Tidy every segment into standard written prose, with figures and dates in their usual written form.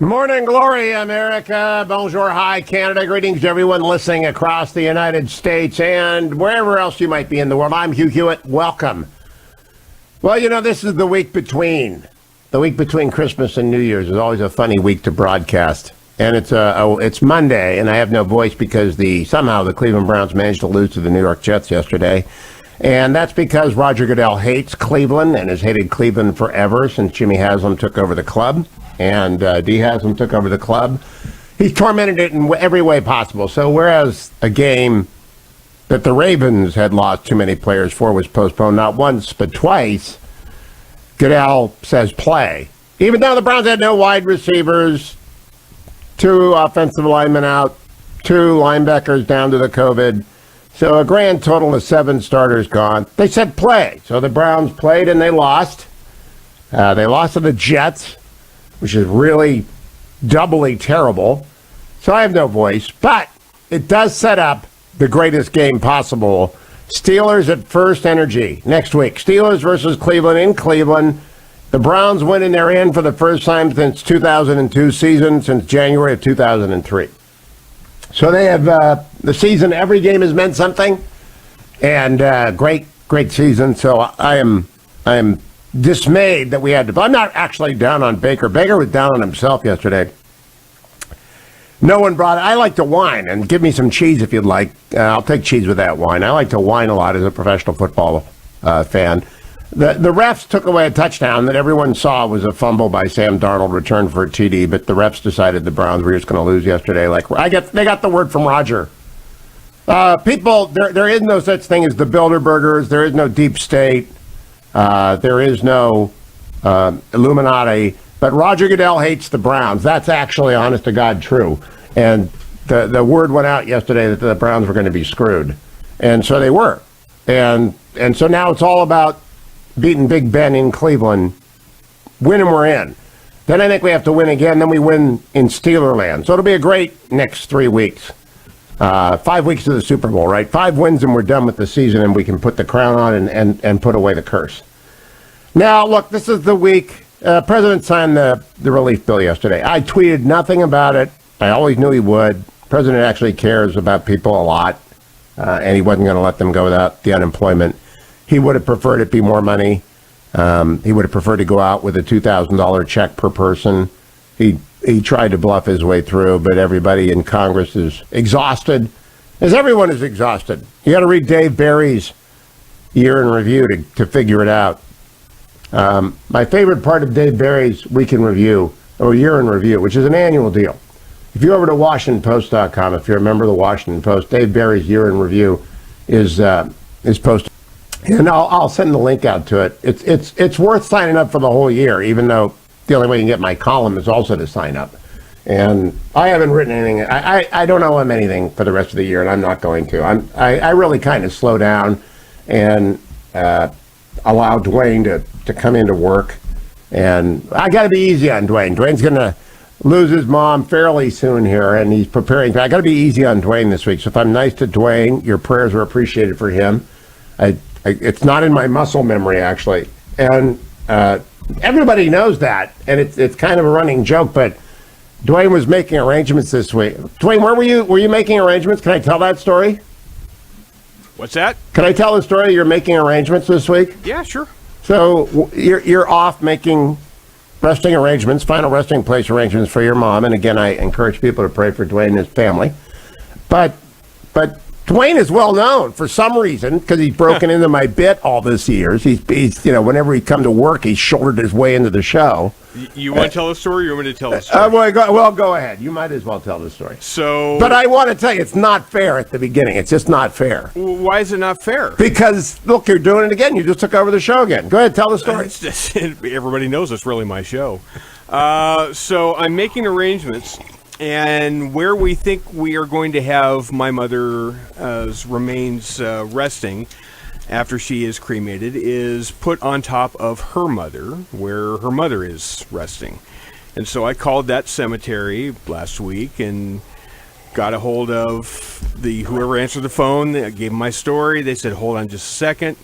Morning glory, America. Bonjour, hi, Canada. Greetings to everyone listening across the United States and wherever else you might be in the world. I'm Hugh Hewitt. Welcome. Well, you know, this is the week between. The week between Christmas and New Year's is always a funny week to broadcast. And it's Monday, and I have no voice because somehow the Cleveland Browns managed to lose to the New York Jets yesterday. And that's because Roger Goodell hates Cleveland and has hated Cleveland forever since Jimmy Haslam took over the club. And D. Haslam took over the club. He's tormented it in every way possible. So whereas a game that the Ravens had lost too many players for was postponed not once but twice, Goodell says play. Even though the Browns had no wide receivers, 2 offensive linemen out, 2 linebackers down to the COVID. So a grand total of 7 starters gone. They said play. So the Browns played and they lost. They lost to the Jets, which is really doubly terrible. So I have no voice, but it does set up the greatest game possible. Steelers at First Energy next week. Steelers versus Cleveland in Cleveland. The Browns win and they're in for the first time since 2002 season, since January of 2003. So they have the season, every game has meant something, and great season. So I am dismayed that we had to. I'm not actually down on Baker. Baker was down on himself yesterday. No one brought it. I like to whine, and give me some cheese if you'd like. I'll take cheese with that wine. I like to whine a lot as a professional football fan. The refs took away a touchdown that everyone saw was a fumble by Sam Darnold, returned for a TD, but the refs decided the Browns were just going to lose yesterday. They got the word from Roger. People, there is no such thing as the Bilderbergers. There is no deep state. There is no Illuminati, but Roger Goodell hates the Browns. That's actually, honest to God, true. And the word went out yesterday that the Browns were going to be screwed, and so they were. And so now it's all about beating Big Ben in Cleveland. Win and we're in. Then I think we have to win again. Then we win in Steelerland. So it'll be a great next 3 weeks. 5 weeks to the Super Bowl, right? 5 wins and we're done with the season and we can put the crown on and put away the curse. Now, look, this is the week. President signed the relief bill yesterday. I tweeted nothing about it. I always knew he would. President actually cares about people a lot, and he wasn't going to let them go without the unemployment. He would have preferred it be more money. He would have preferred to go out with a $2,000 check per person. He tried to bluff his way through, but everybody in Congress is exhausted, as everyone is exhausted. You got to read Dave Barry's year in review to figure it out. My favorite part of Dave Barry's week in review, or year in review, which is an annual deal. If you go over to WashingtonPost.com, if you're a member of the Washington Post, Dave Barry's year in review is posted. And I'll send the link out to it. It's worth signing up for the whole year, even though the only way you can get my column is also to sign up. And I haven't written anything. I don't owe him anything for the rest of the year, and I'm not going to. I really kind of slow down and allow Dwayne to come into work. And I got to be easy on Dwayne. Dwayne's going to lose his mom fairly soon here, and he's preparing. I got to be easy on Dwayne this week. So if I'm nice to Dwayne, your prayers are appreciated for him. It's not in my muscle memory, actually. And everybody knows that, and it's kind of a running joke, but Dwayne was making arrangements this week. Dwayne, where were you? Were you making arrangements? Can I tell that story? What's that? Can I tell the story? You're making arrangements this week? Yeah, sure. So you're off making resting arrangements, final resting place arrangements for your mom. And again, I encourage people to pray for Dwayne and his family. But Dwayne is well known for some reason because he's broken into my bit all these years. He's whenever he come to work, he's shouldered his way into the show. You want to tell the story, or you want me to tell the story? Go ahead. You might as well tell the story. But I want to tell you, it's not fair at the beginning. It's just not fair. Why is it not fair? Because, look, you're doing it again. You just took over the show again. Go ahead, tell the story. Everybody knows it's really my show. So I'm making arrangements. And where we think we are going to have my mother's remains resting after she is cremated is put on top of her mother, where her mother is resting. And so I called that cemetery last week and got a hold of whoever answered the phone. I gave them my story. They said, hold on just a second.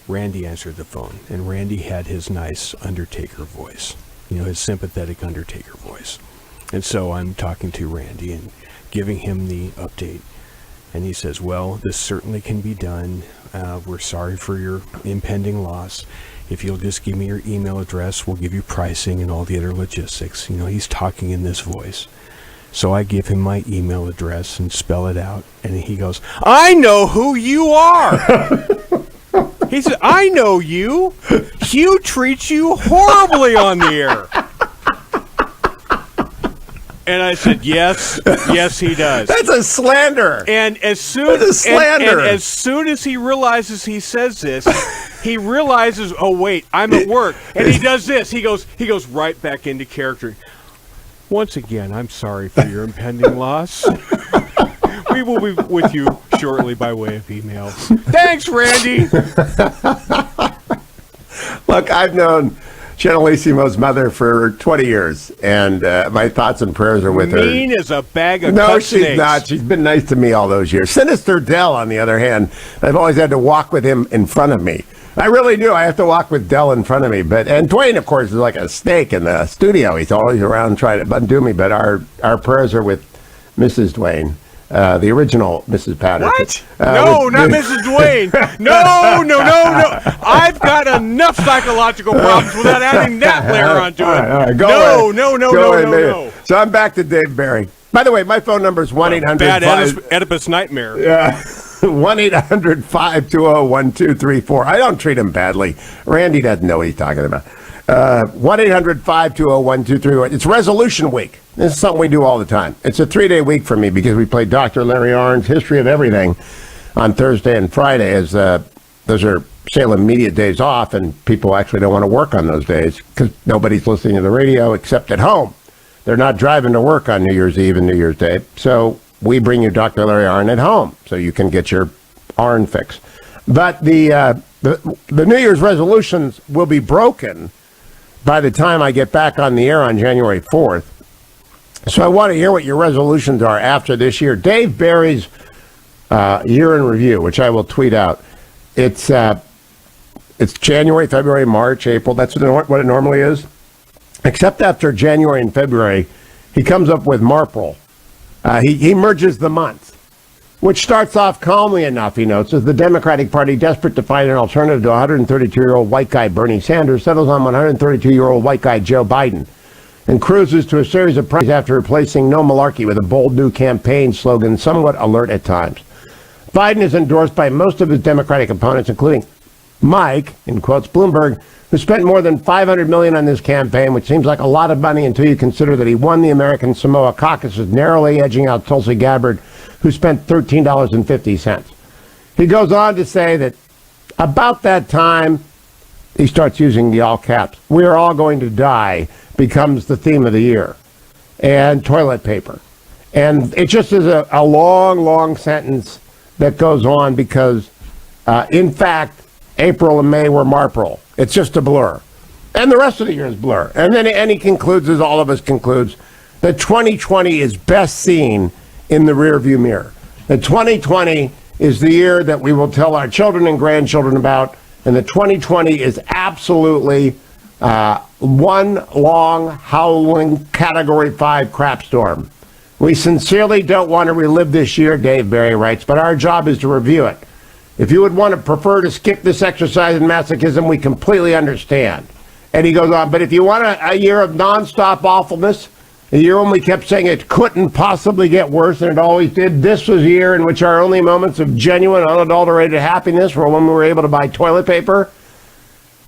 Randy answered the phone, and Randy had his nice Undertaker voice, his sympathetic Undertaker voice. And so I'm talking to Randy and giving him the update. And he says, well, this certainly can be done. We're sorry for your impending loss. If you'll just give me your email address, we'll give you pricing and all the other logistics. You know, he's talking in this voice. So I give him my email address and spell it out. And he goes, I know who you are. He said, I know you. Hugh treats you horribly on the air. And I said, yes, he does. That's a slander. And as soon as he realizes he says this, he realizes, oh wait, I'm at work, and he does this. He goes right back into character. Once again, I'm sorry for your impending loss. We will be with you shortly by way of email. Thanks, Randy. Look, I've known Generalissimo's mother for 20 years, and my thoughts and prayers are with her. Mean as a bag of No, cut she's snakes. not. She's been nice to me all those years. Sinister Dell, on the other hand, I've always had to walk with him in front of me. I really do. I have to walk with Dell in front of me. And Dwayne, of course, is like a snake in the studio. He's always around trying to undo me. But our prayers are with Mrs. Dwayne. The original Mrs. Patterson. What? No, not Mrs. Dwayne. No. I've got enough psychological problems without adding that layer onto it. All right, no. So I'm back to Dave Barry. By the way, my phone number is 1-800. Bad Oedipus nightmare. Yeah. 1-800-520-1234. I don't treat him badly. Randy doesn't know what he's talking about. 1-800-520-1234. It's Resolution Week. This is something we do all the time. It's a 3-day week for me because we play Dr. Larry Arnn's History of Everything on Thursday and Friday, as those are Salem media days off, and people actually don't want to work on those days because nobody's listening to the radio except at home. They're not driving to work on New Year's Eve and New Year's Day. So we bring you Dr. Larry Arnn at home so you can get your Arnn fix. But the New Year's resolutions will be broken by the time I get back on the air on January 4th. So I want to hear what your resolutions are after this year. Dave Barry's year in review, which I will tweet out. It's January, February, March, April. That's what it normally is. Except after January and February, he comes up with Marpril. He merges the months, which starts off calmly enough, he notes, as the Democratic Party, desperate to find an alternative to 132-year-old white guy Bernie Sanders, settles on 132-year-old white guy Joe Biden and cruises to a series of praise after replacing No Malarkey with a bold new campaign slogan, somewhat alert at times. Biden is endorsed by most of his Democratic opponents, including Mike, in quotes, Bloomberg, who spent more than $500 million on this campaign, which seems like a lot of money until you consider that he won the American Samoa caucuses, narrowly edging out Tulsi Gabbard, who spent $13.50. He goes on to say that about that time, he starts using the all caps, "We are all going to die," becomes the theme of the year, and toilet paper. And it just is a long sentence that goes on because, in fact, April and May were Marpril. It's just a blur. And the rest of the year is blur. And then he concludes, as all of us concludes, that 2020 is best seen in the rearview mirror. That 2020 is the year that we will tell our children and grandchildren about, and that 2020 is absolutely one long, howling Category 5 crap storm. We sincerely don't want to relive this year, Dave Barry writes, but our job is to review it. If you would want to prefer to skip this exercise in masochism, we completely understand. And he goes on, but if you want a year of nonstop awfulness, a year when we kept saying it couldn't possibly get worse than it always did, this was a year in which our only moments of genuine, unadulterated happiness were when we were able to buy toilet paper.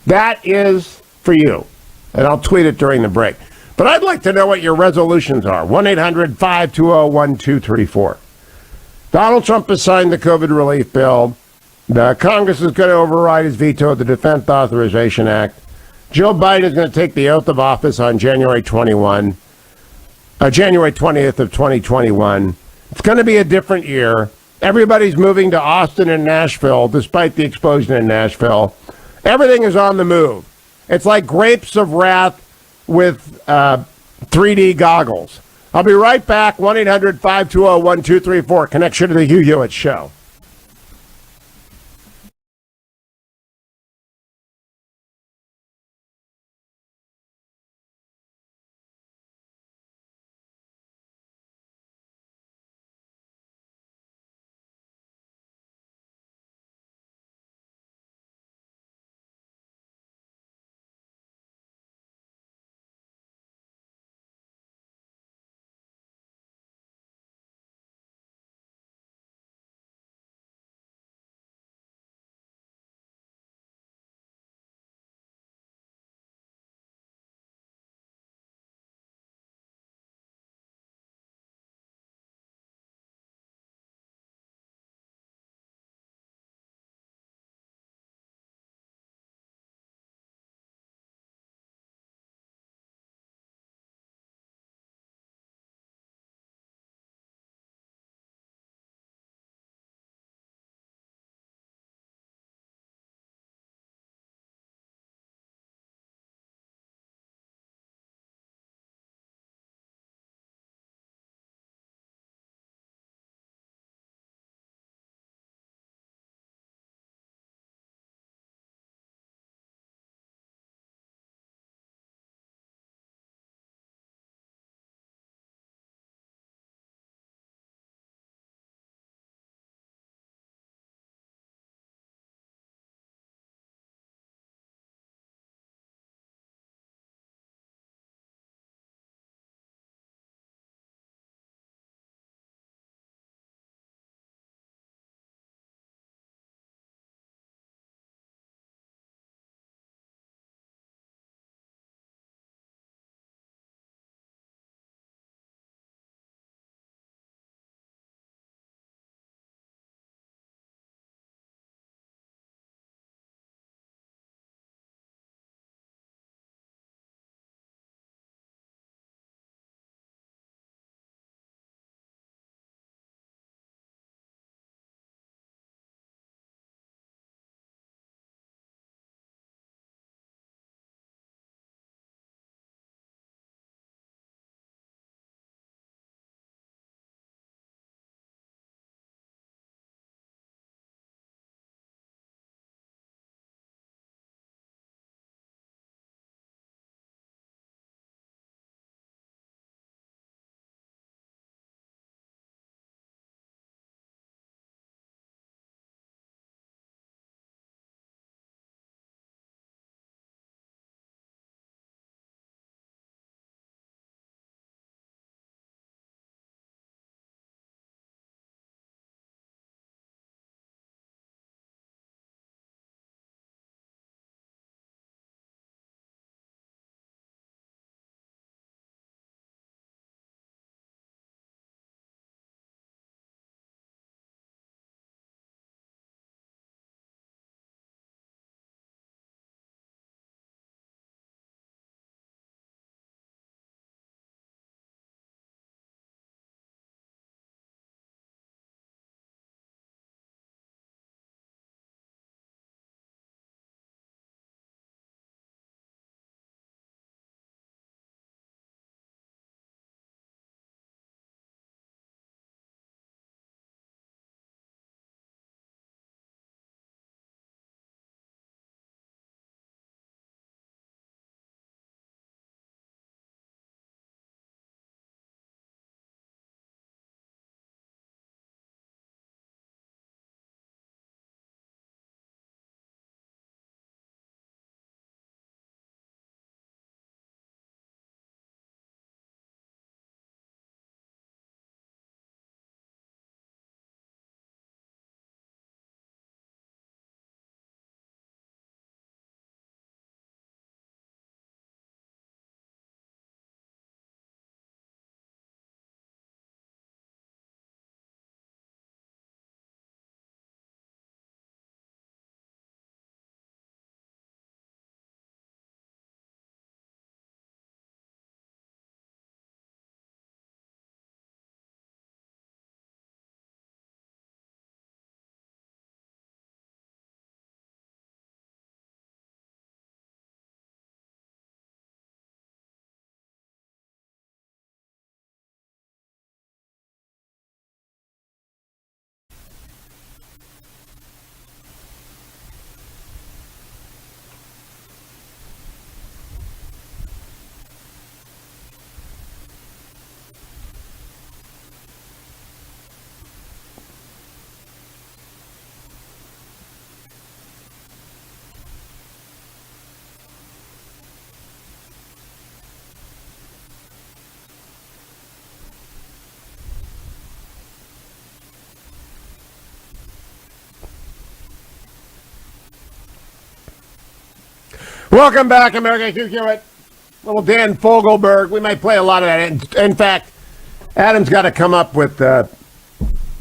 That is for you. And I'll tweet it during the break. But I'd like to know what your resolutions are. 1-800-520-1234. Donald Trump has signed the COVID relief bill. The Congress is going to override his veto of the Defense Authorization Act. Joe Biden is going to take the oath of office on January 20th of 2021. It's going to be a different year. Everybody's moving to Austin and Nashville, despite the explosion in Nashville. Everything is on the move. It's like Grapes of Wrath with 3D goggles. I'll be right back. 1-800-520-1234. Connection to the Hugh Hewitt Show. Welcome back, America. Hugh Hewitt, little Dan Fogelberg. We might play a lot of that. In fact, Adam's got to come up with the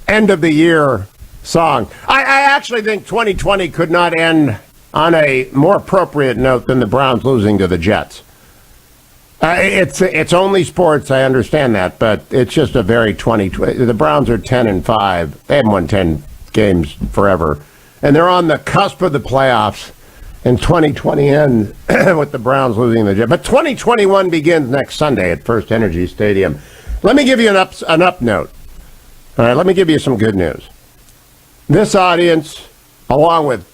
end of the year song. I actually think 2020 could not end on a more appropriate note than the Browns losing to the Jets. It's only sports, I understand that, but it's just a very 2020. The Browns are 10-5. They haven't won 10 games forever, and they're on the cusp of the playoffs. And 2020 ends with the Browns losing the Jets. But 2021 begins next Sunday at First Energy Stadium. Let me give you an up note. All right, let me give you some good news. This audience, along with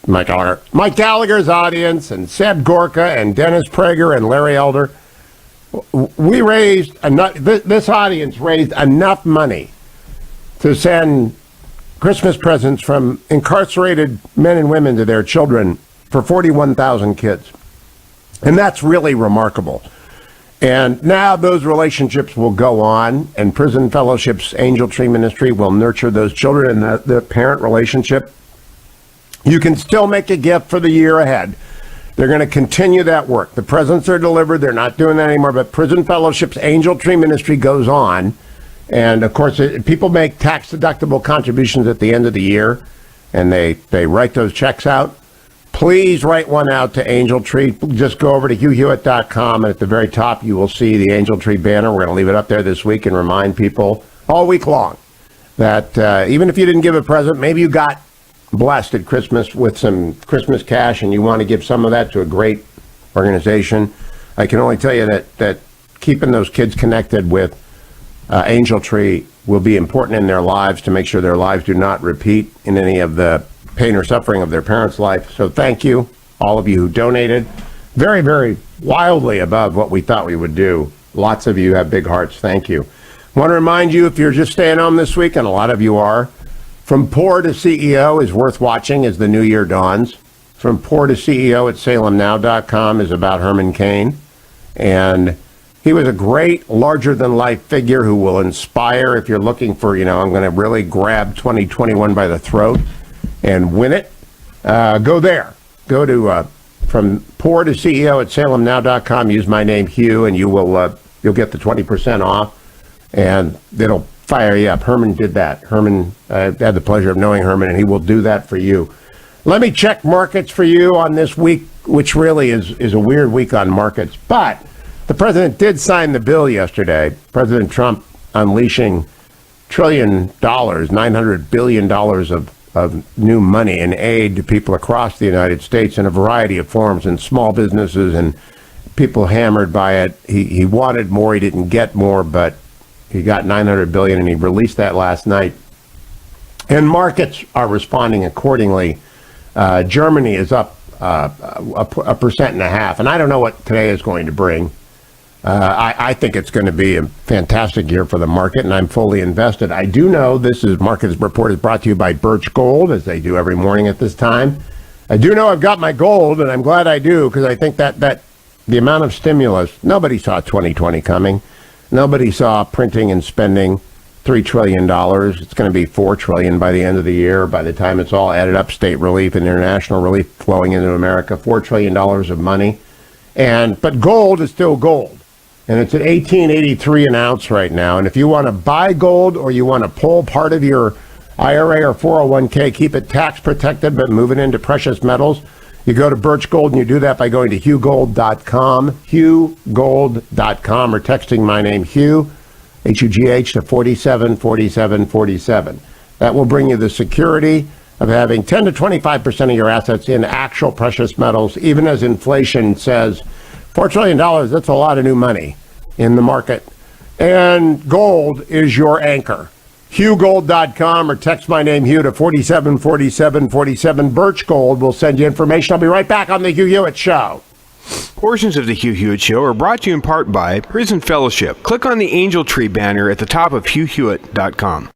Mike Gallagher's audience, and Seb Gorka, and Dennis Prager, and Larry Elder, we raised enough. This audience raised enough money to send Christmas presents from incarcerated men and women to their children for 41,000 kids. And that's really remarkable. And now those relationships will go on, and Prison Fellowship's Angel Tree Ministry will nurture those children and the parent relationship. You can still make a gift for the year ahead. They're going to continue that work. The presents are delivered. They're not doing that anymore, but Prison Fellowship's Angel Tree Ministry goes on. And, of course, people make tax-deductible contributions at the end of the year, and they write those checks out. Please write one out to Angel Tree. Just go over to HughHewitt.com, and at the very top you will see the Angel Tree banner. We're going to leave it up there this week and remind people all week long that even if you didn't give a present, maybe you got blessed at Christmas with some Christmas cash and you want to give some of that to a great organization. I can only tell you that keeping those kids connected with Angel Tree will be important in their lives to make sure their lives do not repeat in any of the pain or suffering of their parents' life. So thank you, all of you who donated. Very, very wildly above what we thought we would do. Lots of you have big hearts. Thank you. Want to remind you, if you're just staying home this week, and a lot of you are, From Poor to CEO is worth watching as the new year dawns. From Poor to CEO at salemnow.com is about Herman Cain. And he was a great, larger-than-life figure who will inspire if you're looking for, I'm going to really grab 2021 by the throat and win it. Go there. Go to From Poor to CEO at salemnow.com. Use my name, Hugh, and you'll get the 20% off, and it'll fire you up. Herman did that. Herman, I had the pleasure of knowing Herman, and he will do that for you. Let me check markets for you on this week, which really is a weird week on markets, but the president did sign the bill yesterday. President Trump unleashing $1 trillion, $900 billion of new money in aid to people across the United States in a variety of forms, and small businesses and people hammered by it. He wanted more. He didn't get more, but he got $900 billion, and he released that last night. And markets are responding accordingly. Germany is up 1.5%, and I don't know what today is going to bring. I think it's going to be a fantastic year for the market, and I'm fully invested. I do know Market Report is brought to you by Birch Gold, as they do every morning at this time. I do know I've got my gold, and I'm glad I do, because I think that the amount of stimulus, nobody saw 2020 coming. Nobody saw printing and spending $3 trillion. It's going to be $4 trillion by the end of the year. By the time it's all added up, state relief and international relief flowing into America, $4 trillion of money. But gold is still gold. And it's at $18.83 an ounce right now. And if you want to buy gold or you want to pull part of your IRA or 401k, keep it tax protected, but move it into precious metals, you go to Birch Gold, and you do that by going to HughGold.com, HughGold.com, or texting my name, Hugh, H-U-G-H, to 474747. That will bring you the security of having 10 to 25% of your assets in actual precious metals, even as inflation says, $4 trillion, that's a lot of new money in the market. And gold is your anchor. HughGold.com, or text my name, Hugh, to 474747. Birch Gold will send you information. I'll be right back on the Hugh Hewitt Show. Portions of the Hugh Hewitt Show are brought to you in part by Prison Fellowship. Click on the Angel Tree banner at the top of HughHewitt.com.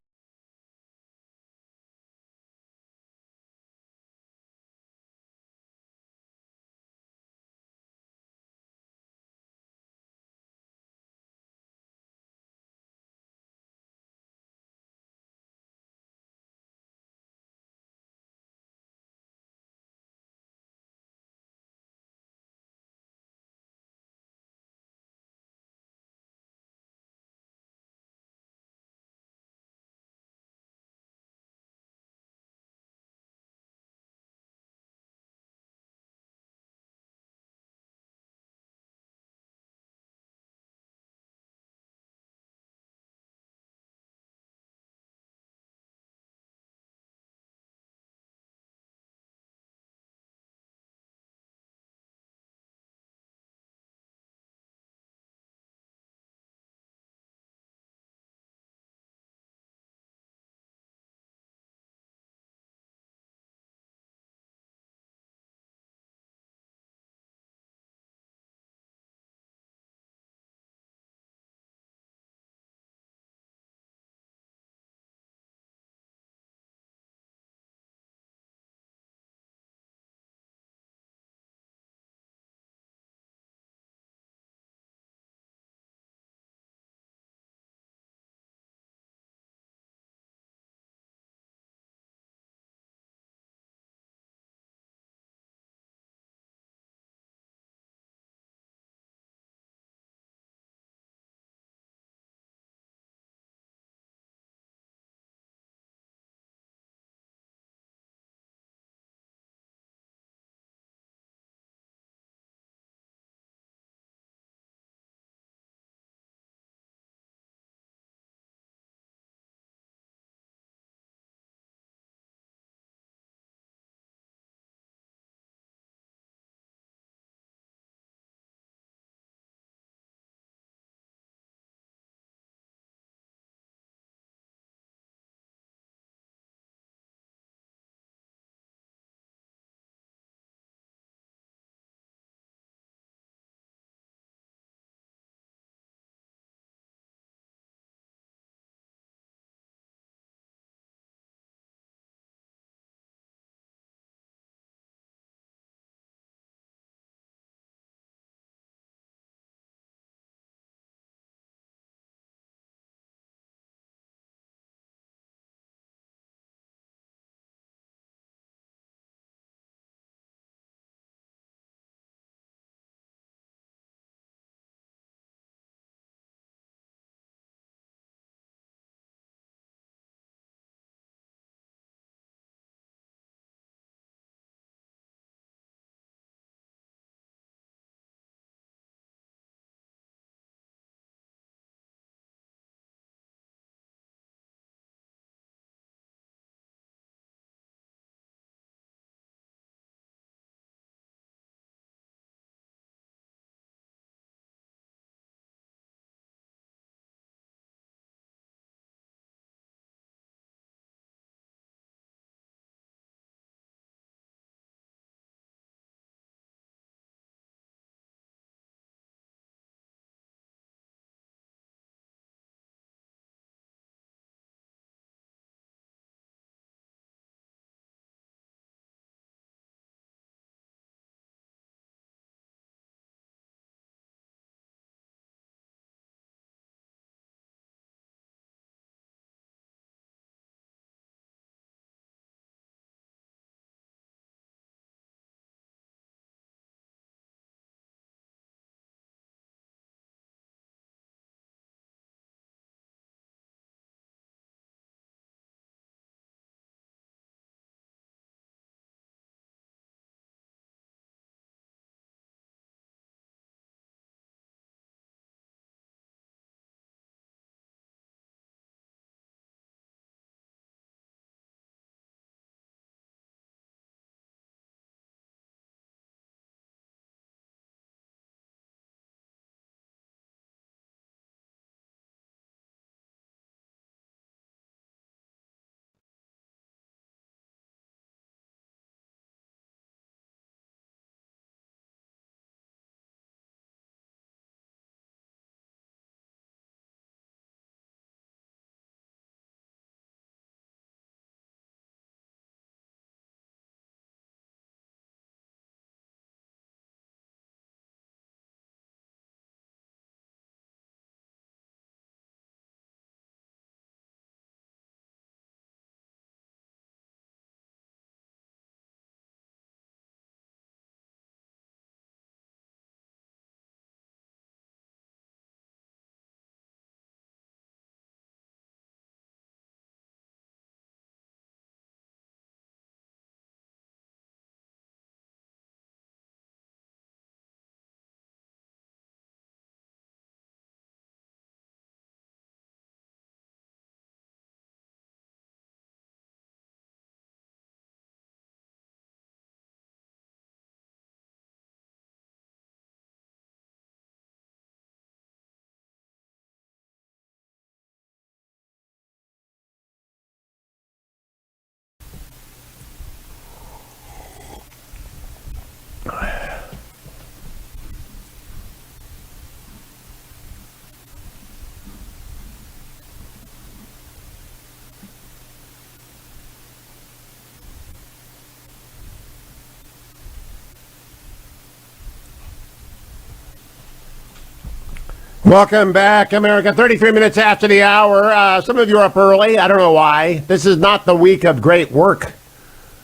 Welcome back, America. 33 minutes after the hour. Some of you are up early. I don't know why. This is not the week of great work.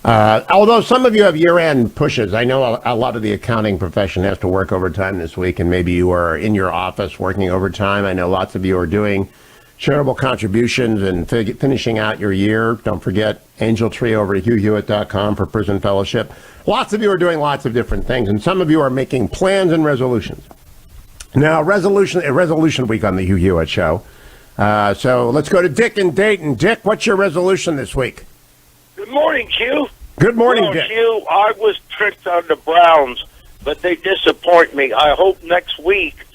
Although some of you have year-end pushes. I know a lot of the accounting profession has to work overtime this week, and maybe you are in your office working overtime. I know lots of you are doing charitable contributions and finishing out your year. Don't forget Angel Tree over at HughHewitt.com for prison fellowship. Lots of you are doing lots of different things, and some of you are making plans and resolutions. Now, resolution week on the Hugh Hewitt Show. So let's go to Dick in Dayton. Dick, what's your resolution this week? Good morning, Hugh. Good morning, Dick. Hugh, I was tricked on the Browns, but they disappoint me. I hope next week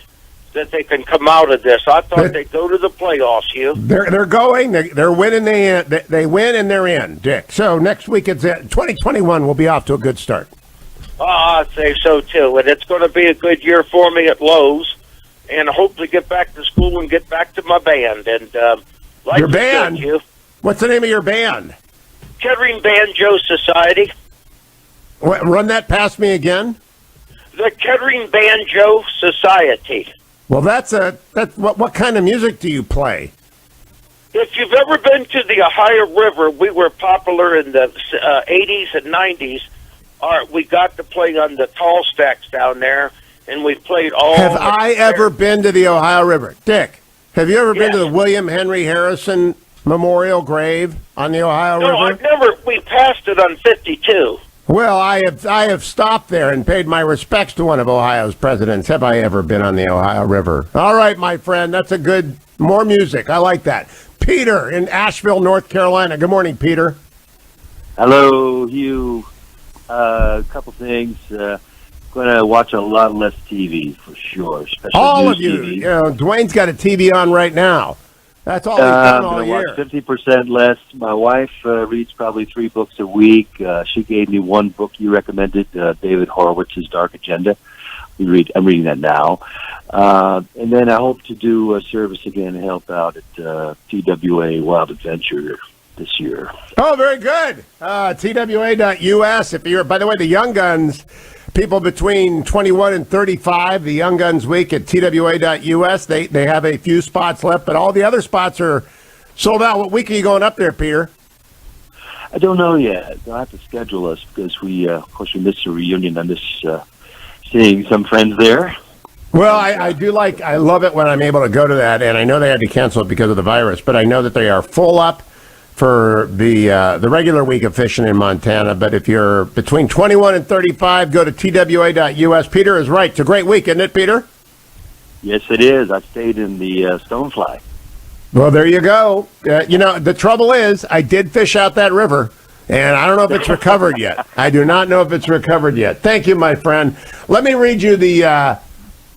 that they can come out of this. I thought they'd go to the playoffs, Hugh. They're going. They're winning. They win and they're in, Dick. So next week, 2021 will be off to a good start. I think so, too. And it's going to be a good year for me at Lowe's. And I hope to get back to school and get back to my band. And your band? Hugh. What's the name of your band? Kettering Banjo Society. Run that past me again. The Kettering Banjo Society. Well, that's what kind of music do you play? If you've ever been to the Ohio River, we were popular in the 80s and 90s. We got to play on the tall stacks down there, and we played all. Have I ever been to the Ohio River? Dick, have you ever been to the William Henry Harrison Memorial Grave on the Ohio River? No, I've never. We passed it on 52. Well, I have stopped there and paid my respects to one of Ohio's presidents. Have I ever been on the Ohio River? All right, my friend, that's a good, more music. I like that. Peter in Asheville, North Carolina. Good morning, Peter. Hello, Hugh. A couple things. Going to watch a lot less TV for sure. Especially all of you. TV. You know, Dwayne's got a TV on right now. That's all he's done all year. Watch 50% less. My wife reads probably 3 books a week. She gave me one book you recommended, David Horowitz's Dark Agenda. I'm reading that now. And then I hope to do a service again and help out at TWA Wild Adventure this year. Oh, very good. TWA.us. If you're, by the way, the Young Guns, people between 21 and 35, the Young Guns Week at TWA.us, they have a few spots left, but all the other spots are sold out. What week are you going up there, Peter? I don't know yet. I'll have to schedule us because of course, we missed a reunion. I miss seeing some friends there. Well, I love it when I'm able to go to that, and I know they had to cancel it because of the virus, but I know that they are full up for the regular week of fishing in Montana. But if you're between 21 and 35, go to TWA.us. Peter is right. It's a great week, isn't it, Peter? Yes, it is. I stayed in the Stonefly. Well, there you go. The trouble is, I did fish out that river, and I don't know if it's recovered yet. I do not know if it's recovered yet. Thank you, my friend. Let me read you the...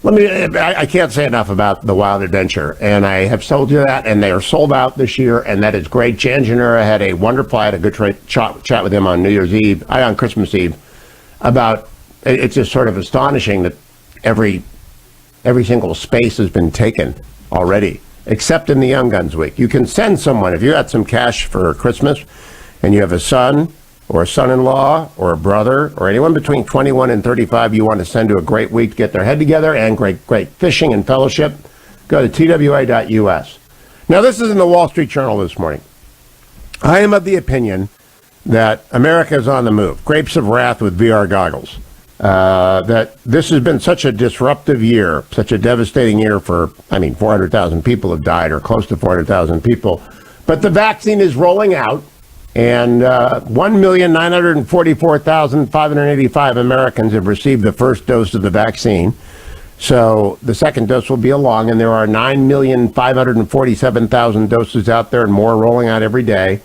I can't say enough about the Wild Adventure, and I have told you that, and they are sold out this year, and that is great. Jan Janura had a wonderful, I had a good chat with him on on Christmas Eve, about, it's just sort of astonishing that every single space has been taken already, except in the Young Guns Week. You can send someone, if you got some cash for Christmas, and you have a son, or a son-in-law, or a brother, or anyone between 21 and 35 you want to send to a great week to get their head together and great fishing and fellowship, go to TWA.us. Now, this is in the Wall Street Journal this morning. I am of the opinion that America is on the move. Grapes of wrath with VR goggles. That this has been such a disruptive year, such a devastating year for, 400,000 people have died, or close to 400,000 people. But the vaccine is rolling out. And 1,944,585 Americans have received the first dose of the vaccine. So the second dose will be along, and there are 9,547,000 doses out there and more rolling out every day.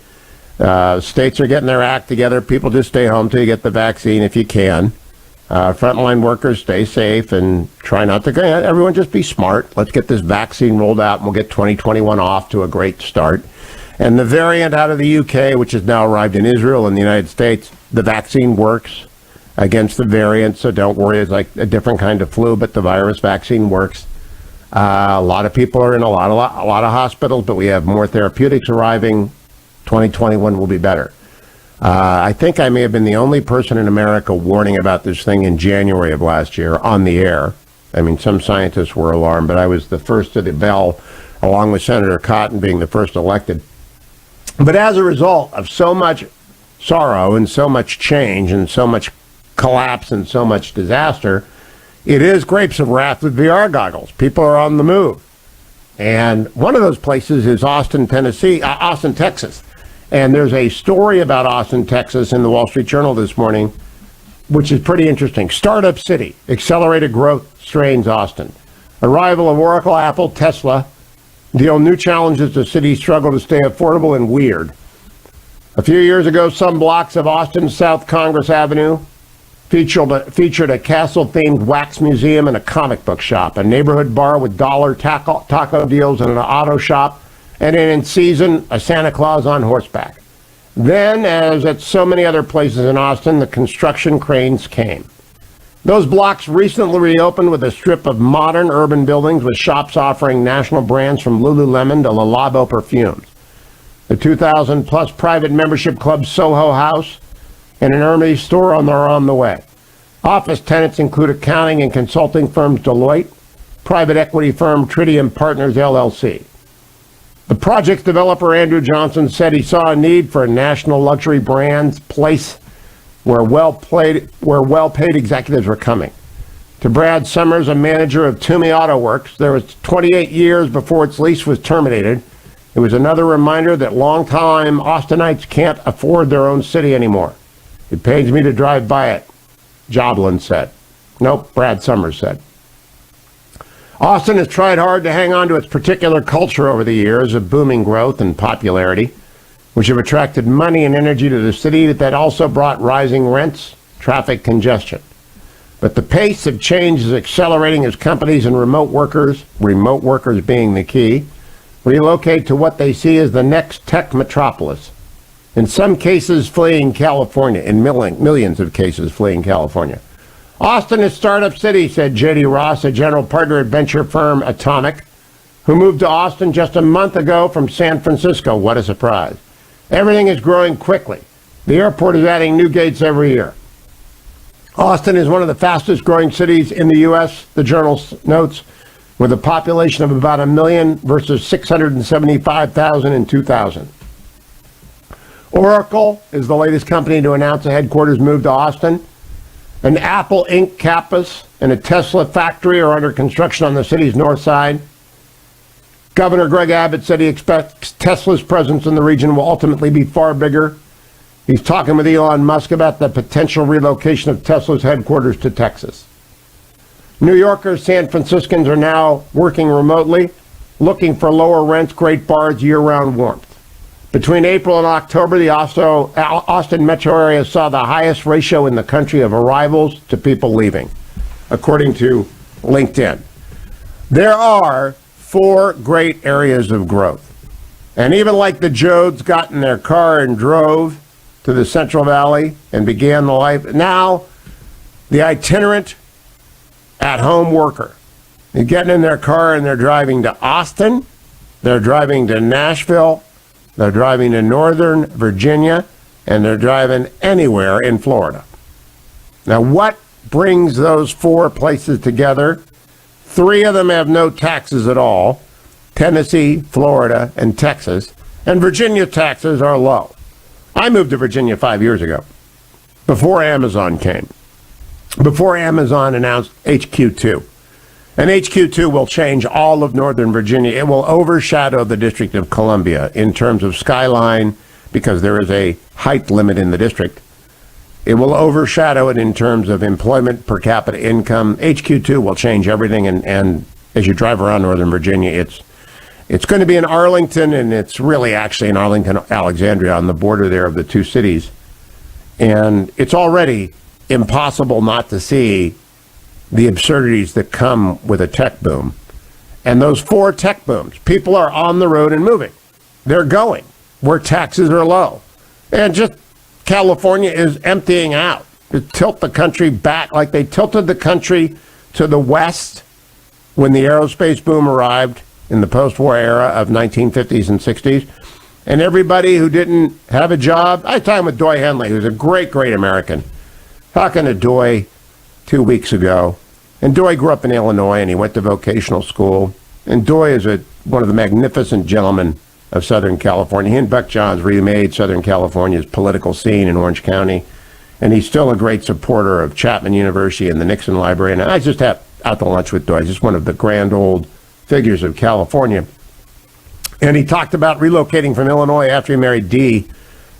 States are getting their act together. People just stay home till you get the vaccine if you can. Frontline workers, stay safe and try not to go. Everyone just be smart. Let's get this vaccine rolled out, and we'll get 2021 off to a great start. And the variant out of the UK, which has now arrived in Israel and the United States, the vaccine works against the variant, so don't worry. It's like a different kind of flu, but the virus vaccine works. A lot of people are in a lot of hospitals, but we have more therapeutics arriving. 2021 will be better. I think I may have been the only person in America warning about this thing in January of last year on the air. I mean, some scientists were alarmed, but I was the first to the bell, along with Senator Cotton being the first elected. But as a result of so much sorrow and so much change and so much collapse and so much disaster, it is grapes of wrath with VR goggles. People are on the move. And one of those places is Austin, Texas. And there's a story about Austin, Texas in the Wall Street Journal this morning, which is pretty interesting. Startup City, accelerated growth strains Austin. Arrival of Oracle, Apple, Tesla deal new challenges the city struggle to stay affordable and weird. A few years ago, some blocks of Austin South Congress Avenue featured a castle-themed wax museum and a comic book shop, a neighborhood bar with dollar taco deals and an auto shop, and in season, a Santa Claus on horseback. Then, as at so many other places in Austin, the construction cranes came. Those blocks recently reopened with a strip of modern urban buildings with shops offering national brands from Lululemon to Le Labo perfumes. The 2,000-plus private membership club Soho House and an Hermes store are on the way. Office tenants include accounting and consulting firms Deloitte, private equity firm Tritium Partners LLC. The project's developer Andrew Johnson said he saw a need for a national luxury brands place where well-paid executives were coming. To Brad Summers, a manager of Toomey Auto Works, there was 28 years before its lease was terminated. It was another reminder that longtime Austinites can't afford their own city anymore. It pains me to drive by it, Joblin said. Nope, Brad Summers said. Austin has tried hard to hang on to its particular culture over the years of booming growth and popularity, which have attracted money and energy to the city that also brought rising rents, traffic congestion. But the pace of change is accelerating as companies and remote workers being the key, relocate to what they see as the next tech metropolis. In some cases fleeing California, in millions of cases fleeing California. Austin is Startup City, said J.D. Ross, a general partner at venture firm Atomic, who moved to Austin just a month ago from San Francisco. What a surprise. Everything is growing quickly. The airport is adding new gates every year. Austin is one of the fastest growing cities in the U.S., the journal notes, with a population of about 1 million versus 675,000 in 2000. Oracle is the latest company to announce a headquarters move to Austin. An Apple Inc. campus and a Tesla factory are under construction on the city's north side. Governor Greg Abbott said he expects Tesla's presence in the region will ultimately be far bigger. He's talking with Elon Musk about the potential relocation of Tesla's headquarters to Texas. New Yorkers, San Franciscans are now working remotely, looking for lower rents, great bars, year-round warmth. Between April and October, the Austin metro area saw the highest ratio in the country of arrivals to people leaving, according to LinkedIn. There are 4 great areas of growth. And even like the Jodes got in their car and drove to the Central Valley and began the life, now the itinerant at-home worker is getting in their car and they're driving to Austin, they're driving to Nashville, they're driving to Northern Virginia, and they're driving anywhere in Florida. Now, what brings those 4 places together? 3 of them have no taxes at all: Tennessee, Florida, and Texas. And Virginia taxes are low. I moved to Virginia 5 years ago, before Amazon came, before Amazon announced HQ2. And HQ2 will change all of Northern Virginia. It will overshadow the District of Columbia in terms of skyline, because there is a height limit in the district. It will overshadow it in terms of employment, per capita income. HQ2 will change everything, and as you drive around Northern Virginia, it's going to be in Arlington, and it's really actually in Arlington, Alexandria, on the border there of the 2 cities. And it's already impossible not to see the absurdities that come with a tech boom. And those 4 tech booms, people are on the road and moving. They're going where taxes are low. And just California is emptying out to tilt the country back, like they tilted the country to the west when the aerospace boom arrived in the post-war era of 1950s and 60s. And everybody who didn't have a job, I had time with Doy Henley, who's a great, great American, talking to Doy 2 weeks ago, And Doy grew up in Illinois, and he went to vocational school. And Doy is one of the magnificent gentlemen of Southern California. He and Buck Johns remade Southern California's political scene in Orange County. And he's still a great supporter of Chapman University and the Nixon Library. And I just had out to lunch with Doy, just one of the grand old figures of California. And he talked about relocating from Illinois after he married Dee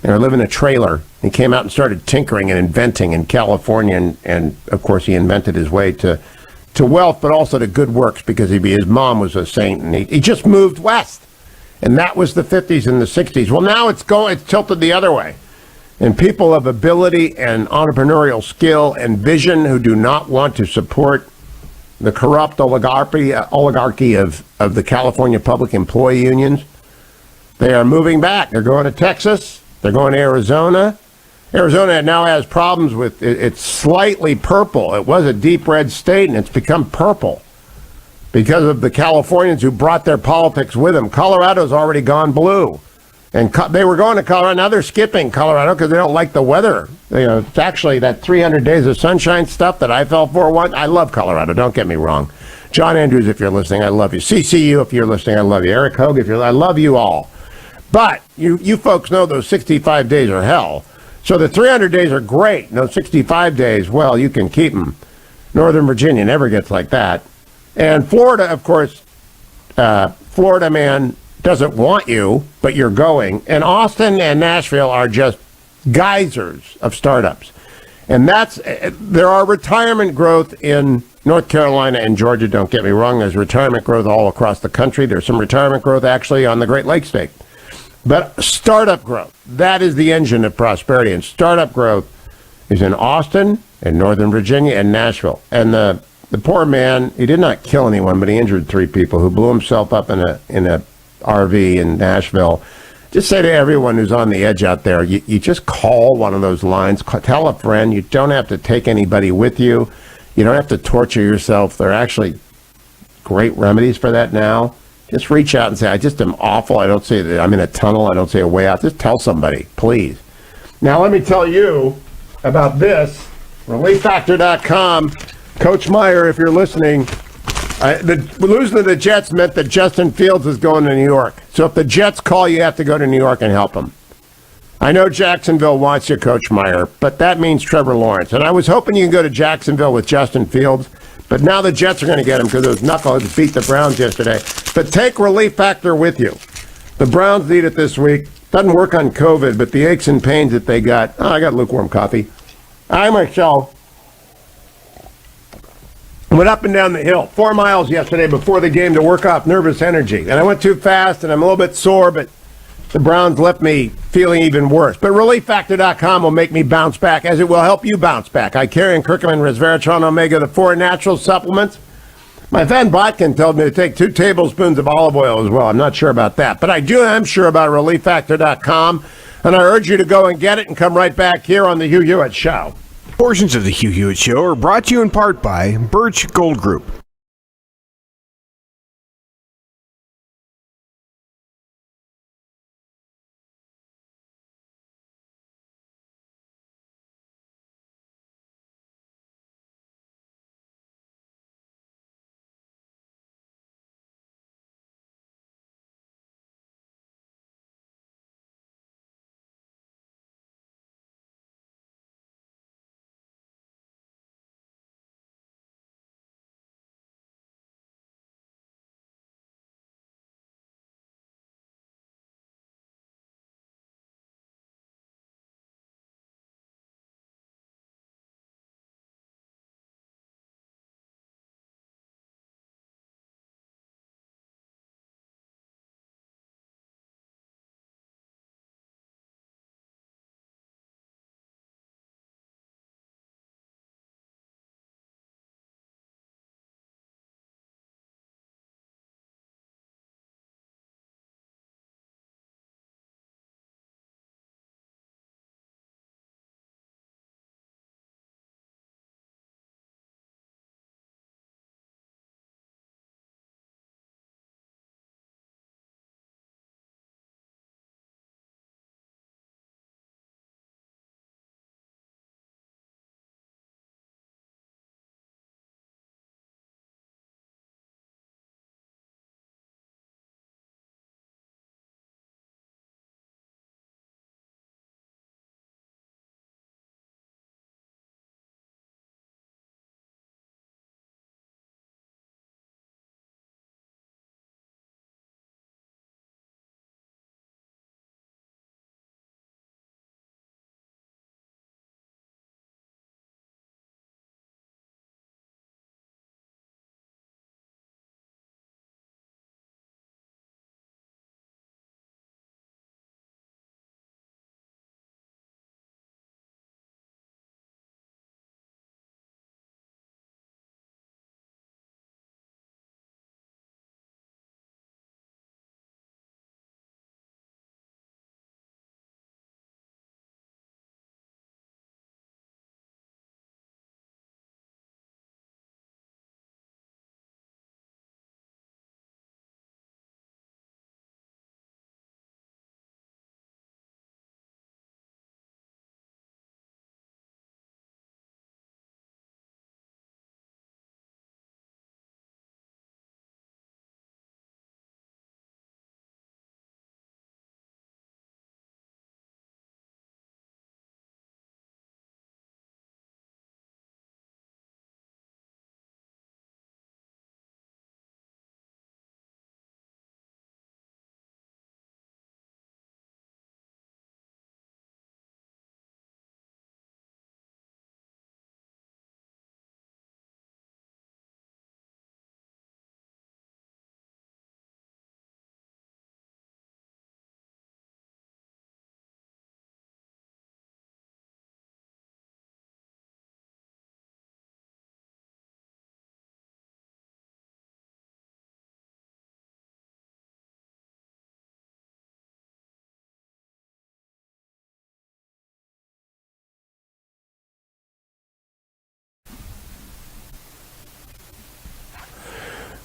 and lived in a trailer. He came out and started tinkering and inventing in California. And of course, he invented his way to wealth, but also to good works because his mom was a saint. And he just moved west. And that was the 50s and the 60s. Well, now it's tilted the other way. And people of ability and entrepreneurial skill and vision who do not want to support the corrupt oligarchy of the California public employee unions, they are moving back. They're going to Texas. They're going to Arizona. Arizona now has problems with it's slightly purple. It was a deep red state, and it's become purple because of the Californians who brought their politics with them. Colorado's already gone blue. And they were going to Colorado. Now they're skipping Colorado because they don't like the weather. It's actually that 300 days of sunshine stuff that I fell for once. I love Colorado. Don't get me wrong. John Andrews, if you're listening, I love you. CCU, if you're listening, I love you. Eric Hogue, I love you all. But you folks know those 65 days are hell. So the 300 days are great. Those 65 days, well, you can keep them. Northern Virginia never gets like that. And Florida, of course, Florida man doesn't want you, but you're going. And Austin and Nashville are just geysers of startups. And there are retirement growth in North Carolina and Georgia, don't get me wrong. There's retirement growth all across the country. There's some retirement growth actually on the Great Lakes state. But startup growth, that is the engine of prosperity. And startup growth is in Austin and Northern Virginia and Nashville. And the poor man, he did not kill anyone, but he injured 3 people who blew himself up in a RV in Nashville. Just say to everyone who's on the edge out there, you just call one of those lines, tell a friend. You don't have to take anybody with you. You don't have to torture yourself. There are actually great remedies for that now. Just reach out and say, I just am awful. I don't say that I'm in a tunnel. I don't say a way out. Just tell somebody, please. Now, let me tell you about this. ReliefFactor.com. Coach Meyer, if you're listening, losing to the Jets meant that Justin Fields is going to New York. So if the Jets call, you have to go to New York and help them. I know Jacksonville wants you, Coach Meyer, but that means Trevor Lawrence. And I was hoping you could go to Jacksonville with Justin Fields, but now the Jets are going to get him because those knuckleheads beat the Browns yesterday. But take Relief Factor with you. The Browns need it this week. Doesn't work on COVID, but the aches and pains that they got. Oh, I got lukewarm coffee. I myself went up and down the hill 4 miles yesterday before the game to work off nervous energy. And I went too fast, and I'm a little bit sore, but the Browns left me feeling even worse. But ReliefFactor.com will make me bounce back, as it will help you bounce back. I carry in Curcumin, Resveratrol, and Omega, the 4 natural supplements. My friend Botkin told me to take 2 tablespoons of olive oil as well. I'm not sure about that. But I'm sure about ReliefFactor.com, and I urge you to go and get it and come right back here on the Hugh Hewitt Show. Portions of the Hugh Hewitt Show are brought to you in part by Birch Gold Group.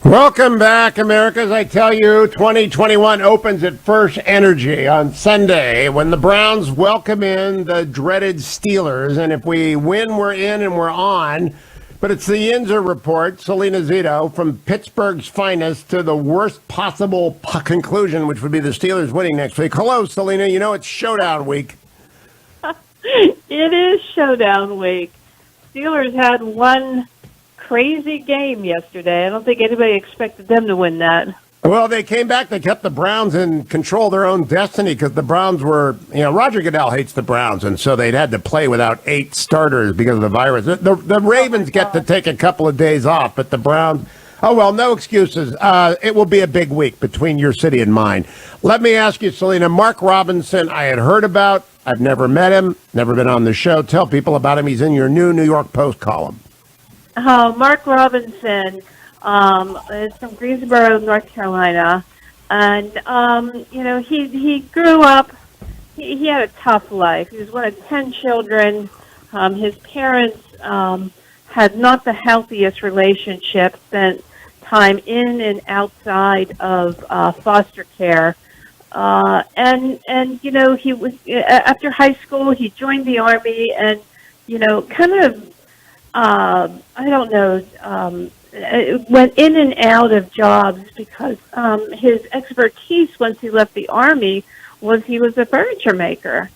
Welcome back, America. As I tell you, 2021 opens at First Energy on Sunday when the Browns welcome in the dreaded Steelers. And if we win, we're in and we're on. But it's the Yinzer report, Salena Zito, from Pittsburgh's finest to the worst possible conclusion, which would be the Steelers winning next week. Hello, Salena. You know it's showdown week. It is showdown week. Steelers had one crazy game yesterday. I don't think anybody expected them to win that. Well, they came back. They kept the Browns in control of their own destiny because the Browns were, Roger Goodell hates the Browns, and so they'd had to play without 8 starters because of the virus. The Ravens get to take a couple of days off, but the Browns, oh, well, no excuses. It will be a big week between your city and mine. Let me ask you, Salena, Mark Robinson, I had heard about. I've never met him, never been on the show. Tell people about him. He's in your new New York Post column. Mark Robinson is from Greensboro, North Carolina, and he grew up. He had a tough life. He was one of 10 children. His parents had not the healthiest relationship. Spent time in and outside of foster care, and he was after high school. He joined the Army, and kind of. I don't know, went in and out of jobs because his expertise once he left the Army was he was a furniture maker.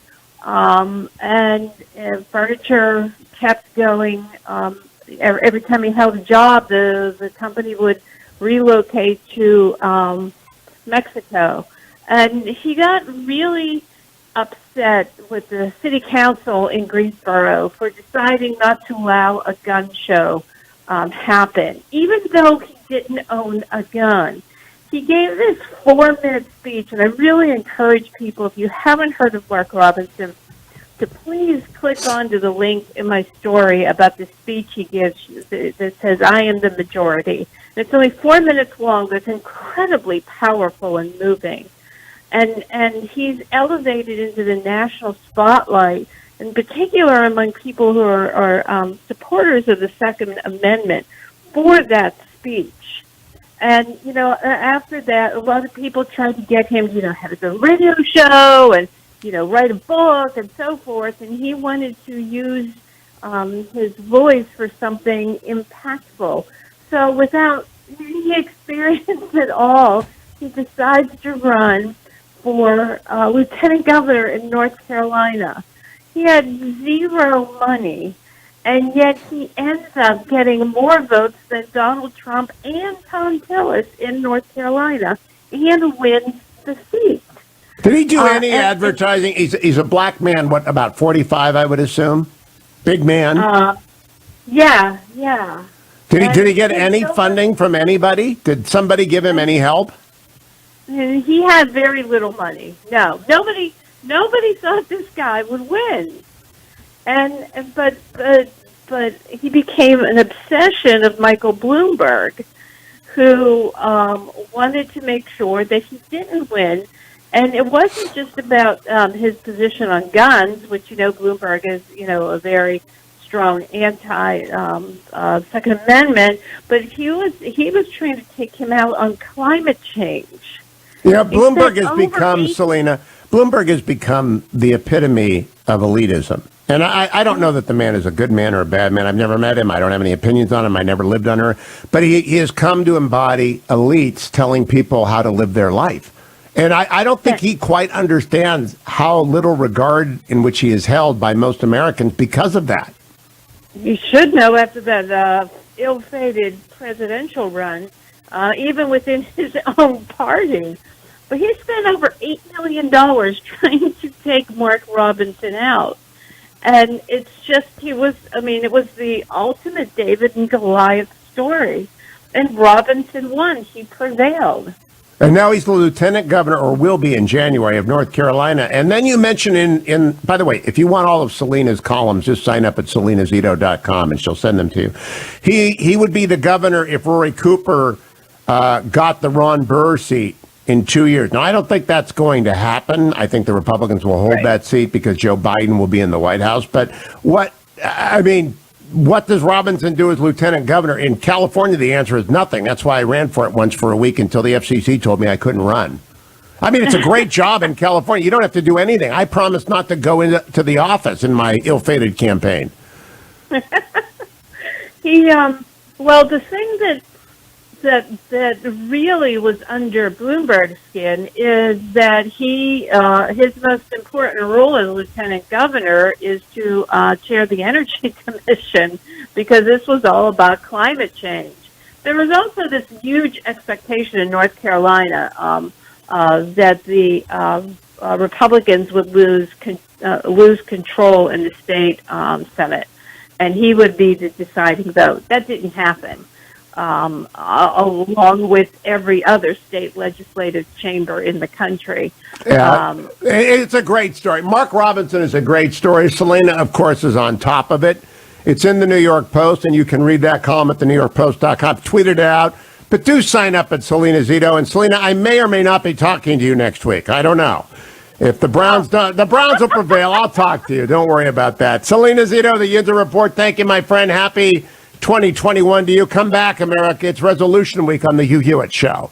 And furniture kept going. Every time he held a job, the company would relocate to Mexico. And he got really upset with the city council in Greensboro for deciding not to allow a gun show happen, even though he didn't own a gun. He gave this 4-minute speech, and I really encourage people, if you haven't heard of Mark Robinson, to please click onto the link in my story about the speech he gives that says, "I am the majority." And it's only 4 minutes long, but it's incredibly powerful and moving. And he's elevated into the national spotlight, in particular among people who are supporters of the Second Amendment, for that speech. And, after that, a lot of people tried to get him, have his own radio show and, write a book and so forth. And he wanted to use his voice for something impactful. So without any experience at all, he decides to run for lieutenant governor in North Carolina. He had zero money, and yet he ends up getting more votes than Donald Trump and Tom Tillis in North Carolina, and wins the seat. Did he do any advertising? He's a black man, what, about 45, I would assume? Big man? Yeah. Did he get any funding from anybody? Did somebody give him any help? He had very little money. No, nobody thought this guy would win, but he became an obsession of Michael Bloomberg, who wanted to make sure that he didn't win. And it wasn't just about his position on guns, which Bloomberg is a very strong anti Second Amendment, but he was trying to take him out on climate change. Bloomberg has become, Salena, Bloomberg has become the epitome of elitism. And I don't know that the man is a good man or a bad man. I've never met him. I don't have any opinions on him. I never lived under him. But he has come to embody elites telling people how to live their life. And I don't think he quite understands how little regard in which he is held by most Americans because of that. You should know after that ill-fated presidential run, even within his own party. But he spent over $8 million trying to take Mark Robinson out. And it's just, it was the ultimate David and Goliath story. And Robinson won. He prevailed. And now he's the lieutenant governor, or will be in January, of North Carolina. And then you mention in by the way, if you want all of Salena's columns, just sign up at salenazito.com and she'll send them to you. He would be the governor if Rory Cooper got the Ron Burr seat in 2 years. Now, I don't think that's going to happen. I think the Republicans will hold that seat because Joe Biden will be in the White House. But what does Robinson do as lieutenant governor? In California, the answer is nothing. That's why I ran for it once for a week until the FCC told me I couldn't run. I mean, it's a great job in California. You don't have to do anything. I promised not to go into the office in my ill-fated campaign. Well, the thing that really was under Bloomberg's skin is that his most important role as lieutenant governor is to chair the Energy Commission, because this was all about climate change. There was also this huge expectation in North Carolina that the Republicans would lose control in the state Senate, and he would be the deciding vote. That didn't happen. Along with every other state legislative chamber in the country. Yeah, it's a great story. Mark Robinson is a great story. Salena, of course, is on top of it. It's in the New York Post, and you can read that column at thenewyorkpost.com. Tweet it out. But do sign up at Salena Zito. And Salena, I may or may not be talking to you next week. I don't know. If the Browns will prevail, I'll talk to you. Don't worry about that. Salena Zito, the Yinzer Report. Thank you, my friend. Happy 2021 to you. Come back, America. It's Resolution Week on the Hugh Hewitt Show.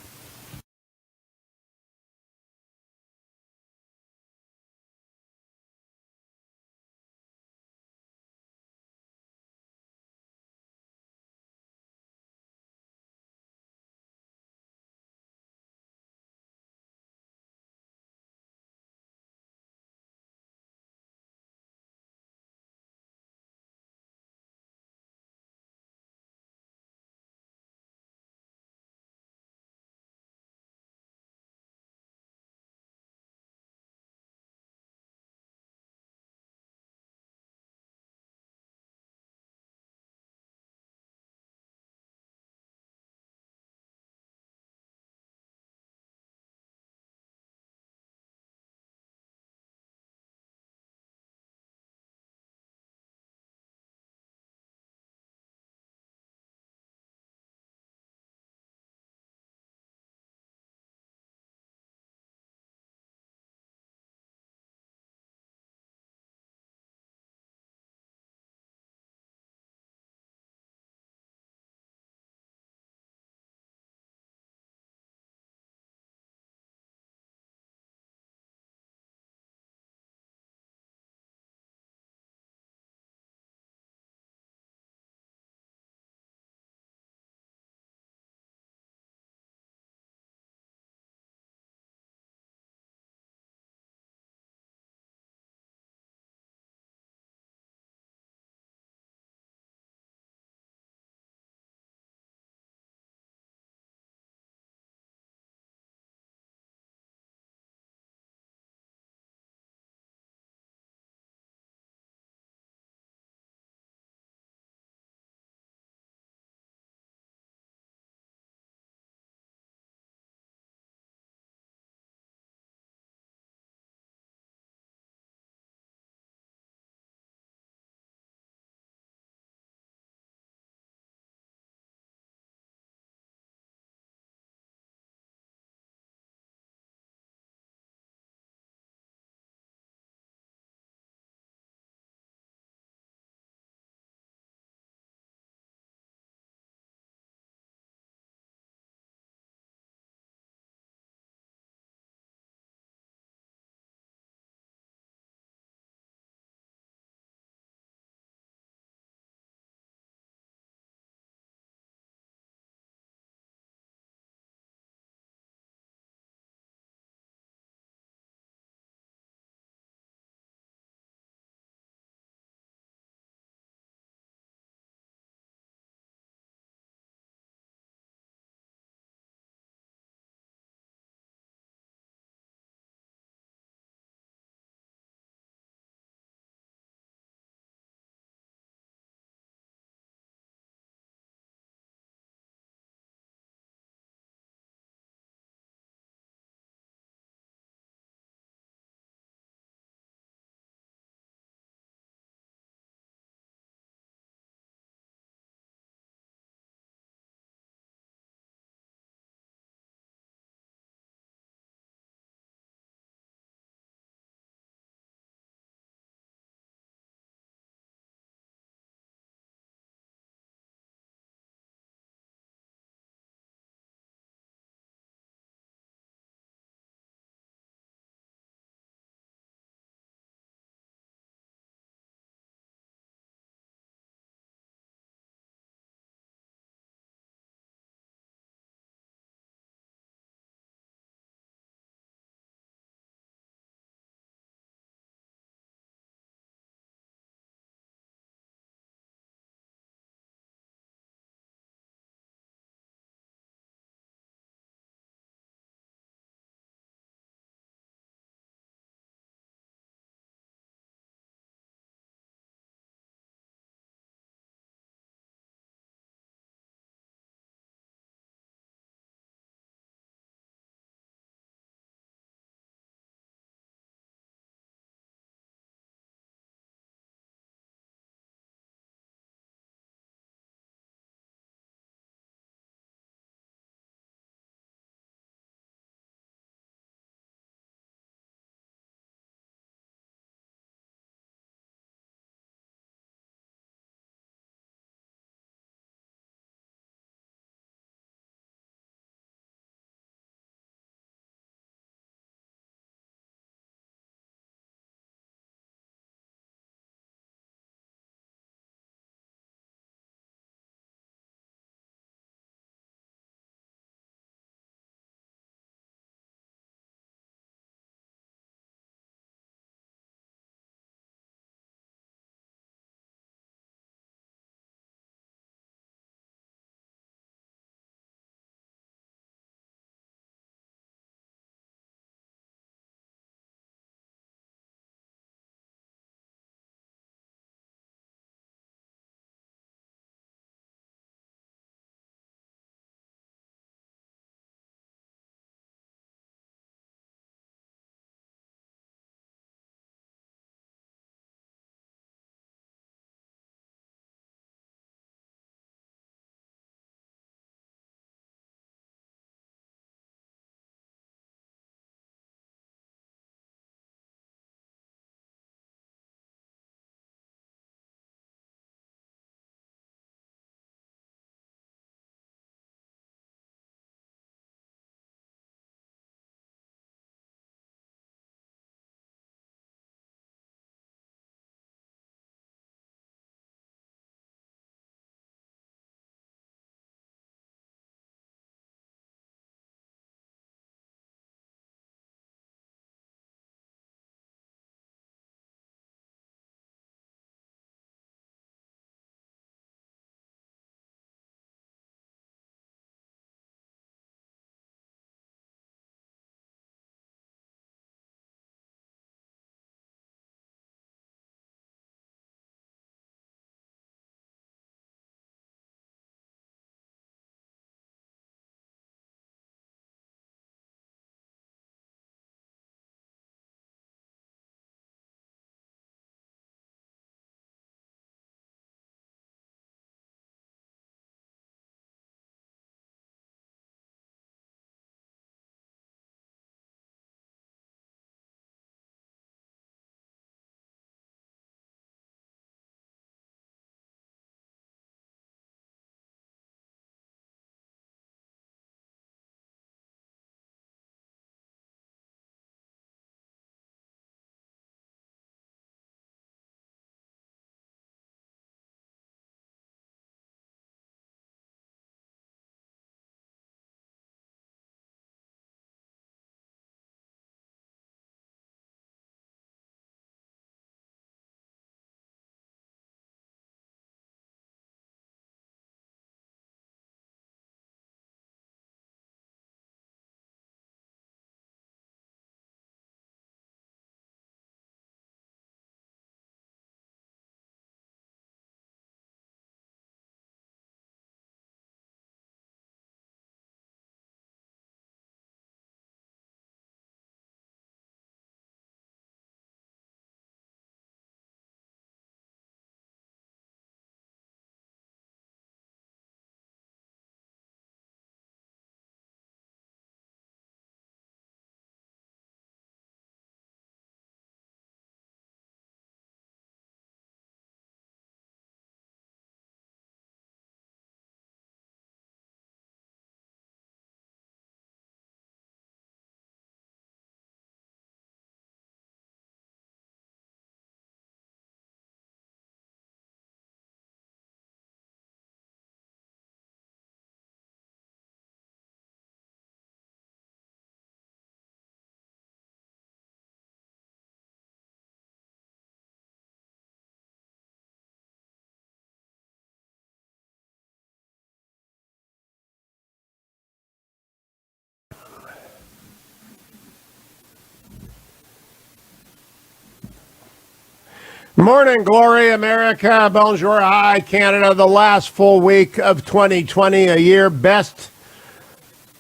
Morning, glory, America. Bonjour, hi, Canada. The last full week of 2020, a year best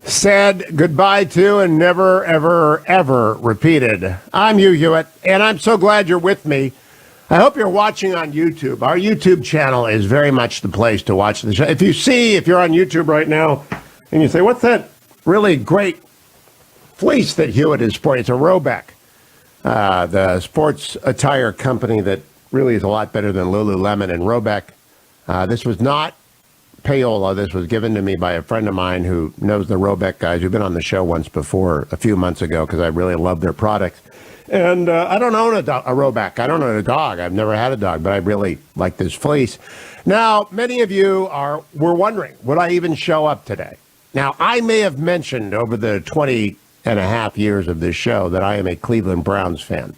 said goodbye to and never, ever, ever repeated. I'm Hugh Hewitt, and I'm so glad you're with me. I hope you're watching on YouTube. Our YouTube channel is very much the place to watch the show. If you're on YouTube right now, and you say, what's that really great fleece that Hewitt is sporting? It's a Roebuck, the sports attire company that really is a lot better than Lululemon and Roebuck. This was not payola. This was given to me by a friend of mine who knows the Roebuck guys, who've been on the show once before a few months ago because I really love their products. And I don't own a Roebuck. I don't own a dog. I've never had a dog, but I really like this fleece. Now, many of you were wondering, would I even show up today? Now, I may have mentioned over the 20 and a half years of this show that I am a Cleveland Browns fan.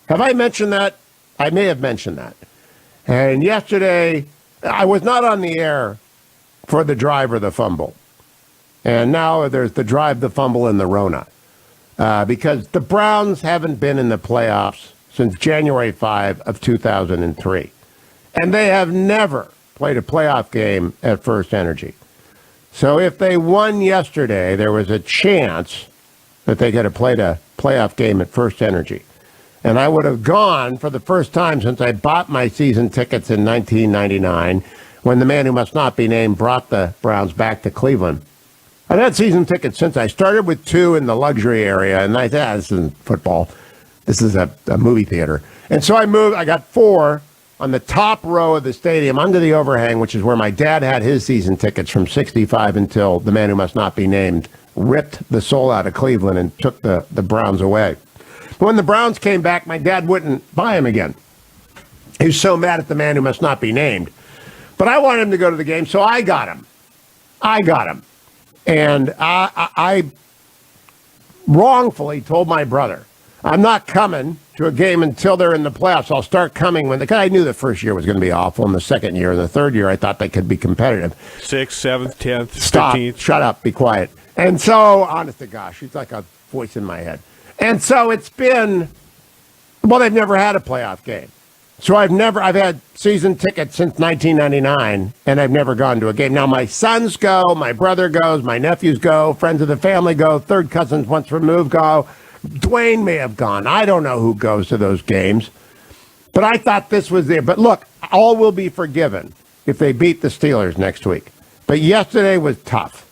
Have I mentioned that? I may have mentioned that. And yesterday, I was not on the air for the drive or the fumble. And now there's the drive, the fumble, and the Rona. Because the Browns haven't been in the playoffs since January 5 of 2003. And they have never played a playoff game at First Energy. So if they won yesterday, there was a chance that they could have played a playoff game at First Energy. And I would have gone for the first time since I bought my season tickets in 1999, when the man who must not be named brought the Browns back to Cleveland. I've had season tickets since. I started with 2 in the luxury area, and I thought, this isn't football. This is a movie theater. And so I moved. I got 4 on the top row of the stadium under the overhang, which is where my dad had his season tickets from 65 until the man who must not be named ripped the soul out of Cleveland and took the Browns away. But when the Browns came back, my dad wouldn't buy him again. He was so mad at the man who must not be named. But I wanted him to go to the game, so I got him. And I wrongfully told my brother, I'm not coming to a game until they're in the playoffs. I'll start coming because I knew the first year was going to be awful, and the second year and the third year I thought they could be competitive. 6th, 7th, 10th, Stop. 15th. Shut up. Be quiet. And so, honest to gosh, it's like a voice in my head. And so it's been, well, they've never had a playoff game. So I've had season tickets since 1999, and I've never gone to a game. Now, my sons go, my brother goes, my nephews go, friends of the family go, third cousins once removed go. Dwayne may have gone. I don't know who goes to those games. But I thought this was there. But look, all will be forgiven if they beat the Steelers next week. But yesterday was tough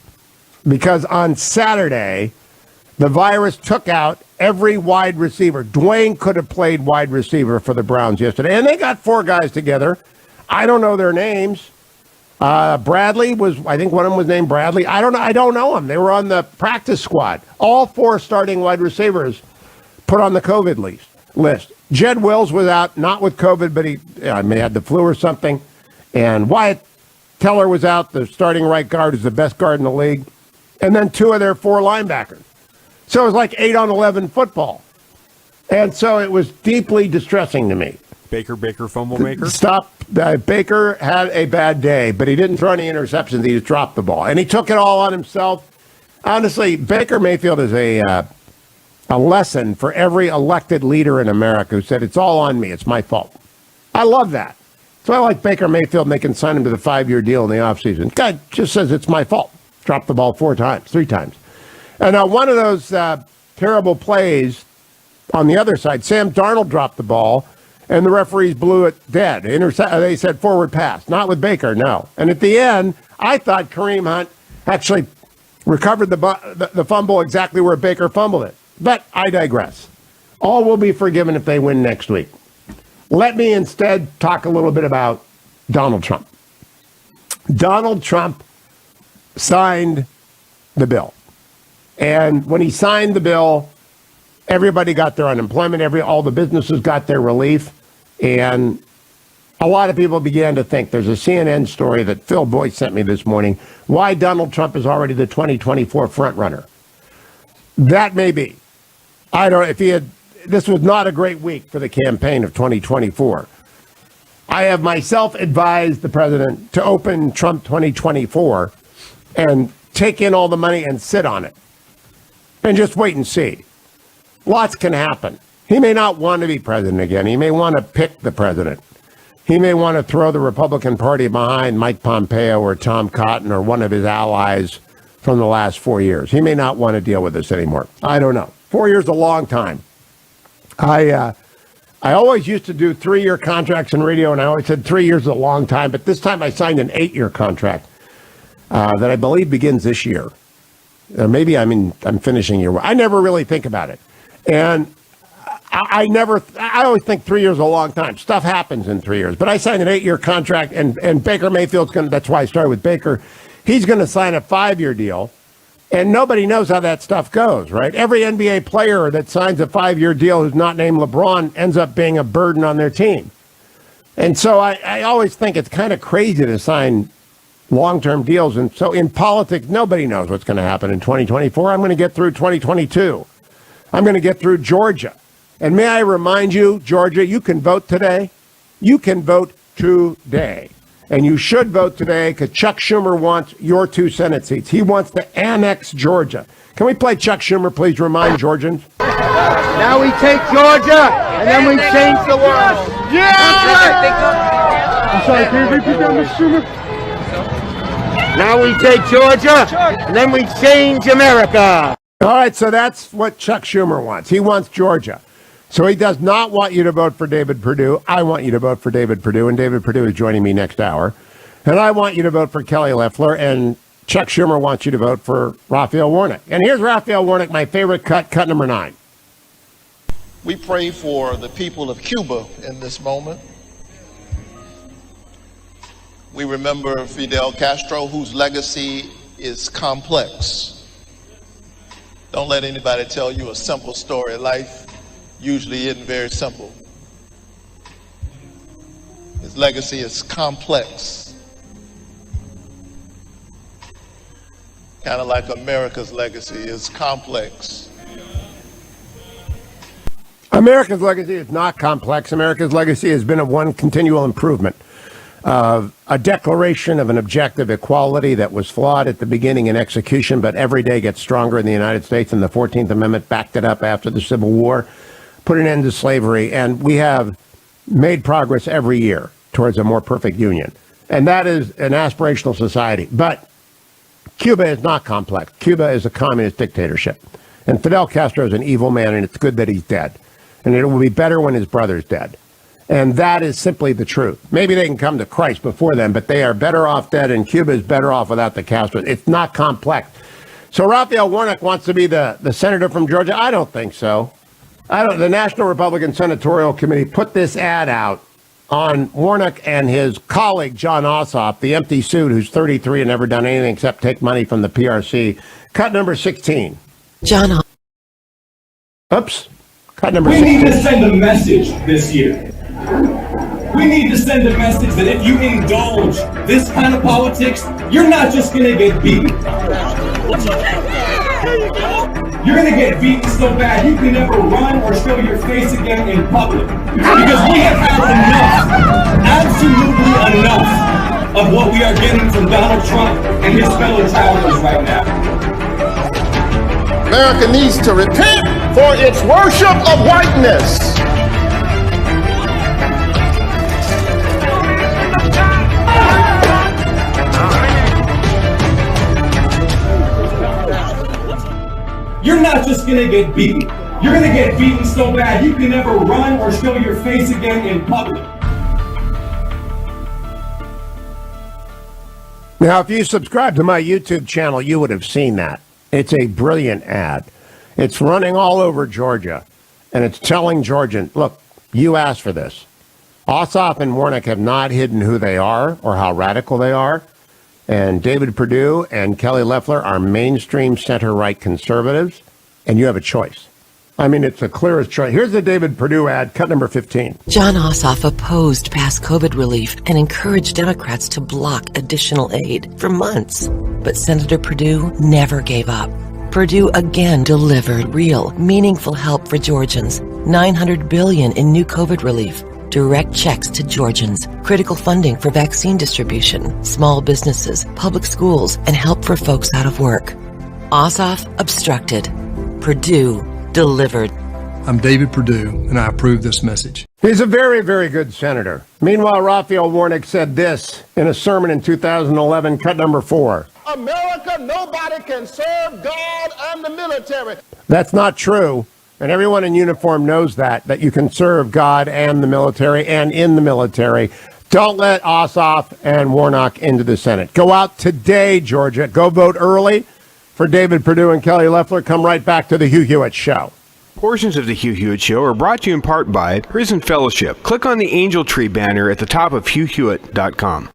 because on Saturday, the virus took out every wide receiver. Dwayne could have played wide receiver for the Browns yesterday. And they got 4 guys together. I don't know their names. Bradley I think one of them was named Bradley. I don't know them. They were on the practice squad. All 4 starting wide receivers put on the COVID list. Jed Wills was out, not with COVID, but he may have had the flu or something. And Wyatt Teller was out, the starting right guard, is the best guard in the league. And then 2 of their 4 linebackers. So it was like 8 on 11 football. And so it was deeply distressing to me. Baker, fumble maker. Stop. Baker had a bad day, but he didn't throw any interceptions. He just dropped the ball. And he took it all on himself. Honestly, Baker Mayfield is a lesson for every elected leader in America who said, it's all on me. It's my fault. I love that. So I like Baker Mayfield, and they can sign him to the 5-year deal in the offseason. Guy just says it's my fault. Dropped the ball 3 times. And now one of those terrible plays on the other side, Sam Darnold dropped the ball, and the referees blew it dead. They said forward pass. Not with Baker, no. And at the end, I thought Kareem Hunt actually recovered the fumble exactly where Baker fumbled it. But I digress. All will be forgiven if they win next week. Let me instead talk a little bit about Donald Trump. Donald Trump signed the bill. And when he signed the bill, everybody got their unemployment, all the businesses got their relief, and a lot of people began to think, there's a CNN story that Phil Boyce sent me this morning, why Donald Trump is already the 2024 frontrunner. That may be. This was not a great week for the campaign of 2024. I have myself advised the president to open Trump 2024 and take in all the money and sit on it. And just wait and see. Lots can happen. He may not want to be president again. He may want to pick the president. He may want to throw the Republican Party behind Mike Pompeo or Tom Cotton or one of his allies from the last 4 years. He may not want to deal with this anymore. I don't know. 4 years is a long time. I always used to do 3-year contracts in radio, and I always said 3 years is a long time. But this time I signed an 8-year contract that I believe begins this year. Maybe I'm finishing year one. I never really think about it. And I always think 3 years is a long time. Stuff happens in 3 years. But I signed an 8-year contract, and Baker Mayfield's going to, that's why I started with Baker. He's going to sign a 5-year deal, and nobody knows how that stuff goes, right? Every NBA player that signs a 5-year deal who's not named LeBron ends up being a burden on their team. And so I always think it's kind of crazy to sign long-term deals. And so in politics, nobody knows what's going to happen in 2024. I'm going to get through 2022. I'm going to get through Georgia. And may I remind you, Georgia, you can vote today. You can vote today. And you should vote today because Chuck Schumer wants your 2 Senate seats. He wants to annex Georgia. Can we play Chuck Schumer, please? Remind Georgians. Now we take Georgia, and then we change the world. Yeah! I'm sorry, can you repeat that, Mr. Schumer? Now we take Georgia, and then we change America. All right, so that's what Chuck Schumer wants. He wants Georgia. So he does not want you to vote for David Perdue. I want you to vote for David Perdue, and David Perdue is joining me next hour. And I want you to vote for Kelly Loeffler, and Chuck Schumer wants you to vote for Raphael Warnock. And here's Raphael Warnock, my favorite cut number 9. We pray for the people of Cuba in this moment. We remember Fidel Castro, whose legacy is complex. Don't let anybody tell you a simple story. Life usually isn't very simple. His legacy is complex. Kind of like America's legacy is complex. America's legacy is not complex. America's legacy has been of one continual improvement, of a declaration of an objective equality that was flawed at the beginning in execution, but every day gets stronger in the United States, and the 14th Amendment backed it up after the Civil War, put an end to slavery, and we have made progress every year towards a more perfect union. And that is an aspirational society. But Cuba is not complex. Cuba is a communist dictatorship. And Fidel Castro is an evil man, and it's good that he's dead. And it will be better when his brother's dead. And that is simply the truth. Maybe they can come to Christ before then, but they are better off dead, and Cuba is better off without the Castro. It's not complex. So Raphael Warnock wants to be the senator from Georgia? I don't think so. The National Republican Senatorial Committee put this ad out on Warnock and his colleague, John Ossoff, the empty suit, who's 33 and never done anything except take money from the PRC. Cut number 16. John. Oops. Cut number We 16. need to send a message this year. We need to send a message that if you indulge this kind of politics, you're not just going to get beaten. You're going to get beaten so bad you can never run or show your face again in public. Because we have had enough, absolutely enough, of what we are getting from Donald Trump and his fellow travelers right now. America needs to repent for its worship of whiteness. You're not just going to get beaten. You're going to get beaten so bad you can never run or show your face again in public. Now, if you subscribe to my YouTube channel, you would have seen that. It's a brilliant ad. It's running all over Georgia, and it's telling Georgians, look, you asked for this. Ossoff and Warnock have not hidden who they are or how radical they are. And David Perdue and Kelly Loeffler are mainstream center-right conservatives, and you have a choice. I mean, it's the clearest choice. Here's the David Perdue ad, cut number 15. John Ossoff opposed past COVID relief and encouraged Democrats to block additional aid for months. But Senator Perdue never gave up. Perdue again delivered real, meaningful help for Georgians. $900 billion in new COVID relief. Direct checks to Georgians, critical funding for vaccine distribution, small businesses, public schools, and help for folks out of work. Ossoff obstructed. Perdue delivered. I'm David Perdue, and I approve this message. He's a very, very good senator. Meanwhile, Raphael Warnock said this in a sermon in 2011, cut number 4. America, nobody can serve God and the military. That's not true. And everyone in uniform knows that you can serve God and the military and in the military. Don't let Ossoff and Warnock into the Senate. Go out today, Georgia. Go vote early for David Perdue and Kelly Loeffler. Come right back to the Hugh Hewitt Show. Portions of the Hugh Hewitt Show are brought to you in part by Prison Fellowship. Click on the Angel Tree banner at the top of hughhewitt.com.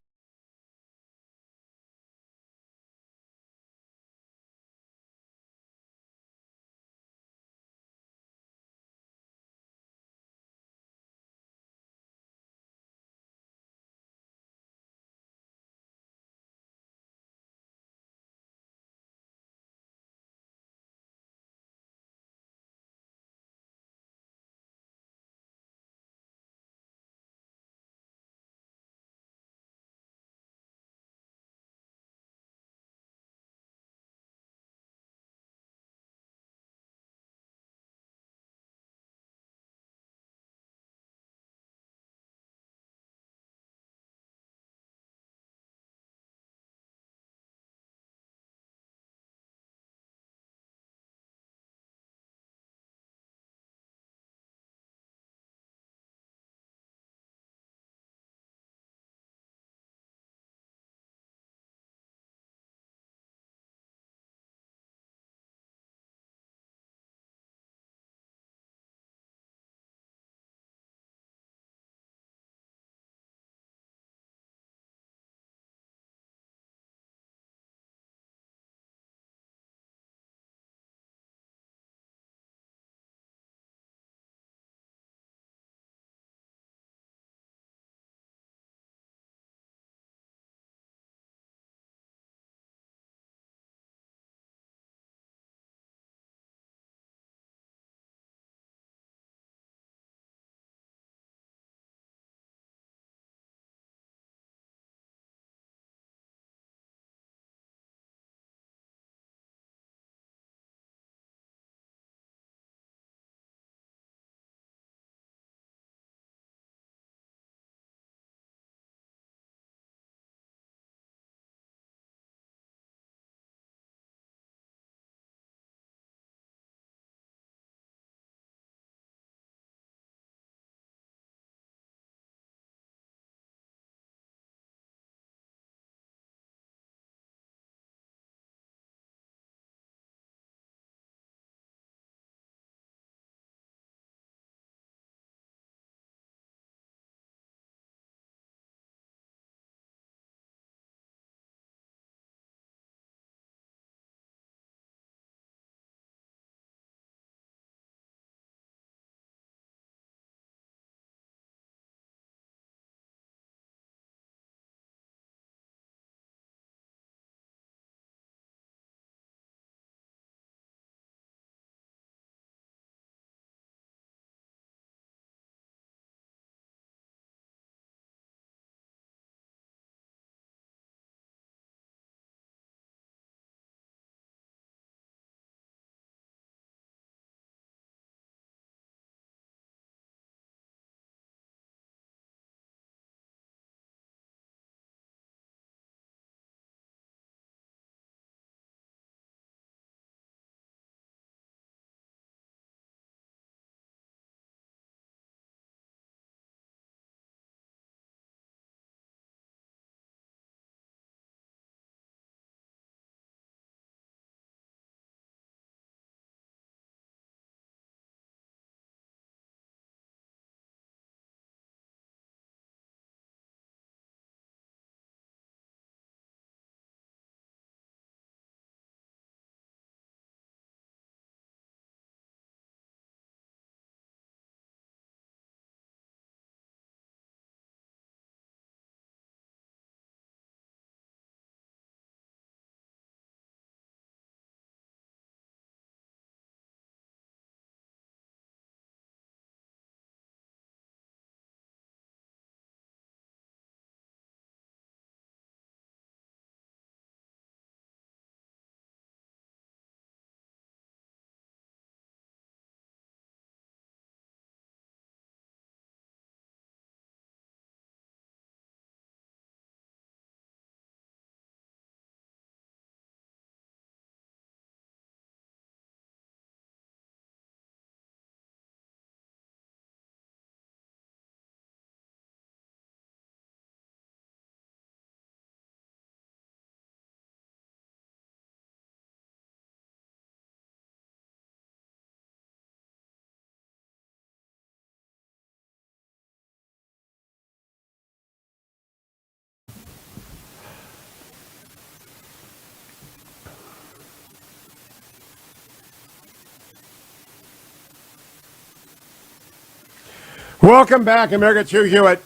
Welcome back, America. It's Hugh Hewitt.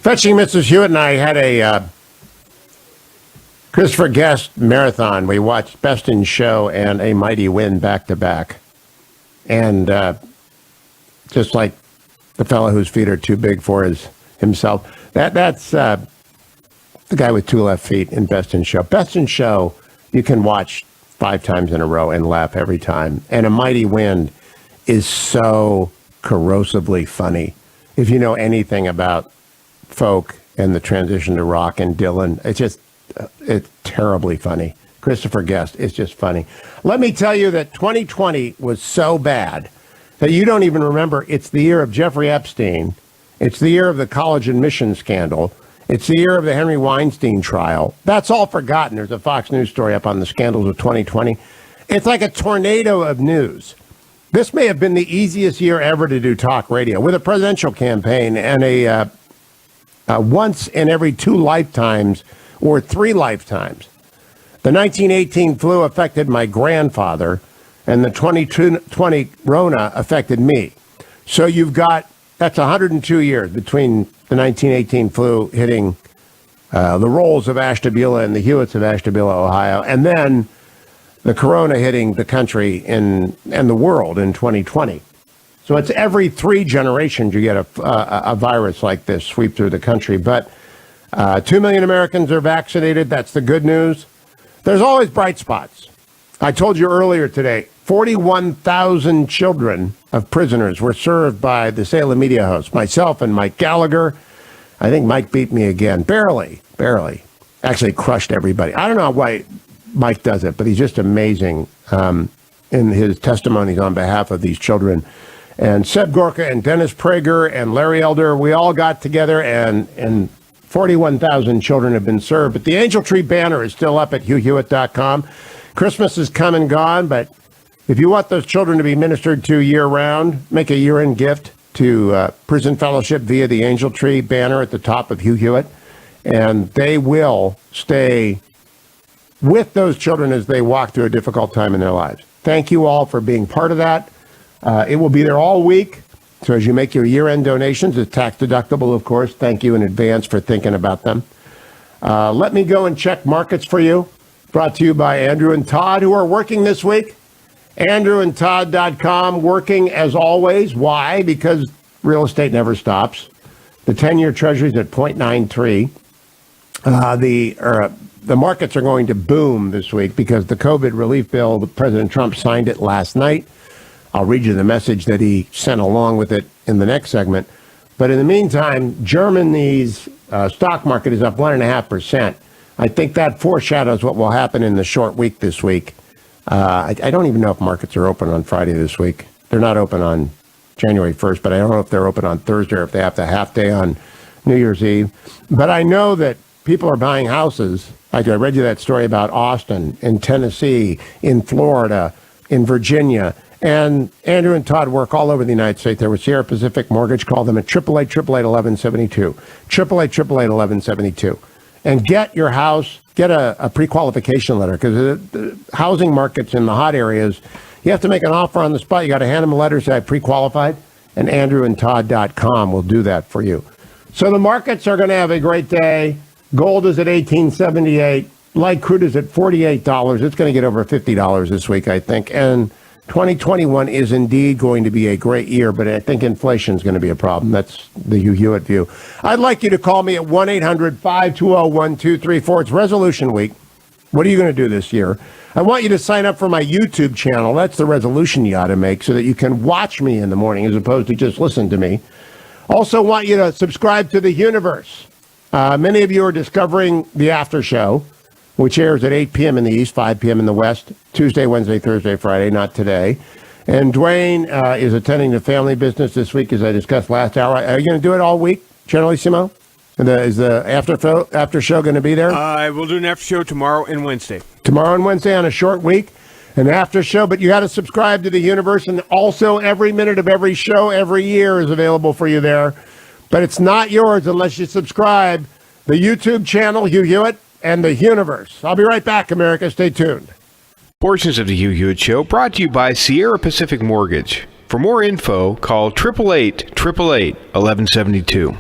Fetching Mrs. Hewitt and I had a Christopher Guest marathon. We watched Best in Show and A Mighty Wind back to back. And just like the fellow whose feet are too big for himself, that's the guy with two left feet in Best in Show. Best in Show, you can watch 5 times in a row and laugh every time. And A Mighty Wind is so corrosively funny. If you know anything about folk and the transition to rock and Dylan, it's terribly funny. Christopher Guest is just funny. Let me tell you that 2020 was so bad that you don't even remember. It's the year of Jeffrey Epstein. It's the year of the college admission scandal. It's the year of the Henry Weinstein trial. That's all forgotten. There's a Fox News story up on the scandals of 2020. It's like a tornado of news. This may have been the easiest year ever to do talk radio, with a presidential campaign and a once in every 2 lifetimes or 3 lifetimes. The 1918 flu affected my grandfather, and the 2020 Rona affected me. So that's 102 years between the 1918 flu hitting the Rolls of Ashtabula and the Hewitts of Ashtabula, Ohio, and then the corona hitting the country and the world in 2020. So it's every 3 generations you get a virus like this sweep through the country. But 2 million Americans are vaccinated. That's the good news. There's always bright spots. I told you earlier today, 41,000 children of prisoners were served by the Salem media hosts, myself and Mike Gallagher. I think Mike beat me again. Barely. Actually crushed everybody. I don't know why Mike does it, but he's just amazing in his testimonies on behalf of these children. And Seb Gorka and Dennis Prager and Larry Elder, we all got together, and 41,000 children have been served. But the Angel Tree banner is still up at HughHewitt.com. Christmas is come and gone, but if you want those children to be ministered to year-round, make a year-end gift to Prison Fellowship via the Angel Tree banner at the top of Hugh Hewitt, and they will stay with those children as they walk through a difficult time in their lives. Thank you all for being part of that. It will be there all week. So as you make your year-end donations, it's tax deductible, of course. Thank you in advance for thinking about them. Let me go and check markets for you. Brought to you by Andrew and Todd, who are working this week. AndrewandTodd.com, working as always. Why? Because real estate never stops. The 10-year Treasury's at 0.93. The markets are going to boom this week because the COVID relief bill, President Trump signed it last night. I'll read you the message that he sent along with it in the next segment. But in the meantime, Germany's stock market is up 1.5%. I think that foreshadows what will happen in the short week this week. I don't even know if markets are open on Friday this week. They're not open on January 1st, but I don't know if they're open on Thursday or if they have the half day on New Year's Eve. But I know that people are buying houses. I read you that story about Austin, in Tennessee, in Florida, in Virginia. And Andrew and Todd work all over the United States. There was Sierra Pacific Mortgage. Call them at 888-888-1172. 888-888-1172. And get your house, get a pre-qualification letter, because the housing markets in the hot areas, you have to make an offer on the spot. You got to hand them a letter, say I pre-qualified, and AndrewandTodd.com will do that for you. So the markets are going to have a great day. Gold is at $18.78. Light crude is at $48. It's going to get over $50 this week, I think. And 2021 is indeed going to be a great year, but I think inflation is going to be a problem. That's the Hugh Hewitt view. I'd like you to call me at 1-800-520-1234. It's resolution week. What are you going to do this year? I want you to sign up for my YouTube channel. That's the resolution you ought to make so that you can watch me in the morning as opposed to just listen to me. Also want you to subscribe to The Universe. Many of you are discovering the after show, which airs at 8 p.m. in the East, 5 p.m. in the West, Tuesday, Wednesday, Thursday, Friday, not today. And Dwayne is attending the family business this week, as I discussed last hour. Are you going to do it all week, Generalissimo? Is the after show going to be there? I will do an after show tomorrow and Wednesday. Tomorrow and Wednesday on a short week, an after show. But you got to subscribe to The Universe, and also every minute of every show every year is available for you there. But it's not yours unless you subscribe. The YouTube channel, Hugh Hewitt, and The Universe. I'll be right back, America. Stay tuned. Portions of the Hugh Hewitt Show brought to you by Sierra Pacific Mortgage. For more info, call 888-888-1172.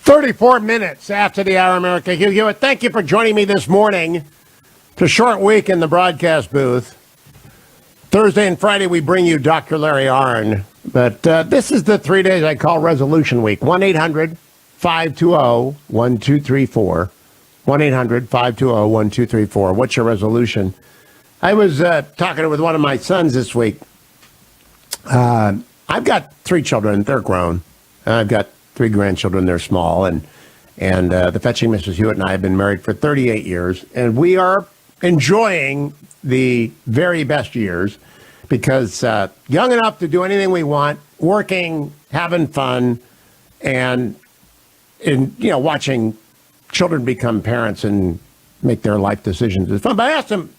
34 minutes after the hour, America. Hugh Hewitt, thank you for joining me this morning. It's a short week in the broadcast booth. Thursday and Friday, we bring you Dr. Larry Arnn. But this is the 3 days I call Resolution Week. 1-800-520-1234. 1-800-520-1234. What's your resolution? I was talking with one of my sons this week. I've got 3 children. They're grown. I've got 3 grandchildren. They're small. And the fetching Mrs. Hewitt and I have been married for 38 years. And we are enjoying the very best years because young enough to do anything we want, working, having fun, and watching children become parents and make their life decisions is fun. But I asked him,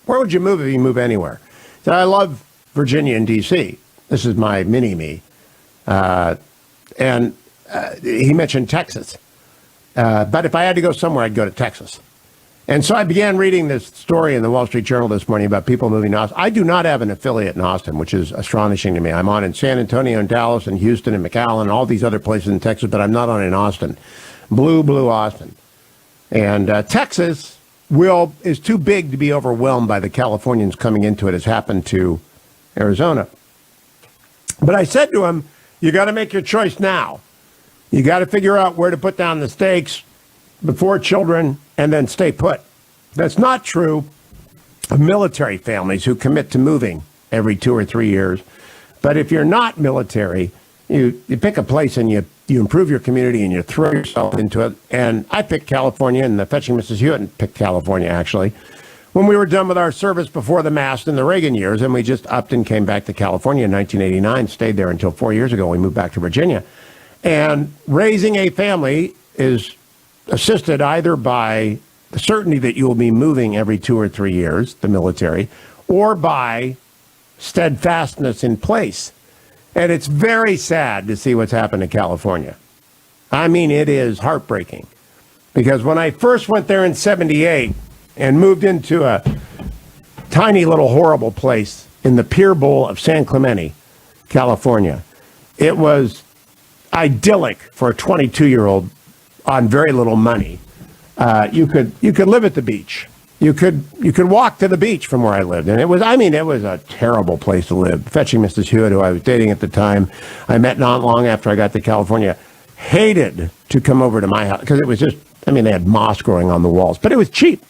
where would you move if you move anywhere? He said, I love Virginia and D.C. This is my mini-me. And he mentioned Texas. But if I had to go somewhere, I'd go to Texas. And so I began reading this story in the Wall Street Journal this morning about people moving to Austin. I do not have an affiliate in Austin, which is astonishing to me. I'm on in San Antonio and Dallas and Houston and McAllen and all these other places in Texas, but I'm not on in Austin. Blue Austin. And Texas is too big to be overwhelmed by the Californians coming into it, as happened to Arizona. But I said to him, you got to make your choice now. You got to figure out where to put down the stakes before children and then stay put. That's not true of military families who commit to moving every 2 or 3 years. But if you're not military, you pick a place and you improve your community and you throw yourself into it. And I picked California, and the fetching Mrs. Hewitt picked California, actually, when we were done with our service before the mast in the Reagan years. And we just upped and came back to California in 1989, stayed there until 4 years ago. We moved back to Virginia. And raising a family is assisted either by the certainty that you will be moving every 2 or 3 years, the military, or by steadfastness in place. And it's very sad to see what's happened to California. I mean, it is heartbreaking. Because when I first went there in 78 and moved into a tiny little horrible place in the Pier Bowl of San Clemente, California, it was idyllic for a 22-year-old on very little money. You could live at the beach. You could walk to the beach from where I lived. And it was a terrible place to live. Fetching Mrs. Hewitt, who I was dating at the time, I met not long after I got to California, hated to come over to my house because it was just, they had moss growing on the walls, but it was cheap.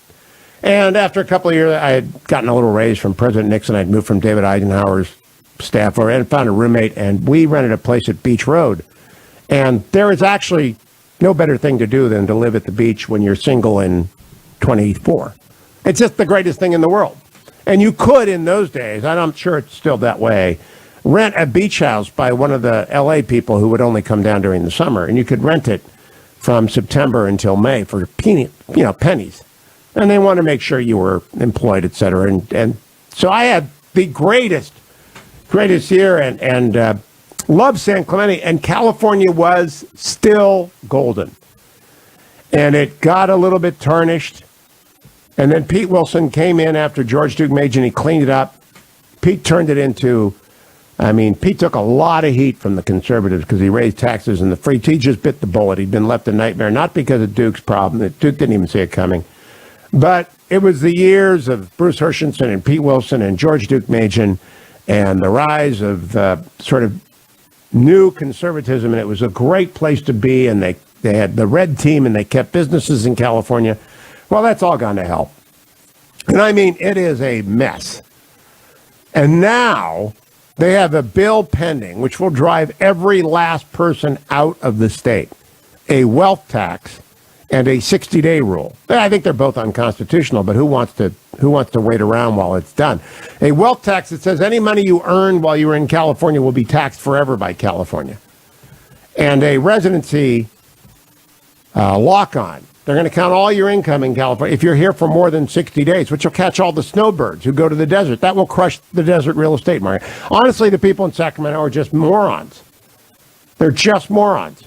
And after a couple of years, I had gotten a little raise from President Nixon. I'd moved from David Eisenhower's staff over and found a roommate, and we rented a place at Beach Road. And there is actually no better thing to do than to live at the beach when you're single and 24. It's just the greatest thing in the world. And you could, in those days, and I'm sure it's still that way, rent a beach house by one of the L.A. people who would only come down during the summer. And you could rent it from September until May for pennies. And they want to make sure you were employed, et cetera. And so I had the greatest year and loved San Clemente. And California was still golden. And it got a little bit tarnished. And then Pete Wilson came in after George Duke Majan. He cleaned it up. Pete turned it into, Pete took a lot of heat from the conservatives because he raised taxes and he just bit the bullet. He'd been left a nightmare, not because of Duke's problem. Duke didn't even see it coming. But it was the years of Bruce Hershenson and Pete Wilson and George Duke Majan and the rise of sort of new conservatism. And it was a great place to be. And they had the red team and they kept businesses in California. Well, that's all gone to hell. And it is a mess. And now they have a bill pending which will drive every last person out of the state. A wealth tax and a 60-day rule. I think they're both unconstitutional, but who wants to wait around while it's done? A wealth tax that says any money you earn while you're in California will be taxed forever by California. And a residency lock-on. They're going to count all your income in California if you're here for more than 60 days, which will catch all the snowbirds who go to the desert. That will crush the desert real estate market. Honestly, the people in Sacramento are just morons. They're just morons.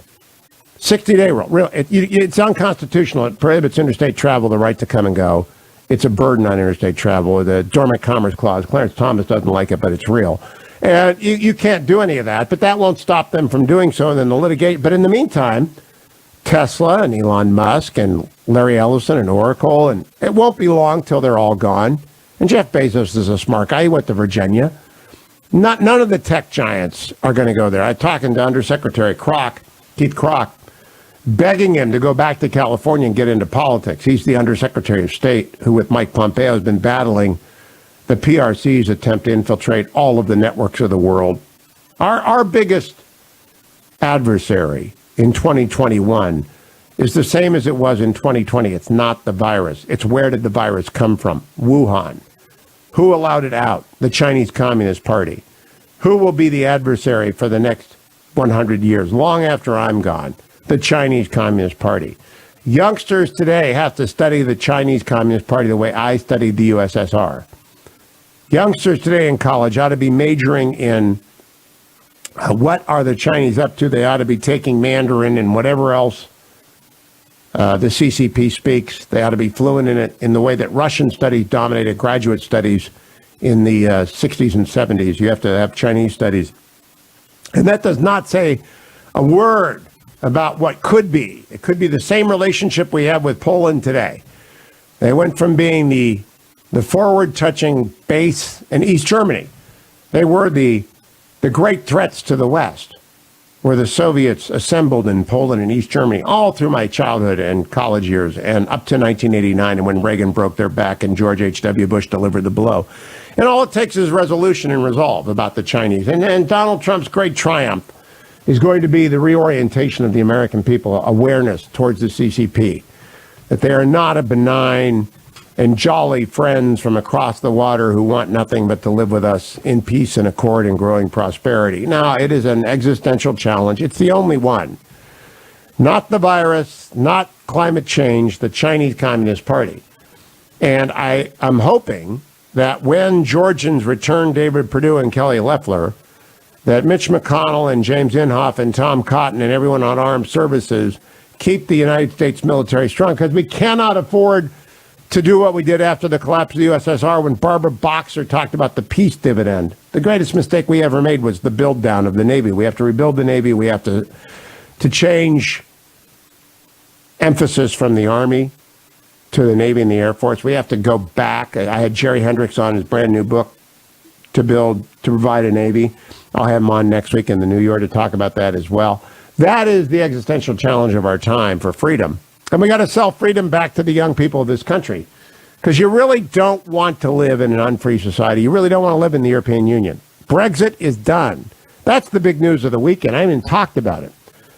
60-day rule. It's unconstitutional. It prohibits interstate travel, the right to come and go. It's a burden on interstate travel. The Dormant Commerce Clause, Clarence Thomas doesn't like it, but it's real. And you can't do any of that, but that won't stop them from doing so, and then they'll litigate. But in the meantime, Tesla and Elon Musk and Larry Ellison and Oracle, and it won't be long till they're all gone. And Jeff Bezos is a smart guy. He went to Virginia. None of the tech giants are going to go there. I'm talking to Undersecretary Keith Kroc, begging him to go back to California and get into politics. He's the Undersecretary of State who, with Mike Pompeo, has been battling the PRC's attempt to infiltrate all of the networks of the world. Our biggest adversary in 2021 is the same as it was in 2020. It's not the virus. It's where did the virus come from? Wuhan. Who allowed it out? The Chinese Communist Party. Who will be the adversary for the next 100 years, long after I'm gone? The Chinese Communist Party. Youngsters today have to study the Chinese Communist Party the way I studied the USSR. Youngsters today in college ought to be majoring in what are the Chinese up to. They ought to be taking Mandarin and whatever else the CCP speaks. They ought to be fluent in it in the way that Russian studies dominated graduate studies in the 60s and 70s. You have to have Chinese studies. And that does not say a word about what could be. It could be the same relationship we have with Poland today. They went from being the forward-touching base in East Germany. They were the great threats to the West, where the Soviets assembled in Poland and East Germany all through my childhood and college years and up to 1989, and when Reagan broke their back and George H.W. Bush delivered the blow. And all it takes is resolution and resolve about the Chinese. And Donald Trump's great triumph is going to be the reorientation of the American people, awareness towards the CCP, that they are not a benign and jolly friends from across the water who want nothing but to live with us in peace and accord and growing prosperity. Now, it is an existential challenge. It's the only one. Not the virus, not climate change, the Chinese Communist Party. And I'm hoping that when Georgians return David Perdue and Kelly Loeffler, that Mitch McConnell and James Inhofe and Tom Cotton and everyone on armed services keep the United States military strong, because we cannot afford to do what we did after the collapse of the USSR when Barbara Boxer talked about the peace dividend. The greatest mistake we ever made was the build down of the Navy. We have to rebuild the Navy. We have to change emphasis from the Army to the Navy and the Air Force. We have to go back. I had Jerry Hendricks on his brand new book to provide a Navy. I'll have him on next week in the New York to talk about that as well. That is the existential challenge of our time for freedom. And we got to sell freedom back to the young people of this country, because you really don't want to live in an unfree society. You really don't want to live in the European Union. Brexit is done. That's the big news of the weekend. I haven't even talked about it.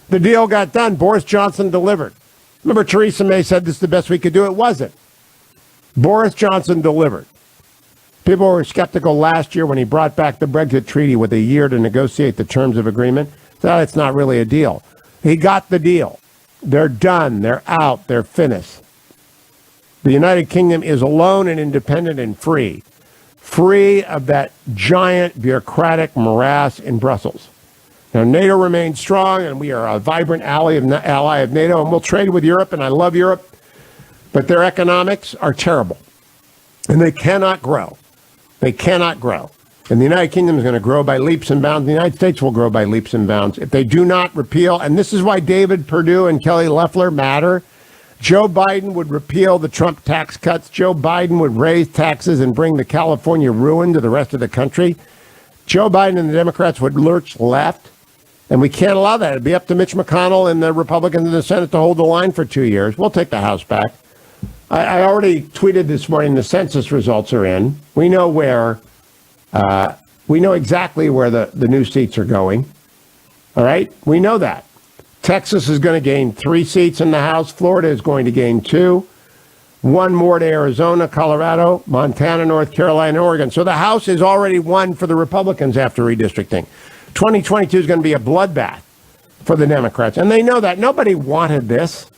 The deal got done. Boris Johnson delivered. Remember, Theresa May said this is the best we could do. It wasn't. Boris Johnson delivered. People were skeptical last year when he brought back the Brexit treaty with a year to negotiate the terms of agreement. So it's not really a deal. He got the deal. They're done. They're out. They're finished. The United Kingdom is alone and independent and free. Free of that giant bureaucratic morass in Brussels. Now, NATO remains strong, and we are a vibrant ally of NATO, and we'll trade with Europe, and I love Europe, but their economics are terrible, and they cannot grow. They cannot grow. And the United Kingdom is going to grow by leaps and bounds. The United States will grow by leaps and bounds. If they do not repeal, and this is why David Perdue and Kelly Loeffler matter, Joe Biden would repeal the Trump tax cuts. Joe Biden would raise taxes and bring the California ruin to the rest of the country. Joe Biden and the Democrats would lurch left, and we can't allow that. It'd be up to Mitch McConnell and the Republicans in the Senate to hold the line for 2 years. We'll take the House back. I already tweeted this morning the census results are in. We know where... we know exactly where the new seats are going. All right? We know that. Texas is going to gain 3 seats in the House. Florida is going to gain 2. 1 more to Arizona, Colorado, Montana, North Carolina, Oregon. So the House is already won for the Republicans after redistricting. 2022 is going to be a bloodbath for the Democrats. And they know that. Nobody wanted this.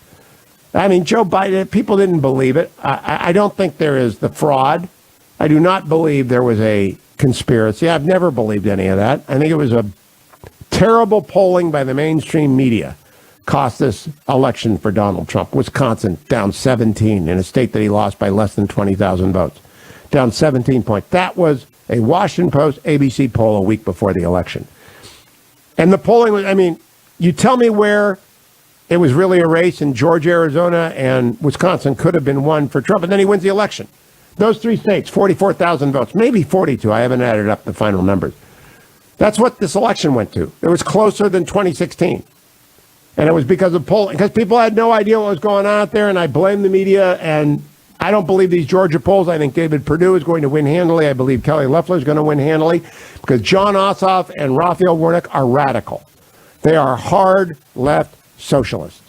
I mean, Joe Biden, people didn't believe it. I don't think there is the fraud. I do not believe there was a conspiracy. I've never believed any of that. I think it was a terrible polling by the mainstream media cost this election for Donald Trump. Wisconsin down 17 in a state that he lost by less than 20,000 votes. Down 17 points. That was a Washington Post ABC poll a week before the election. And the polling was, I mean, you tell me where it was really a race, and Georgia, Arizona, and Wisconsin could have been won for Trump, and then he wins the election. Those three states, 44,000 votes, maybe 42. I haven't added up the final numbers. That's what this election went to. It was closer than 2016. And it was because of polling, because people had no idea what was going on out there, and I blame the media, and I don't believe these Georgia polls. I think David Perdue is going to win handily. I believe Kelly Loeffler is going to win handily, because John Ossoff and Raphael Warnock are radical. They are hard left socialists.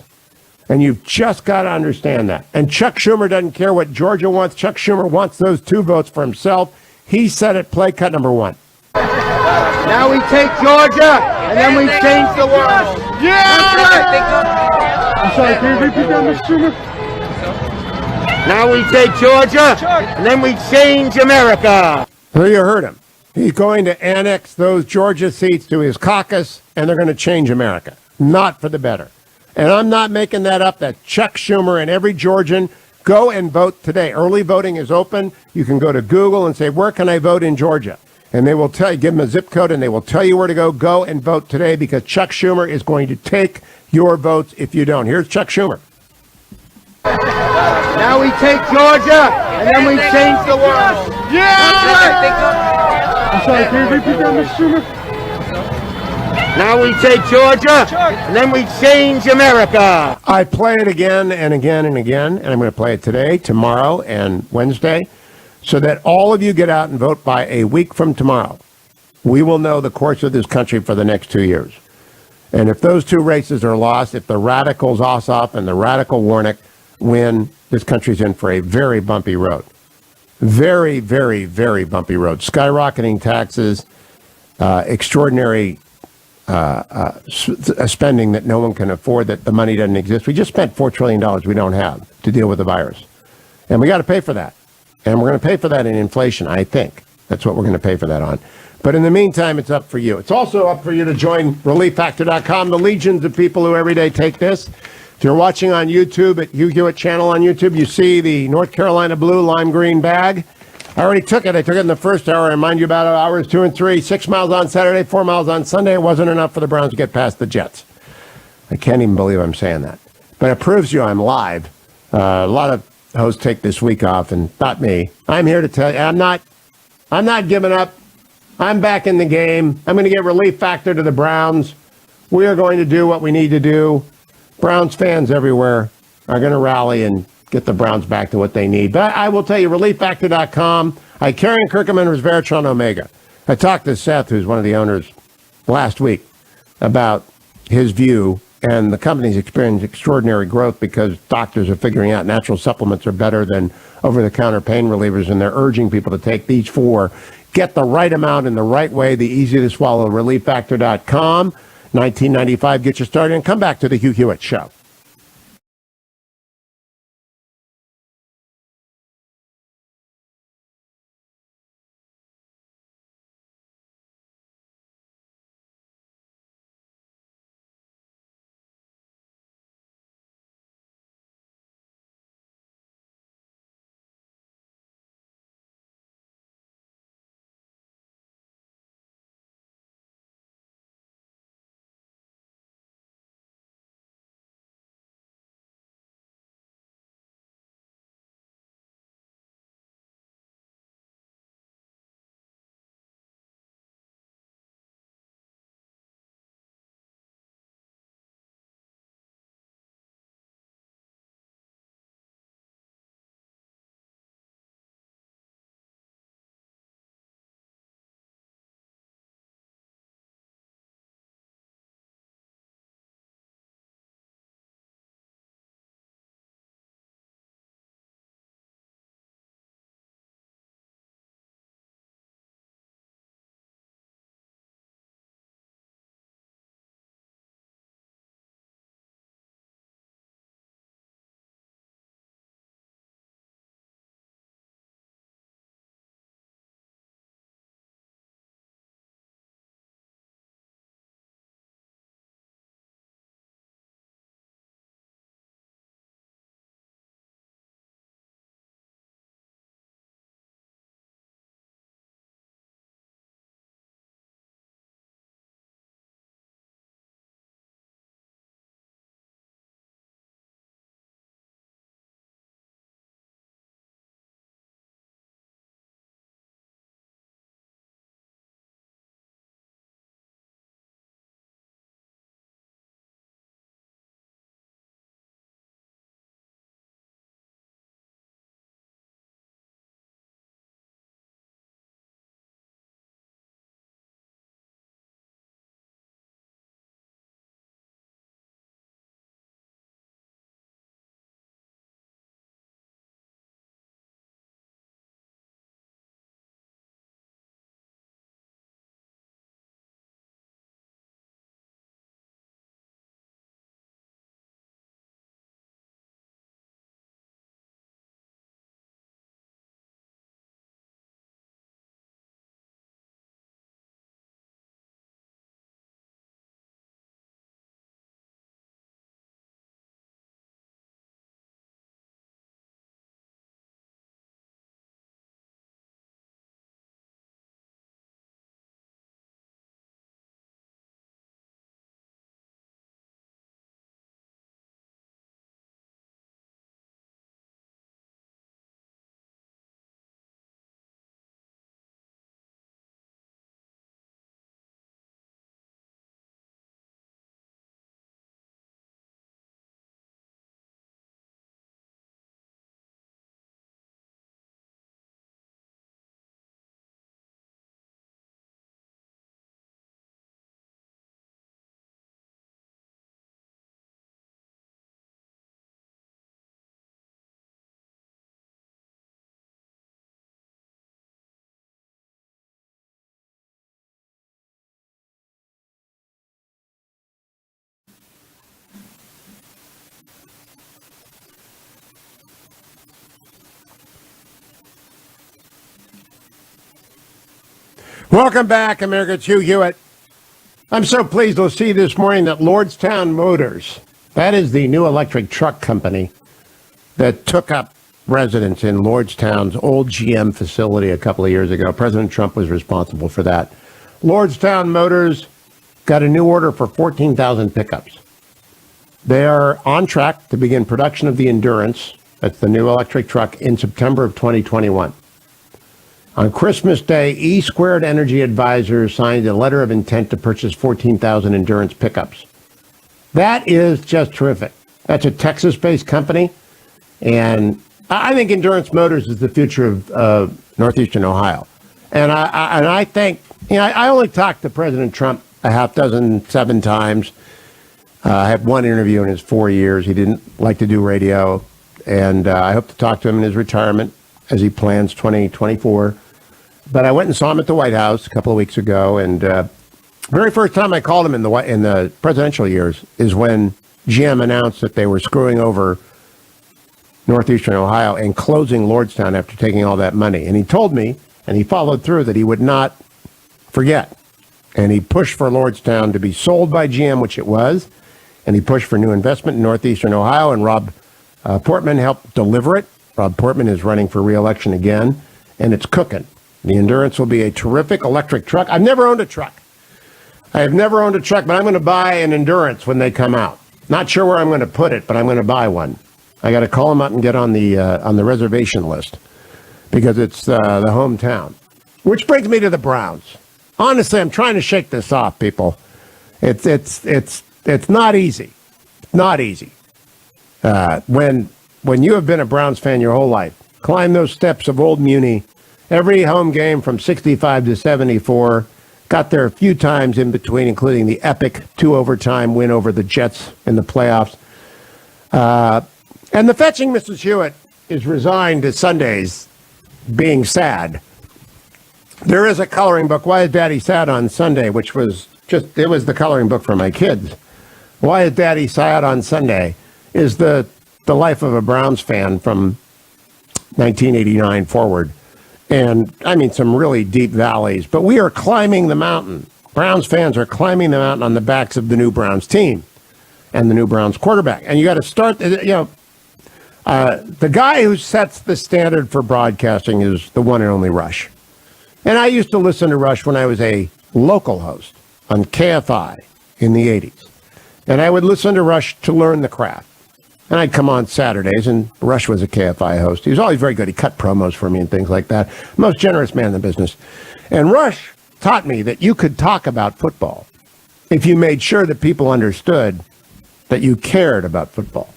And you've just got to understand that. And Chuck Schumer doesn't care what Georgia wants. Chuck Schumer wants those 2 votes for himself. He said it, play cut number 1. Now we take Georgia, and then we change the world. Yeah! I'm sorry, can you repeat that, Mr. Schumer? Now we take Georgia, and then we change America. So you heard him. He's going to annex those Georgia seats to his caucus, and they're going to change America. Not for the better. And I'm not making that up. That Chuck Schumer and every Georgian, go and vote today. Early voting is open. You can go to Google and say, where can I vote in Georgia? And they will tell you, give them a zip code, and they will tell you where to go. Go and vote today, because Chuck Schumer is going to take your votes if you don't. Here's Chuck Schumer. Now we take Georgia, and then we change the world. Yeah! I'm sorry, can you repeat that, Mr. Schumer? Now we take Georgia, and then we change America. I play it again and again and again, and I'm going to play it today, tomorrow, and Wednesday, so that all of you get out and vote by a week from tomorrow. We will know the course of this country for the next 2 years. And if those 2 races are lost, if the radicals Ossoff and the radical Warnock win, this country's in for a very bumpy road. Very, very, very bumpy road. Skyrocketing taxes, extraordinary spending that no one can afford, that the money doesn't exist. We just spent $4 trillion we don't have to deal with the virus. And we got to pay for that. And we're going to pay for that in inflation, I think. That's what we're going to pay for that on. But in the meantime, it's up for you. It's also up for you to join ReliefFactor.com, the legions of people who every day take this. If you're watching on YouTube, at Hugh Hewitt channel on YouTube, you see the North Carolina blue lime green bag. I already took it. I took it in the first hour. I remind you about hours 2 and 3, 6 miles on Saturday, 4 miles on Sunday. It wasn't enough for the Browns to get past the Jets. I can't even believe I'm saying that. But it proves you I'm live. A lot of hosts take this week off, and not me. I'm here to tell you, I'm not giving up. I'm back in the game. I'm going to get Relief Factor to the Browns. We are going to do what we need to do. Browns fans everywhere are going to rally and get the Browns back to what they need. But I will tell you, ReliefFactor.com. I carry Kirkman Resveratrol Omega. I talked to Seth, who's one of the owners, last week about his view, and the company's experienced extraordinary growth because doctors are figuring out natural supplements are better than over-the-counter pain relievers, and they're urging people to take these 4. Get the right amount in the right way, the easy-to-swallow ReliefFactor.com. $19.95, get you started, and come back to the Hugh Hewitt Show. Welcome back, America. It's Hugh Hewitt. I'm so pleased to see this morning that Lordstown Motors, that is the new electric truck company that took up residence in Lordstown's old GM facility a couple of years ago. President Trump was responsible for that. Lordstown Motors got a new order for 14,000 pickups. They are on track to begin production of the Endurance, that's the new electric truck, in September of 2021. On Christmas Day, E Squared Energy Advisors signed a letter of intent to purchase 14,000 Endurance pickups. That is just terrific. That's a Texas-based company, and I think Endurance Motors is the future of northeastern Ohio. And I think, I only talked to President Trump seven times. I had one interview in his 4 years. He didn't like to do radio, and I hope to talk to him in his retirement as he plans 2024. But I went and saw him at the White House a couple of weeks ago, and very first time I called him in the presidential years is when GM announced that they were screwing over northeastern Ohio and closing Lordstown after taking all that money. And he told me, and he followed through, that he would not forget. And he pushed for Lordstown to be sold by GM, which it was, and he pushed for new investment in northeastern Ohio, and Rob Portman helped deliver it. Rob Portman is running for re-election again, and it's cooking. The Endurance will be a terrific electric truck. I've never owned a truck. I have never owned a truck, but I'm going to buy an Endurance when they come out. Not sure where I'm going to put it, but I'm going to buy one. I got to call them up and get on the reservation list because it's the hometown. Which brings me to the Browns. Honestly, I'm trying to shake this off, people. It's not easy. It's not easy. When you have been a Browns fan your whole life, climb those steps of Old Muni. Every home game from 65 to 74, got there a few times in between, including the epic 2-overtime win over the Jets in the playoffs. And the fetching Mrs. Hewitt is resigned to Sundays being sad. There is a coloring book, Why is Daddy Sad on Sunday, which was it was the coloring book for my kids. Why is Daddy Sad on Sunday is the life of a Browns fan from 1989 forward. And, I mean, some really deep valleys. But we are climbing the mountain. Browns fans are climbing the mountain on the backs of the new Browns team and the new Browns quarterback. And you got to start, the guy who sets the standard for broadcasting is the one and only Rush. And I used to listen to Rush when I was a local host on KFI in the 80s. And I would listen to Rush to learn the craft. And I'd come on Saturdays, and Rush was a KFI host. He was always very good. He cut promos for me and things like that. Most generous man in the business. And Rush taught me that you could talk about football if you made sure that people understood that you cared about football.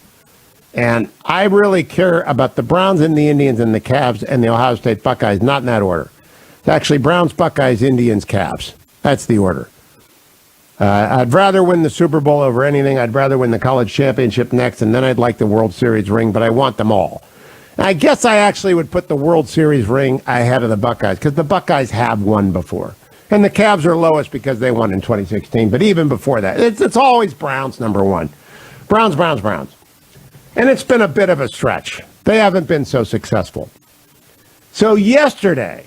And I really care about the Browns and the Indians and the Cavs and the Ohio State Buckeyes, not in that order. It's actually Browns, Buckeyes, Indians, Cavs. That's the order. I'd rather win the Super Bowl over anything. I'd rather win the college championship next, and then I'd like the World Series ring, but I want them all. And I guess I actually would put the World Series ring ahead of the Buckeyes, because the Buckeyes have won before. And the Cavs are lowest because they won in 2016, but even before that, it's always Browns number one. Browns. And it's been a bit of a stretch. They haven't been so successful. So yesterday,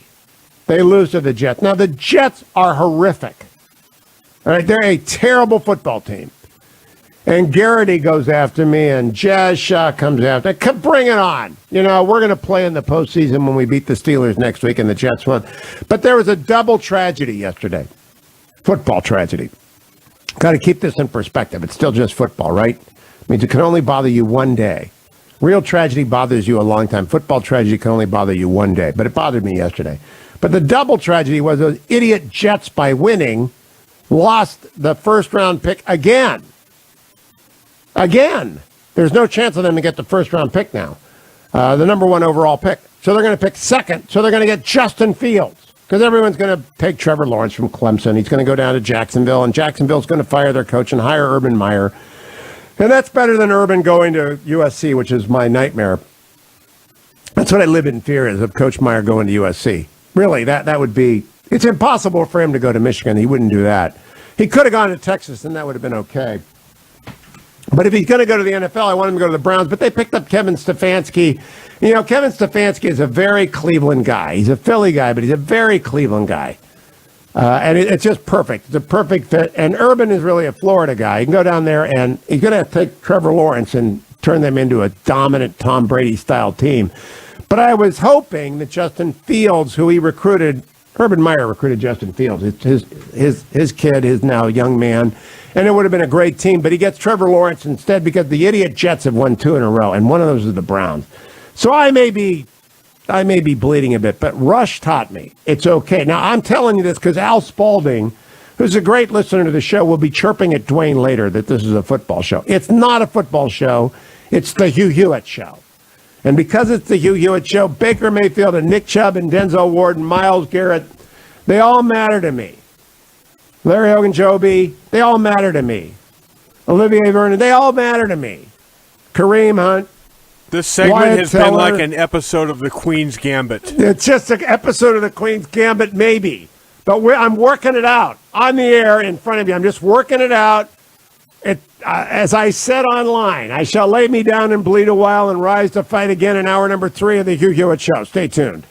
they lose to the Jets. Now, the Jets are horrific. All right, they're a terrible football team. And Garrity goes after me, and Jazz Shaw comes after. Bring it on. We're going to play in the postseason when we beat the Steelers next week, and the Jets won. But there was a double tragedy yesterday. Football tragedy. Got to keep this in perspective. It's still just football, right? It means it can only bother you one day. Real tragedy bothers you a long time. Football tragedy can only bother you one day. But it bothered me yesterday. But the double tragedy was those idiot Jets, by winning, lost the first-round pick again. Again. There's no chance of them to get the first-round pick now. The number one overall pick. So they're going to pick second. So they're going to get Justin Fields. Because everyone's going to take Trevor Lawrence from Clemson. He's going to go down to Jacksonville. And Jacksonville's going to fire their coach and hire Urban Meyer. And that's better than Urban going to USC, which is my nightmare. That's what I live in fear is of Coach Meyer going to USC. Really, that would be... It's impossible for him to go to Michigan. He wouldn't do that. He could have gone to Texas, and that would have been okay. But if he's going to go to the NFL, I want him to go to the Browns. But they picked up Kevin Stefanski. Kevin Stefanski is a very Cleveland guy. He's a Philly guy, but he's a very Cleveland guy. And it's just perfect. It's a perfect fit. And Urban is really a Florida guy. You can go down there, and he's going to take Trevor Lawrence and turn them into a dominant Tom Brady-style team. But I was hoping that Justin Fields, who he recruited, Urban Meyer recruited Justin Fields, his kid, his now young man, and it would have been a great team. But he gets Trevor Lawrence instead because the idiot Jets have won 2 in a row, and one of those is the Browns. So I may be bleeding a bit, but Rush taught me it's okay. Now, I'm telling you this because Al Spalding, who's a great listener to the show, will be chirping at Dwayne later that this is a football show. It's not a football show. It's the Hugh Hewitt show. And because it's the Hugh Hewitt show, Baker Mayfield and Nick Chubb and Denzel Ward and Myles Garrett, they all matter to me. Larry Ogunjobi, they all matter to me. Olivier Vernon, they all matter to me. Kareem Hunt. This segment Wyatt has Teller. been like an episode of The Queen's Gambit. It's just an episode of The Queen's Gambit, maybe. But I'm working it out on the air in front of you. I'm just working it out. As I said online, I shall lay me down and bleed a while and rise to fight again in hour number 3 of the Hugh Hewitt Show. Stay tuned.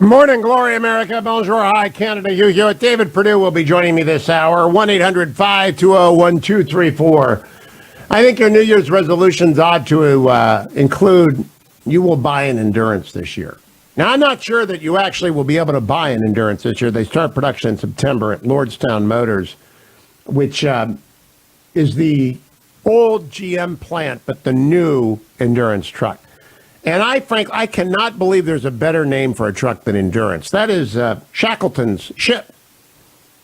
Morning, glory, America. Bonjour, hi, Canada. Hugh Hewitt. David Perdue will be joining me this hour. 1-800-520-1234. I think your New Year's resolutions ought to include you will buy an Endurance this year. Now, I'm not sure that you actually will be able to buy an Endurance this year. They start production in September at Lordstown Motors, which is the old GM plant, but the new Endurance truck. And I cannot believe there's a better name for a truck than Endurance. That is Shackleton's ship.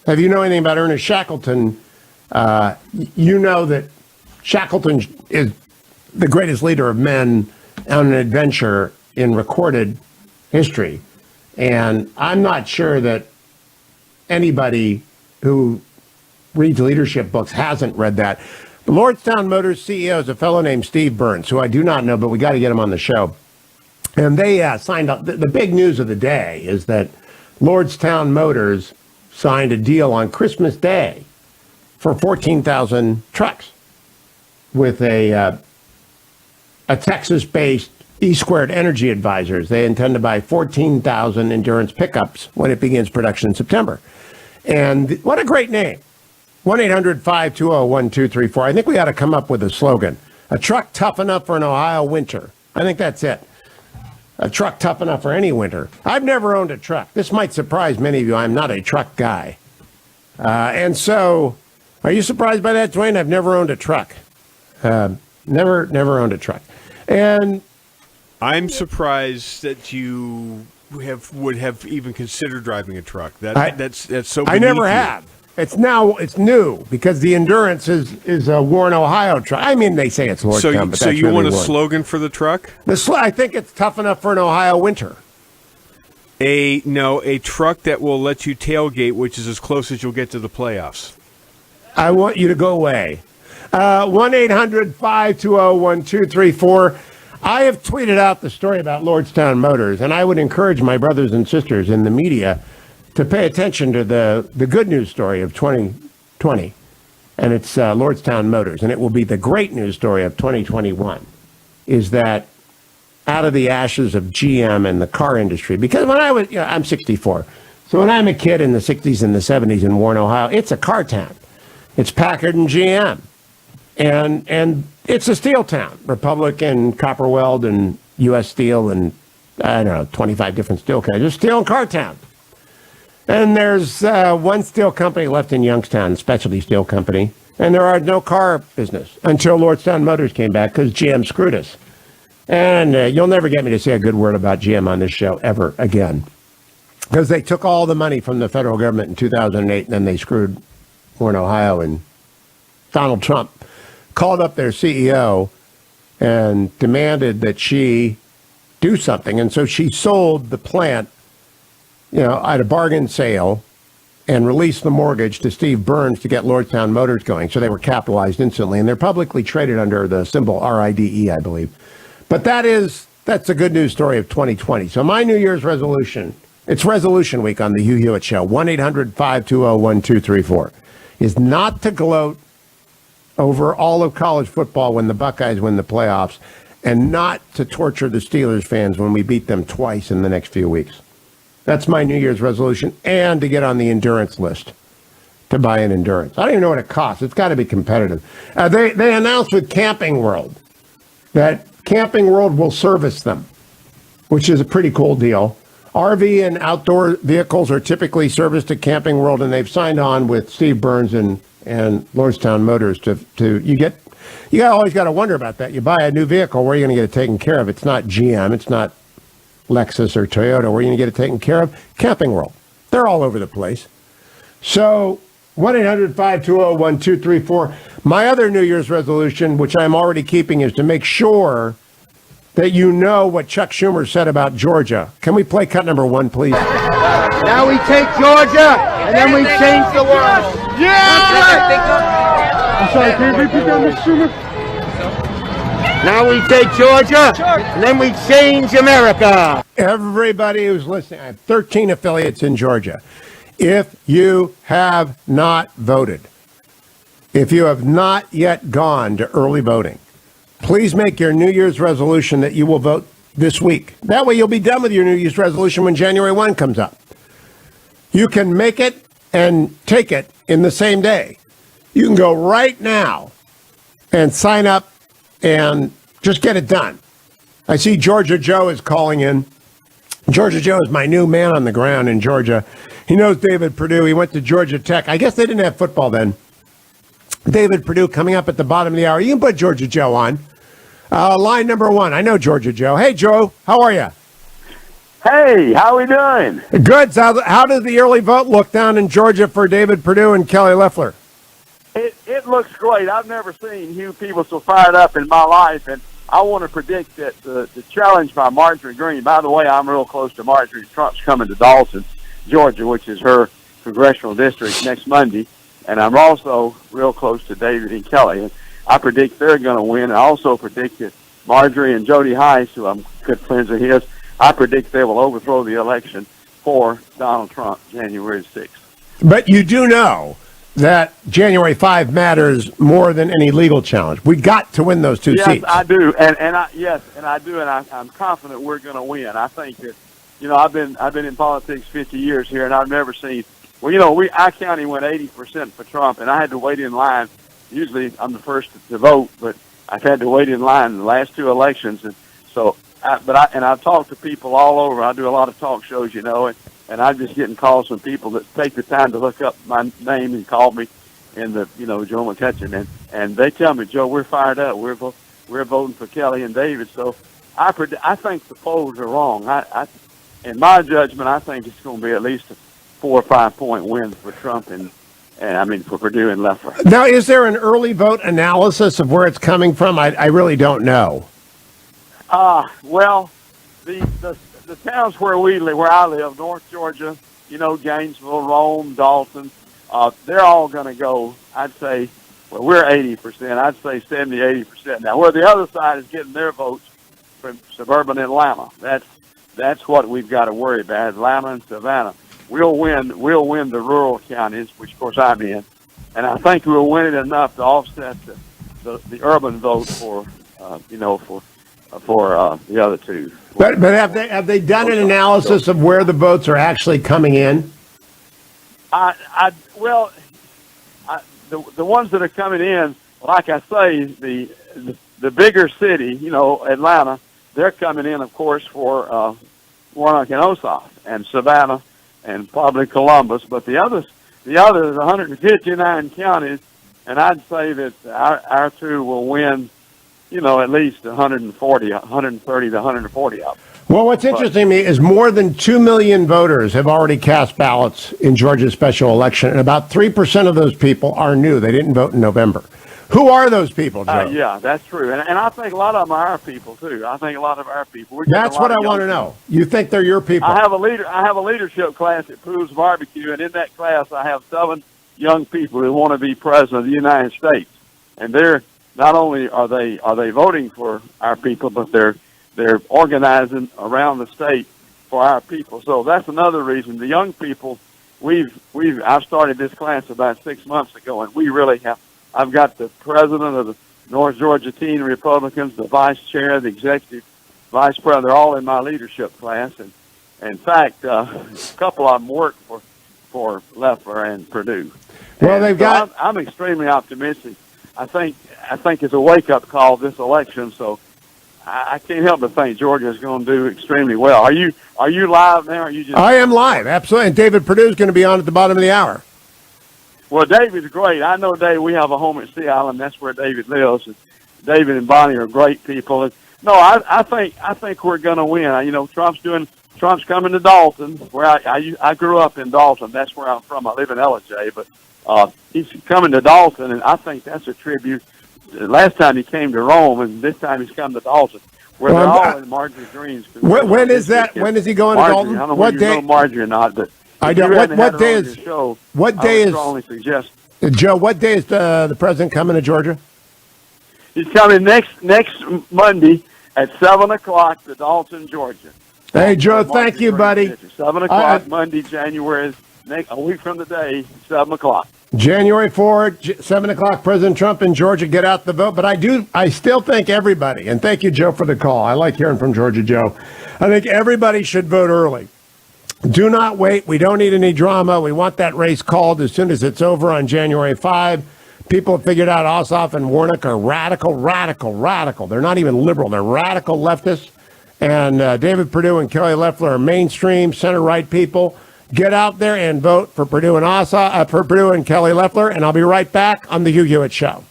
If you know anything about Ernest Shackleton, you know that Shackleton is the greatest leader of men on an adventure in recorded history. And I'm not sure that anybody who reads leadership books hasn't read that. The Lordstown Motors CEO is a fellow named Steve Burns, who I do not know, but we got to get him on the show. And they signed up. The big news of the day is that Lordstown Motors signed a deal on Christmas Day for 14,000 trucks with a Texas-based E-Squared Energy Advisors. They intend to buy 14,000 Endurance pickups when it begins production in September. And what a great name. 1-800-520-1234. I think we ought to come up with a slogan. A truck tough enough for an Ohio winter. I think that's it. A truck tough enough for any winter. I've never owned a truck. This might surprise many of you. I'm not a truck guy. And so, are you surprised by that, Dwayne? I've never owned a truck. Never owned a truck. And I'm surprised that you would have even considered driving a truck. That's so. I never have. It's new because the Endurance is a Warren, Ohio truck. I mean, they say it's Lordstown, but so that's you really want a Warren. slogan for the truck? I think it's tough enough for an Ohio winter. A truck that will let you tailgate, which is as close as you'll get to the playoffs. I want you to go away. 1-800-520-1234. I have tweeted out the story about Lordstown Motors, and I would encourage my brothers and sisters in the media to pay attention to the good news story of 2020, and it's Lordstown Motors, and it will be the great news story of 2021, is that out of the ashes of GM and the car industry, because when I'm 64, so when I'm a kid in the 60s and the 70s in Warren, Ohio, it's a car town. It's Packard and GM, and it's a steel town, Republic and Copperweld and U.S. Steel and, I don't know, 25 different steel companies. It's steel and car town. And there's one steel company left in Youngstown, specialty steel company, and there are no car business until Lordstown Motors came back because GM screwed us. And you'll never get me to say a good word about GM on this show ever again, because they took all the money from the federal government in 2008, and then they screwed Warren, Ohio, and Donald Trump called up their CEO and demanded that she do something. And so she sold the plant, at a bargain sale, and released the mortgage to Steve Burns to get Lordstown Motors going. So they were capitalized instantly, and they're publicly traded under the symbol RIDE, I believe. But that's the good news story of 2020. So my New Year's resolution, it's resolution week on the Hugh Hewitt Show, 1-800-520-1234, is not to gloat over all of college football when the Buckeyes win the playoffs, and not to torture the Steelers fans when we beat them twice in the next few weeks. That's my New Year's resolution, and to get on the Endurance list, to buy an Endurance. I don't even know what it costs. It's got to be competitive. They announced with Camping World that Camping World will service them, which is a pretty cool deal. RV and outdoor vehicles are typically serviced at Camping World, and they've signed on with Steve Burns and Lordstown Motors to you always got to wonder about that. You buy a new vehicle, where are you going to get it taken care of? It's not GM, it's not Lexus or Toyota. Where are you going to get it taken care of? Camping World. They're all over the place. So 1-800-520-1234. My other New Year's resolution, which I'm already keeping, is to make sure that you know what Chuck Schumer said about Georgia. Can we play cut number 1, please? Now we take Georgia, and then we change the world. Yeah! I'm sorry, can you repeat that, Mr. Schumer? Now we take Georgia, and then we change America. Everybody who's listening, I have 13 affiliates in Georgia. If you have not voted, if you have not yet gone to early voting, please make your New Year's resolution that you will vote this week. That way you'll be done with your New Year's resolution when January 1 comes up. You can make it and take it in the same day. You can go right now and sign up and just get it done. I see Georgia Joe is calling in. Georgia Joe is my new man on the ground in Georgia. He knows David Perdue. He went to Georgia Tech. I guess they didn't have football then. David Perdue coming up at the bottom of the hour. You can put Georgia Joe on. Line number 1. I know Georgia Joe. Hey, Joe. How are you? Hey, how we doing? Good. So how does the early vote look down in Georgia for David Perdue and Kelly Loeffler? It looks great. I've never seen Hugh people so fired up in my life, and I want to predict that the challenge by Marjorie Greene. By the way, I'm real close to Marjorie. Trump's coming to Dalton, Georgia, which is her congressional district, next Monday, and I'm also real close to David and Kelly. And I predict they're going to win. I also predict that Marjorie and Jody Heiss, who I'm good friends of his, I predict they will overthrow the election for Donald Trump January 6th. But you do know that January 5 matters more than any legal challenge. We got to win those two seats. Yes, I do, and I'm confident we're going to win. I think that, I've been in politics 50 years here, and I've never seen. Well, our county went 80% for Trump, and I had to wait in line. Usually, I'm the first to vote, but I've had to wait in line in the last two elections, and so. I've talked to people all over. I do a lot of talk shows, and I'm just getting calls from people that take the time to look up my name and call me, and Joe McCutcheon, and they tell me, Joe, we're fired up. We're voting for Kelly and David. So I think the polls are wrong. In my judgment, I think it's going to be at least a 4 or 5 point win for Trump and for Perdue and Loeffler. Now, is there an early vote analysis of where it's coming from? I really don't know. Well, the towns where I live, North Georgia, Gainesville, Rome, Dalton, they're all going to go, I'd say, well, we're 80%. I'd say 70, 80%. Now, where the other side is getting their votes from suburban Atlanta, that's what we've got to worry about, Atlanta and Savannah. We'll win the rural counties, which, of course, I'm in, and I think we'll win it enough to offset the urban vote for the other two. But have they done an analysis of where the votes are actually coming in? The ones that are coming in, like I say, the bigger city, Atlanta, they're coming in, of course, for Warnock and Ossoff and Savannah and probably Columbus. But the others, 159 counties, and I'd say that our two will win. At least 130 to 140 of them. Well, what's interesting to me is more than 2 million voters have already cast ballots in Georgia's special election, and about 3% of those people are new. They didn't vote in November. Who are those people, Joe? Yeah, that's true. And I think a lot of them are our people, too. I think a lot of our people. That's what I want to know. You think they're your people? I have a leadership class at Poole's Barbecue, and in that class I have 7 young people who want to be president of the United States. And they're not only are they voting for our people, but they're organizing around the state for our people. So that's another reason. The young people, I've started this class about 6 months ago, and we really have. I've got the president of the North Georgia Teen Republicans, the vice chair, the executive vice president. They're all in my leadership class, and in fact, a couple of them work for Loeffler and Perdue. Well, they've got. I'm extremely optimistic. I think it's a wake-up call this election, so I can't help but think Georgia is going to do extremely well. Are you live now? Or are you just? I am live, absolutely. And David Perdue is going to be on at the bottom of the hour. Well, David's great. I know Dave. We have a home at Sea Island. That's where David lives. And David and Bonnie are great people. And no, I think we're going to win. Trump's coming to Dalton, where I grew up in Dalton. That's where I'm from. I live in LJ, but. He's coming to Dalton, and I think that's a tribute. Last time he came to Rome, and this time he's come to Dalton, where they're all in Marjorie Greene's. When is that? When is he going to Dalton? I don't know whether you know Marjorie or not, but I don't. What day is? What day is? Strongly suggest. Joe, what day is the president coming to Georgia? He's coming next Monday at 7:00 to Dalton, Georgia. Hey, Joe, thank you, buddy. 7:00 Monday, January a week from today, 7 o'clock. January 4th, 7 o'clock, President Trump in Georgia, get out the vote. But I still think everybody, and thank you, Joe, for the call. I like hearing from Georgia, Joe. I think everybody should vote early. Do not wait. We don't need any drama. We want that race called as soon as it's over on January 5. People have figured out Ossoff and Warnock are radical. They're not even liberal. They're radical leftists. And David Perdue and Kelly Loeffler are mainstream center-right people. Get out there and vote for Perdue and Perdue and Kelly Loeffler. And I'll be right back on the Hugh Hewitt Show.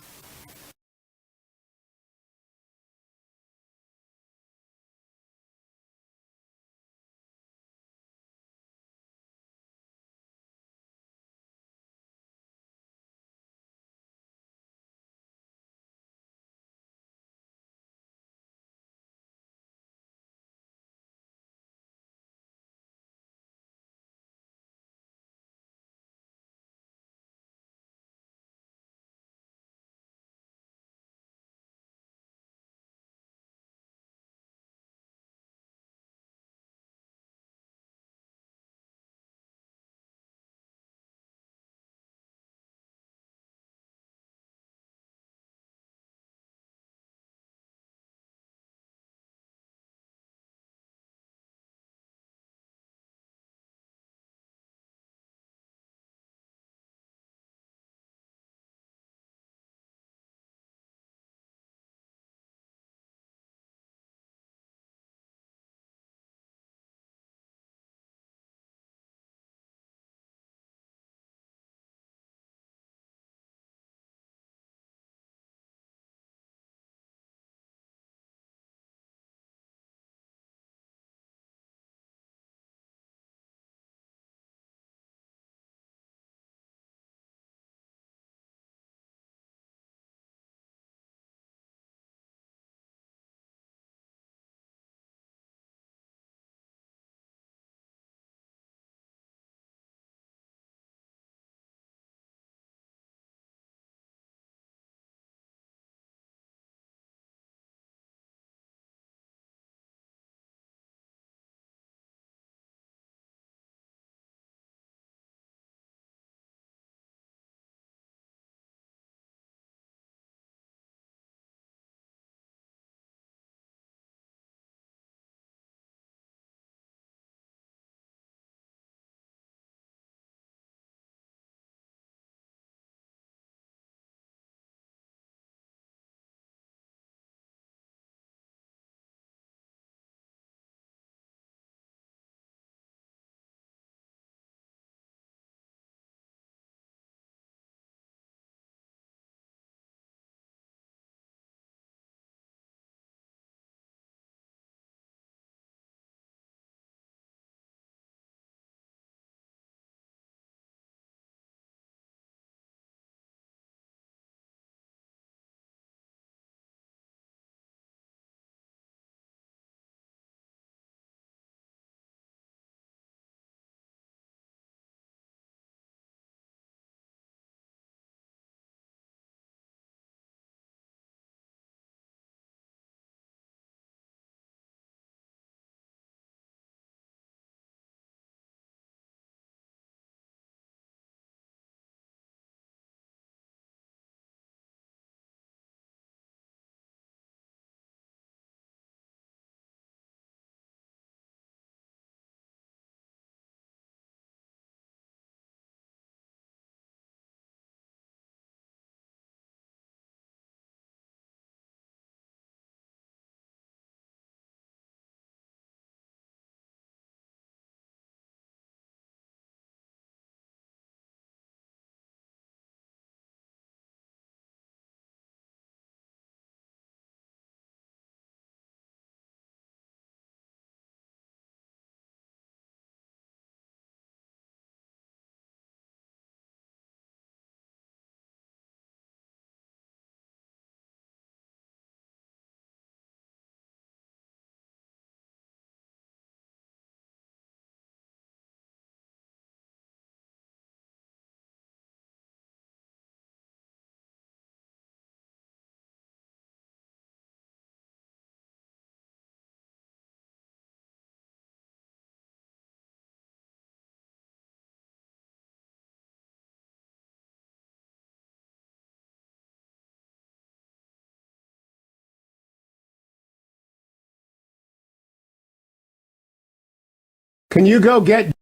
Can you go get...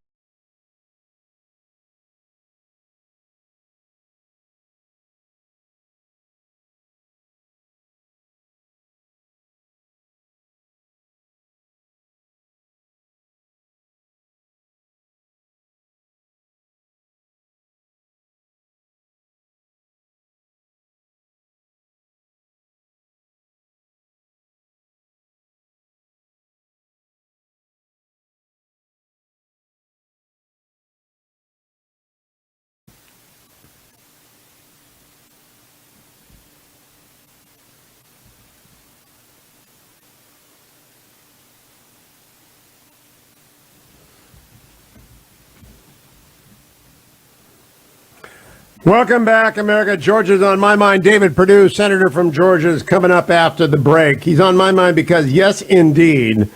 Welcome back, America. Georgia's on my mind. David Perdue, senator from Georgia, is coming up after the break. He's on my mind because, yes, indeed,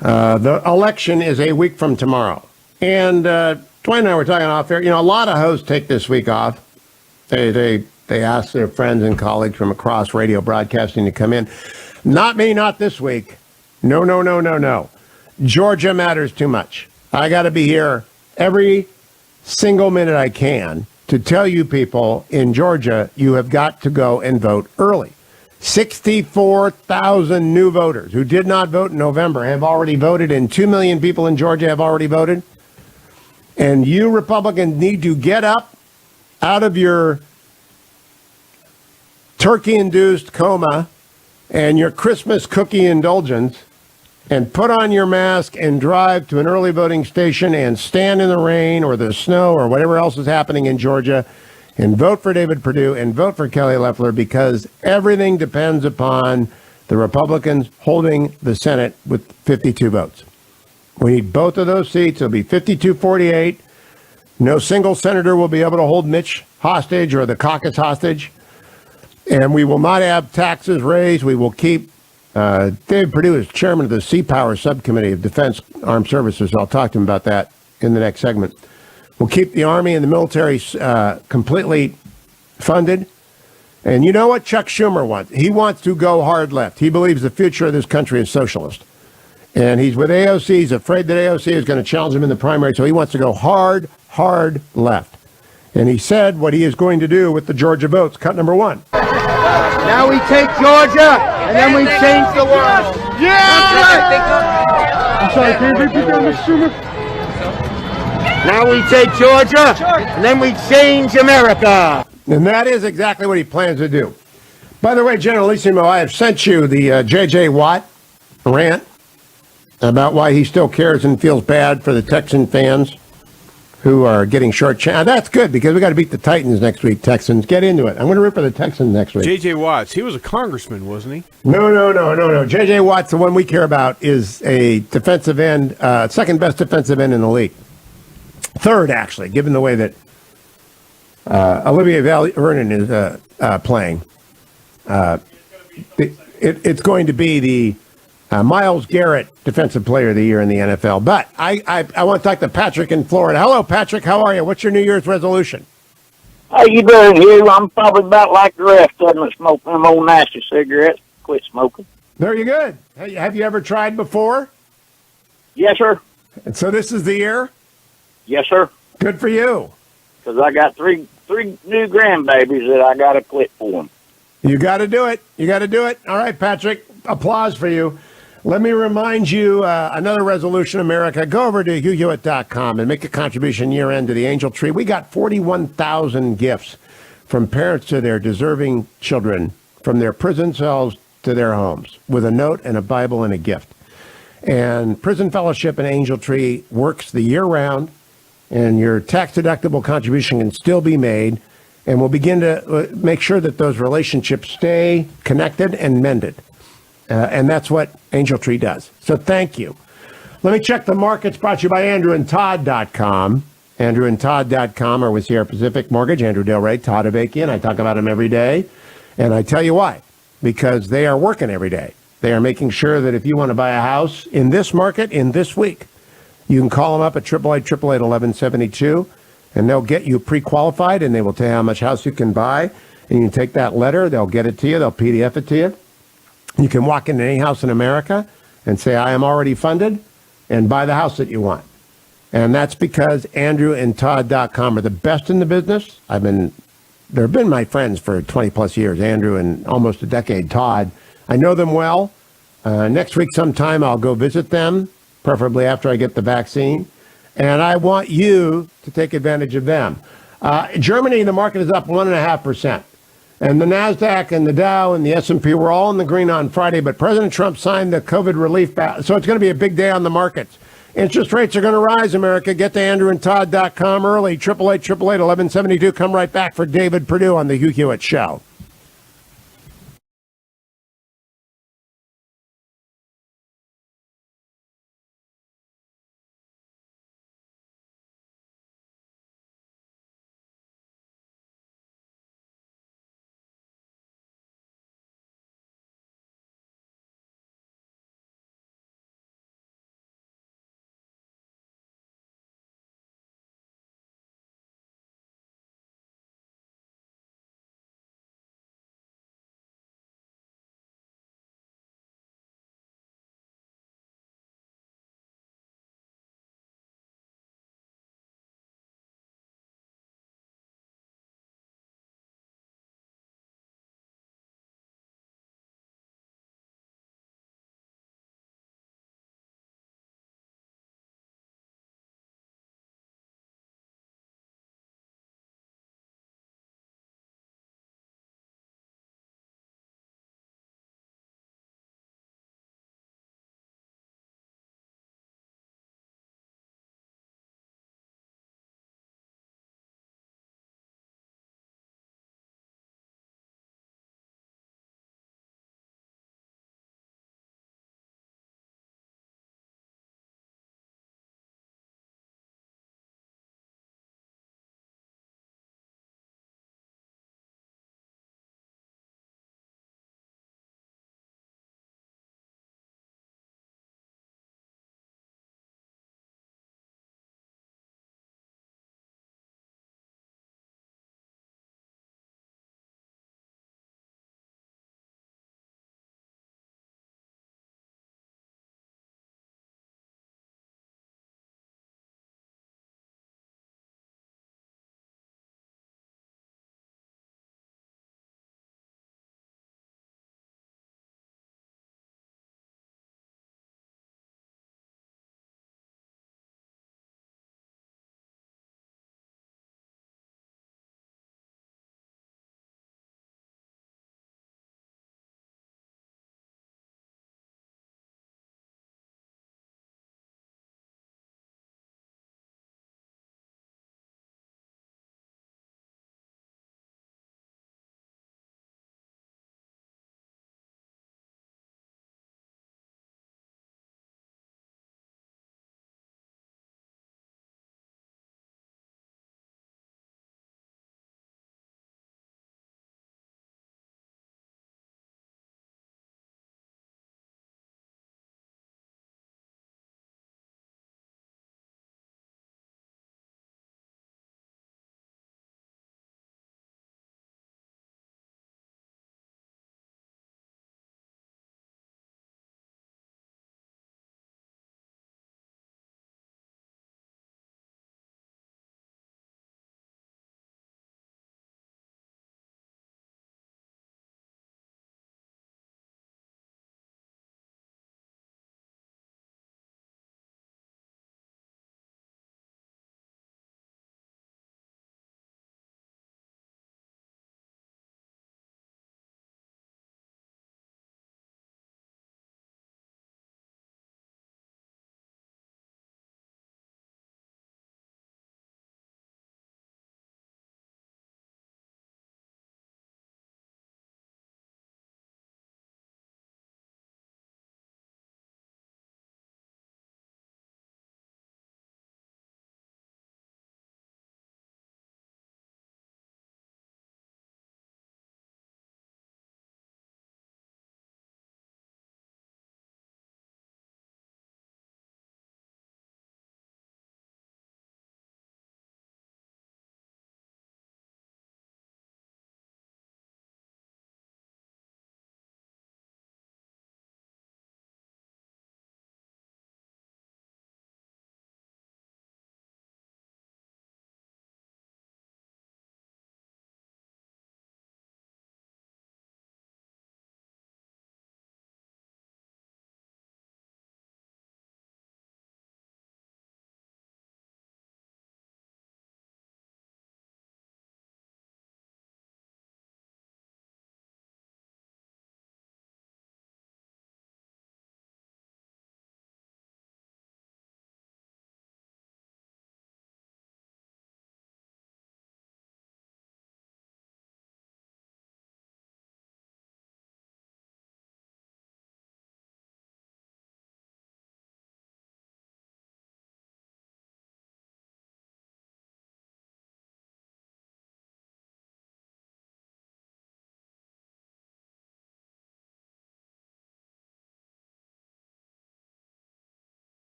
the election is a week from tomorrow. And Dwayne and I were talking off air. You know, a lot of hosts take this week off. They ask their friends and colleagues from across radio broadcasting to come in. Not me, not this week. No. Georgia matters too much. I got to be here every single minute I can to tell you people in Georgia, you have got to go and vote early. 64,000 new voters who did not vote in November have already voted, and 2 million people in Georgia have already voted. And you Republicans need to get up out of your turkey-induced coma and your Christmas cookie indulgence and put on your mask and drive to an early voting station and stand in the rain or the snow or whatever else is happening in Georgia and vote for David Perdue and vote for Kelly Loeffler, because everything depends upon the Republicans holding the Senate with 52 votes. We need both of those seats. It'll be 52-48. No single senator will be able to hold Mitch hostage or the caucus hostage. And we will not have taxes raised. We will keep David Perdue is chairman of the Sea Power Subcommittee of Defense Armed Services. I'll talk to him about that in the next segment. We'll keep the Army and the military completely funded. And you know what Chuck Schumer wants? He wants to go hard left. He believes the future of this country is socialist. And he's with AOC. He's afraid that AOC is going to challenge him in the primary. So he wants to go hard left. And he said what he is going to do with the Georgia votes. Cut number one. Now we take Georgia, and then we change the world. Yeah! I'm sorry, can you repeat that, Mr. Schumer? Now we take Georgia, and then we change America. And that is exactly what he plans to do. By the way, Generalissimo, I have sent you the J.J. Watt rant about why he still cares and feels bad for the Texan fans who are getting short-changed. That's good, because we got to beat the Titans next week, Texans. Get into it. I'm going to root for the Texans next week. J.J. Watts, he was a congressman, wasn't he? No. J.J. Watt's, the one we care about, is a defensive end, second best defensive end in the league. Third, actually, given the way that Olivier Vernon is playing. It's going to be the Myles Garrett Defensive Player of the Year in the NFL. But I want to talk to Patrick in Florida. Hello, Patrick. How are you? What's your New Year's resolution? How you doing, Hugh? I'm probably about like the rest of them, smoking them old nasty cigarettes. Quit smoking. Very good. Hey, have you ever tried before? Yes, sir. And so this is the year? Yes, sir. Good for you. Because I got three new grandbabies that I got to quit for them. You got to do it. All right, Patrick. Applause for you. Let me remind you, another resolution, America. Go over to HughHewitt.com and make a contribution year-end to the Angel Tree. We got 41,000 gifts from parents to their deserving children, from their prison cells to their homes, with a note and a Bible and a gift. And Prison Fellowship and Angel Tree works the year round, and your tax-deductible contribution can still be made, and we'll begin to make sure that those relationships stay connected and mended. And that's what Angel Tree does. So thank you. Let me check the markets, brought to you by AndrewandTodd.com. AndrewandTodd.com are with Sierra Pacific Mortgage, Andrew Del Rey, Todd Avakian. I talk about them every day. And I tell you why. Because they are working every day. They are making sure that if you want to buy a house in this market, in this week, you can call them up at 888-888-1172, and they'll get you pre-qualified, and they will tell you how much house you can buy. And you can take that letter. They'll get it to you. They'll PDF it to you. You can walk into any house in America and say, I am already funded, and buy the house that you want. And that's because Andrew and Todd.com are the best in the business. They've been my friends for 20 plus years, Andrew, and almost a decade, Todd. I know them well. Next week sometime I'll go visit them, preferably after I get the vaccine. And I want you to take advantage of them. Germany, the market is up 1.5%. And the NASDAQ and the Dow and the S&P were all in the green on Friday, but President Trump signed the COVID relief. So it's going to be a big day on the markets. Interest rates are going to rise, America. Get to andrewandtodd.com early. 888-888-1172. Come right back for David Perdue on the Hugh Hewitt Show.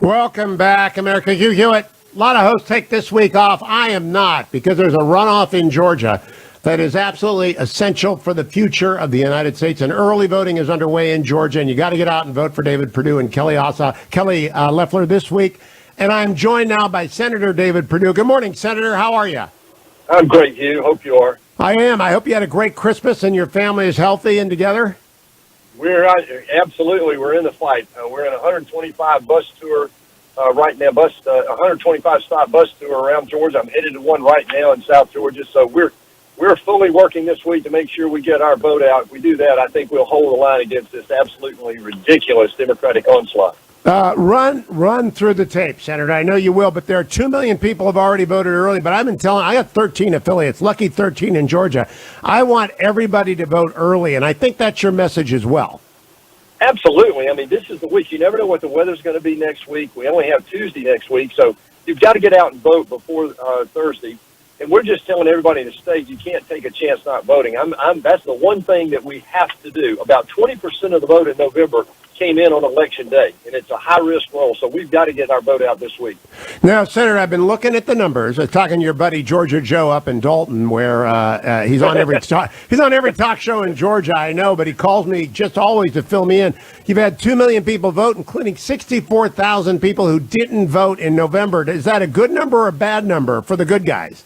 Welcome back, America. Hugh Hewitt. A lot of hosts take this week off. I am not, because there's a runoff in Georgia that is absolutely essential for the future of the United States. And early voting is underway in Georgia, and you got to get out and vote for David Perdue and Kelly Loeffler this week. And I'm joined now by Senator David Perdue. Good morning, Senator. How are you? I'm great, Hugh. Hope you are. I am. I hope you had a great Christmas and your family is healthy and together. Absolutely. We're in the fight. We're in a 125 bus tour right now. 125 stop bus tour around Georgia. I'm headed to one right now in South Georgia. So we're fully working this week to make sure we get our vote out. If we do that, I think we'll hold the line against this absolutely ridiculous Democratic onslaught. Run through the tape, Senator. I know you will, but there are 2 million people who have already voted early. But I've been telling, I got 13 affiliates, lucky 13 in Georgia. I want everybody to vote early, and I think that's your message as well. Absolutely. I mean, this is the week. You never know what the weather's going to be next week. We only have Tuesday next week, so you've got to get out and vote before Thursday. And we're just telling everybody in the state, you can't take a chance not voting. That's the one thing that we have to do. About 20% of the vote in November came in on Election Day, and it's a high-risk role, so we've got to get our vote out this week. Now, Senator, I've been looking at the numbers. I was talking to your buddy Georgia Joe up in Dalton, where he's on every talk show in Georgia, I know, but he calls me just always to fill me in. You've had 2 million people vote, including 64,000 people who didn't vote in November. Is that a good number or a bad number for the good guys?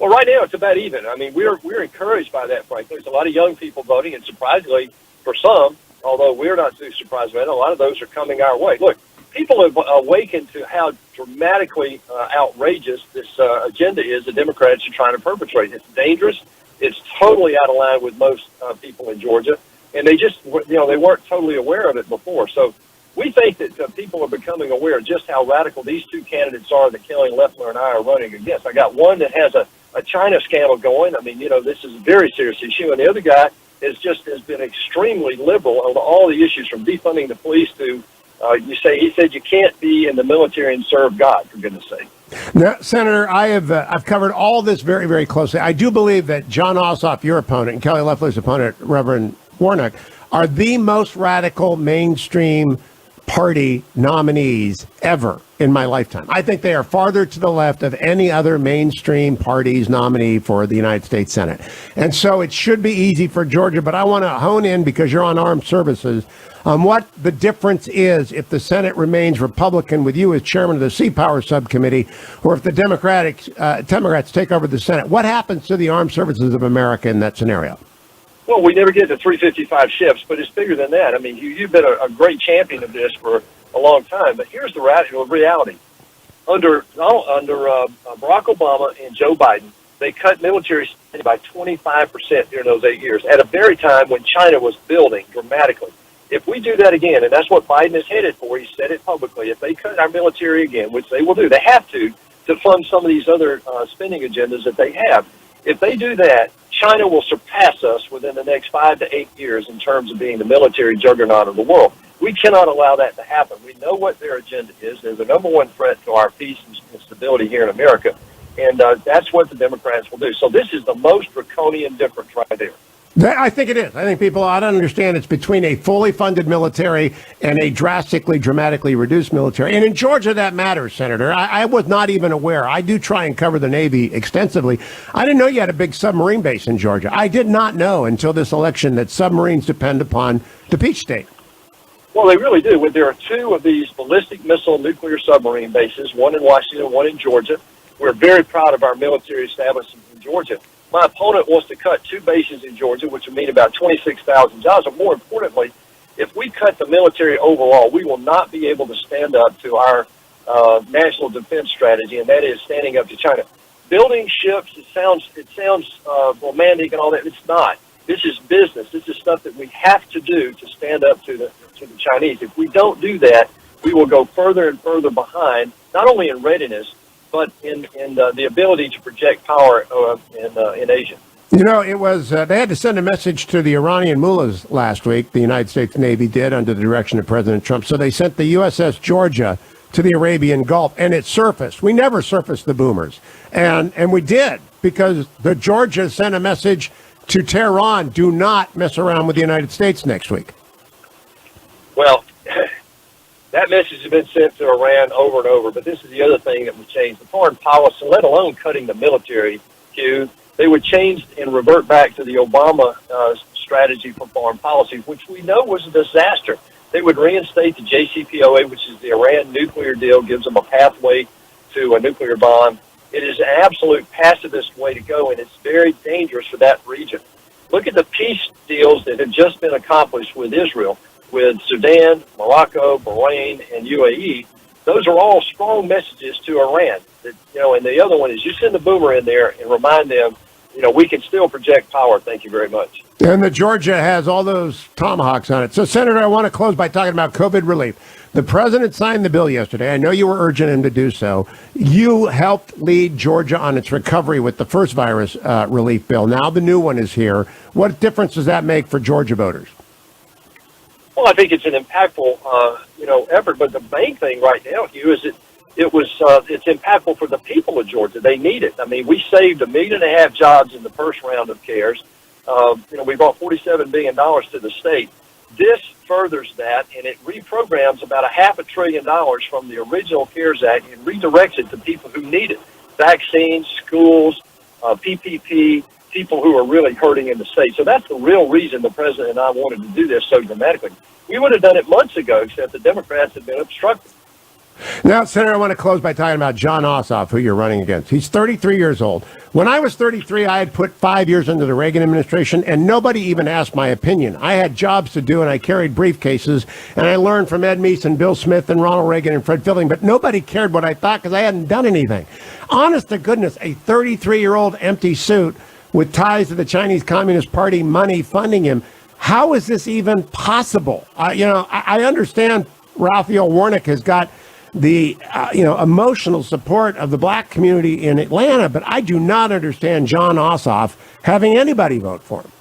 Well, right now it's about even. I mean, we're encouraged by that, frankly. There's a lot of young people voting, and surprisingly, for some, although we're not too surprised by it, a lot of those are coming our way. Look, people have awakened to how dramatically outrageous this agenda is the Democrats are trying to perpetrate. It's dangerous. It's totally out of line with most people in Georgia, and they just, they weren't totally aware of it before. So we think that people are becoming aware of just how radical these two candidates are that Kelly Loeffler and I are running against. I got one that has a China scandal going. I mean, this is a very serious issue, and the other guy has been extremely liberal on all the issues, from defunding the police to he said you can't be in the military and serve God, for goodness sake. Now, Senator, I've covered all this very, very closely. I do believe that John Ossoff, your opponent, and Kelly Loeffler's opponent, Reverend Warnock, are the most radical mainstream party nominees ever in my lifetime. I think they are farther to the left of any other mainstream party's nominee for the United States Senate. And so it should be easy for Georgia, but I want to hone in, because you're on armed services, on what the difference is if the Senate remains Republican with you as chairman of the Sea Power Subcommittee, or if the Democrats take over the Senate. What happens to the armed services of America in that scenario? Well, we never get to 355 ships, but it's bigger than that. I mean, you've been a great champion of this for a long time, but here's the reality. Under Barack Obama and Joe Biden, they cut military spending by 25% during those 8 years, at a very time when China was building dramatically. If we do that again, and that's what Biden is headed for, he said it publicly, if they cut our military again, which they will do, they have to fund some of these other spending agendas that they have. If they do that, China will surpass us within the next 5 to 8 years in terms of being the military juggernaut of the world. We cannot allow that to happen. We know what their agenda is. They're the number one threat to our peace and stability here in America, and that's what the Democrats will do. So this is the most draconian difference right there. I think it is. I think people ought to understand it's between a fully funded military and a dramatically reduced military. And in Georgia, that matters, Senator. I was not even aware. I do try and cover the Navy extensively. I didn't know you had a big submarine base in Georgia. I did not know until this election that submarines depend upon the Peach State. Well, they really do. There are two of these ballistic missile nuclear submarine bases, one in Washington, one in Georgia. We're very proud of our military establishment in Georgia. My opponent wants to cut 2 bases in Georgia, which would mean about 26,000 jobs. But more importantly, if we cut the military overall, we will not be able to stand up to our national defense strategy, and that is standing up to China. Building ships, it sounds romantic and all that. It's not. This is business. This is stuff that we have to do to stand up to the Chinese. If we don't do that, we will go further and further behind, not only in readiness, but in the ability to project power in Asia. It was they had to send a message to the Iranian mullahs last week. The United States Navy did, under the direction of President Trump. So they sent the USS Georgia to the Arabian Gulf, and it surfaced. We never surfaced the boomers, and we did, because the Georgia sent a message to Tehran: do not mess around with the United States next week. Well, That message has been sent to Iran over and over, but this is the other thing that would change the foreign policy, let alone cutting the military, Hugh. They would change and revert back to the Obama strategy for foreign policy, which we know was a disaster. They would reinstate the JCPOA, which is the Iran nuclear deal, gives them a pathway to a nuclear bomb. It is an absolute pacifist way to go, and it's very dangerous for that region. Look at the peace deals that have just been accomplished with Israel, with Sudan, Morocco, Bahrain, and UAE. Those are all strong messages to Iran. That, and the other one is you send the boomer in there and remind them, we can still project power. Thank you very much. And the Georgia has all those tomahawks on it. So, Senator, I want to close by talking about COVID relief. The president signed the bill yesterday. I know you were urging him to do so. You helped lead Georgia on its recovery with the first virus relief bill. Now the new one is here. What difference does that make for Georgia voters? Well, I think it's an impactful, effort. But the main thing right now, Hugh, is it's impactful for the people of Georgia. They need it. I mean, we saved 1.5 million jobs in the first round of CARES. We brought $47 billion to the state. This furthers that, and it reprograms about $500 billion from the original CARES Act and redirects it to people who need it. Vaccines, schools, PPP, people who are really hurting in the state. So that's the real reason the president and I wanted to do this so dramatically. We would have done it months ago, except the Democrats had been obstructing. Now, Senator, I want to close by talking about Jon Ossoff, who you're running against. He's 33 years old. When I was 33, I had put 5 years into the Reagan administration, and nobody even asked my opinion. I had jobs to do, and I carried briefcases, and I learned from Ed Meese, Bill Smith, and Ronald Reagan, and Fred Filling, but nobody cared what I thought because I hadn't done anything. Honest to goodness, a 33-year-old empty suit with ties to the Chinese Communist Party, money funding him. How is this even possible? I understand Raphael Warnock has got the emotional support of the black community in Atlanta, but I do not understand Jon Ossoff having anybody vote for him.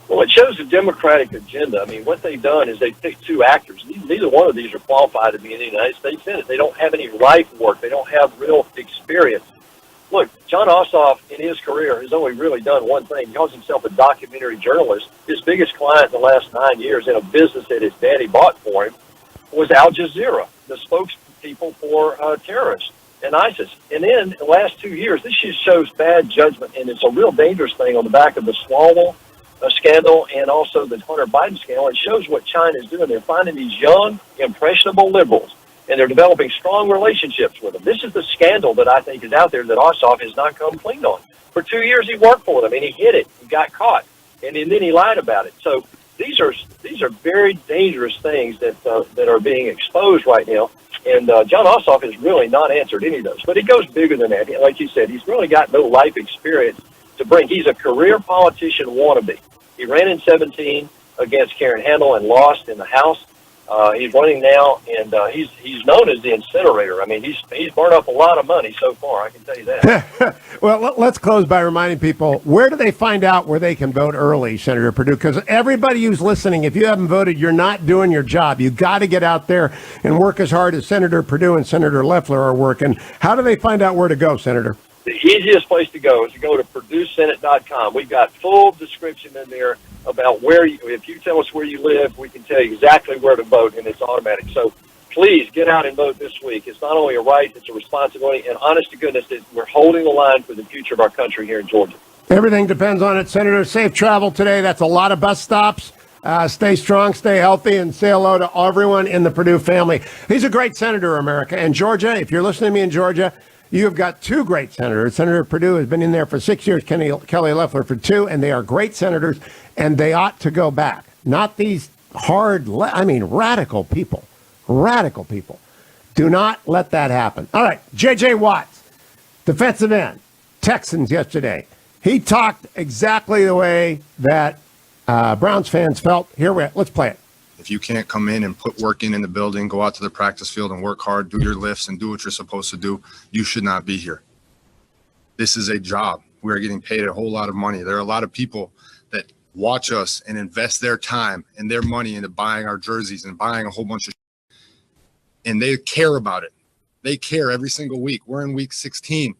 Well, it shows the Democratic agenda. I mean, what they've done is they've picked two actors. Neither one of these are qualified to be in the United States Senate. They don't have any life work. They don't have real experience. Look, Jon Ossoff in his career has only really done one thing. He calls himself a documentary journalist. His biggest client in the last 9 years in a business that his daddy bought for him was Al Jazeera, the spokespeople for terrorists and ISIS. And then in the last 2 years, this just shows bad judgment, and it's a real dangerous thing on the back of the Swalwell scandal and also the Hunter Biden scandal. It shows what China is doing. They're finding these young, impressionable liberals, and they're developing strong relationships with them. This is the scandal that I think is out there that Ossoff has not come clean on. For 2 years, he worked for them, and he hid it. He got caught, and then he lied about it. So these are very dangerous things that are being exposed right now. And Jon Ossoff has really not answered any of those. But it goes bigger than that. Like you said, he's really got no life experience to bring. He's a career politician wannabe. He ran in 2017 against Karen Handel and lost in the House. He's running now, and he's known as the incinerator. I mean, he's burned up a lot of money so far, I can tell you that. Well, let's close by reminding people, where do they find out where they can vote early, Senator Perdue? Because everybody who's listening, if you haven't voted, you're not doing your job. You got to get out there and work as hard as Senator Perdue and Senator Loeffler are working. How do they find out where to go, Senator? The easiest place to go is to go to PerdueSenate.com. We've got full description in there about if you tell us where you live, we can tell you exactly where to vote, and it's automatic. So please get out and vote this week. It's not only a right, it's a responsibility, and honest to goodness, we're holding the line for the future of our country here in Georgia. Everything depends on it, Senator. Safe travel today. That's a lot of bus stops. Stay strong, stay healthy, and say hello to everyone in the Perdue family. He's a great senator, America. And Georgia, if you're listening to me in Georgia, you have got two great senators. Senator Perdue has been in there for 6 years, Kelly Loeffler for 2, and they are great senators, and they ought to go back. Not these radical people. Radical people. Do not let that happen. All right, J.J. Watts, defensive end, Texans yesterday. He talked exactly the way that Browns fans felt. Let's play it. If you can't come in and put work in the building, go out to the practice field and work hard, do your lifts and do what you're supposed to do, you should not be here. This is a job. We are getting paid a whole lot of money. There are a lot of people that watch us and invest their time and their money into buying our jerseys and buying a whole bunch of shit. And they care about it. They care every single week. We're in week 16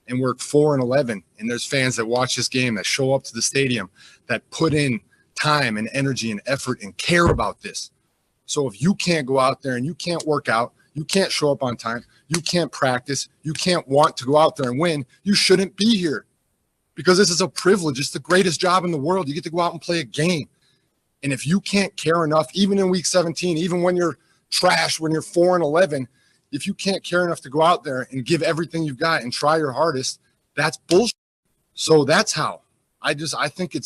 and we're 4-11. And there's fans that watch this game, that show up to the stadium, that put in time and energy and effort and care about this. So if you can't go out there and you can't work out, you can't show up on time, you can't practice, you can't want to go out there and win, you shouldn't be here. Because this is a privilege. It's the greatest job in the world. You get to go out and play a game. And if you can't care enough, even in week 17, even when you're trash, when you're 4-11, if you can't care enough to go out there and give everything you've got and try your hardest, that's bullshit. So that's how I think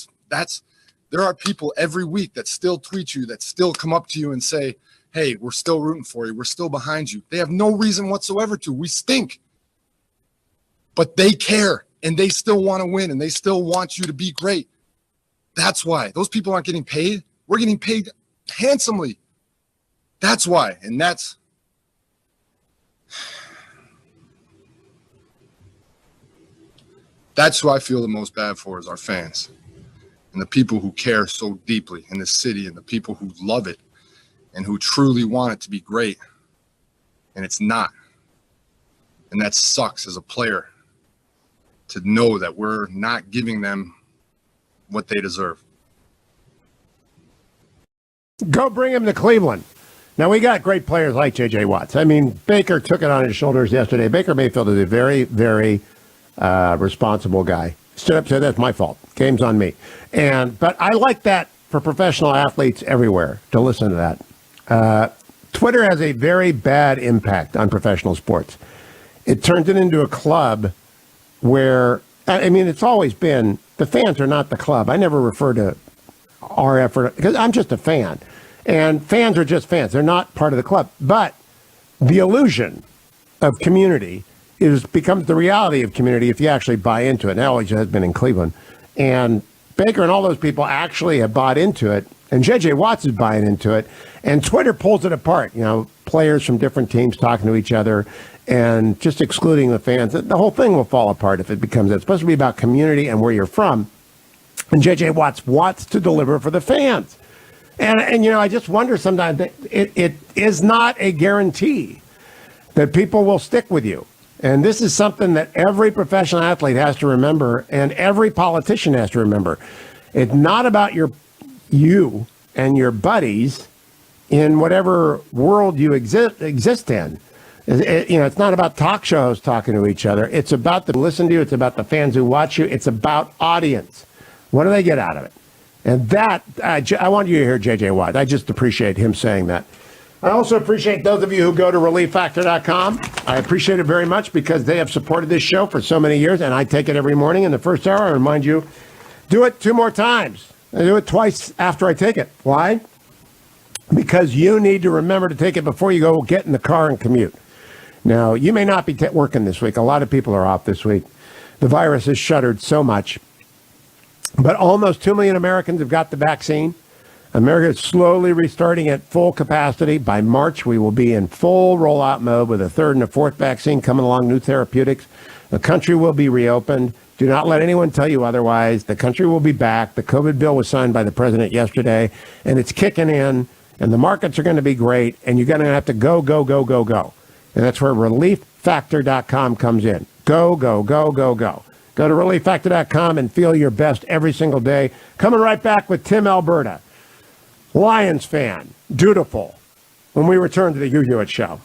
there are people every week that still tweet you, that still come up to you and say, hey, we're still rooting for you. We're still behind you. They have no reason whatsoever to. We stink. But they care, and they still want to win, and they still want you to be great. That's why. Those people aren't getting paid. We're getting paid handsomely. That's why. And that's who I feel the most bad for is our fans and the people who care so deeply in this city and the people who love it and who truly want it to be great. And it's not. And that sucks as a player to know that we're not giving them what they deserve. Go bring him to Cleveland. Now, we got great players like J.J. Watts. I mean, Baker took it on his shoulders yesterday. Baker Mayfield is a very, very responsible guy. Stood up and said, that's my fault. Game's on me. But I like that for professional athletes everywhere, to listen to that. Twitter has a very bad impact on professional sports. It turns it into a club where, I mean, it's always been, the fans are not the club. I never refer to our effort, because I'm just a fan. And fans are just fans. They're not part of the club. But the illusion of community becomes the reality of community if you actually buy into it. And that always has been in Cleveland. And Baker and all those people actually have bought into it. And J.J. Watts is buying into it. And Twitter pulls it apart. You know, players from different teams talking to each other and just excluding the fans. The whole thing will fall apart if it becomes, it's supposed to be about community and where you're from. And J.J. Watts wants to deliver for the fans. And you know, I just wonder sometimes that it is not a guarantee that people will stick with you. And this is something that every professional athlete has to remember, and every politician has to remember. It's not about you and your buddies in whatever world you exist in. It's not about talk shows talking to each other. It's about the listen to you. It's about the fans who watch you. It's about audience. What do they get out of it? And that, I want you to hear J.J. Watt. I just appreciate him saying that. I also appreciate those of you who go to ReliefFactor.com. I appreciate it very much because they have supported this show for so many years, and I take it every morning in the first hour. I remind you, do it 2 more times. I do it twice after I take it. Why? Because you need to remember to take it before you go get in the car and commute. Now, you may not be working this week. A lot of people are off this week. The virus has shuttered so much. But almost 2 million Americans have got the vaccine. America is slowly restarting at full capacity. By March, we will be in full rollout mode with a 3rd and a 4th vaccine coming along, new therapeutics. The country will be reopened. Do not let anyone tell you otherwise. The country will be back. The COVID bill was signed by the president yesterday, and it's kicking in, and the markets are going to be great, and you're going to have to go, go, go, go, go. And that's where ReliefFactor.com comes in. Go, go, go, go, go. Go to ReliefFactor.com and feel your best every single day. Coming right back with Tim Alberta, Lions fan, dutiful, when we return to the Hugh Hewitt Show.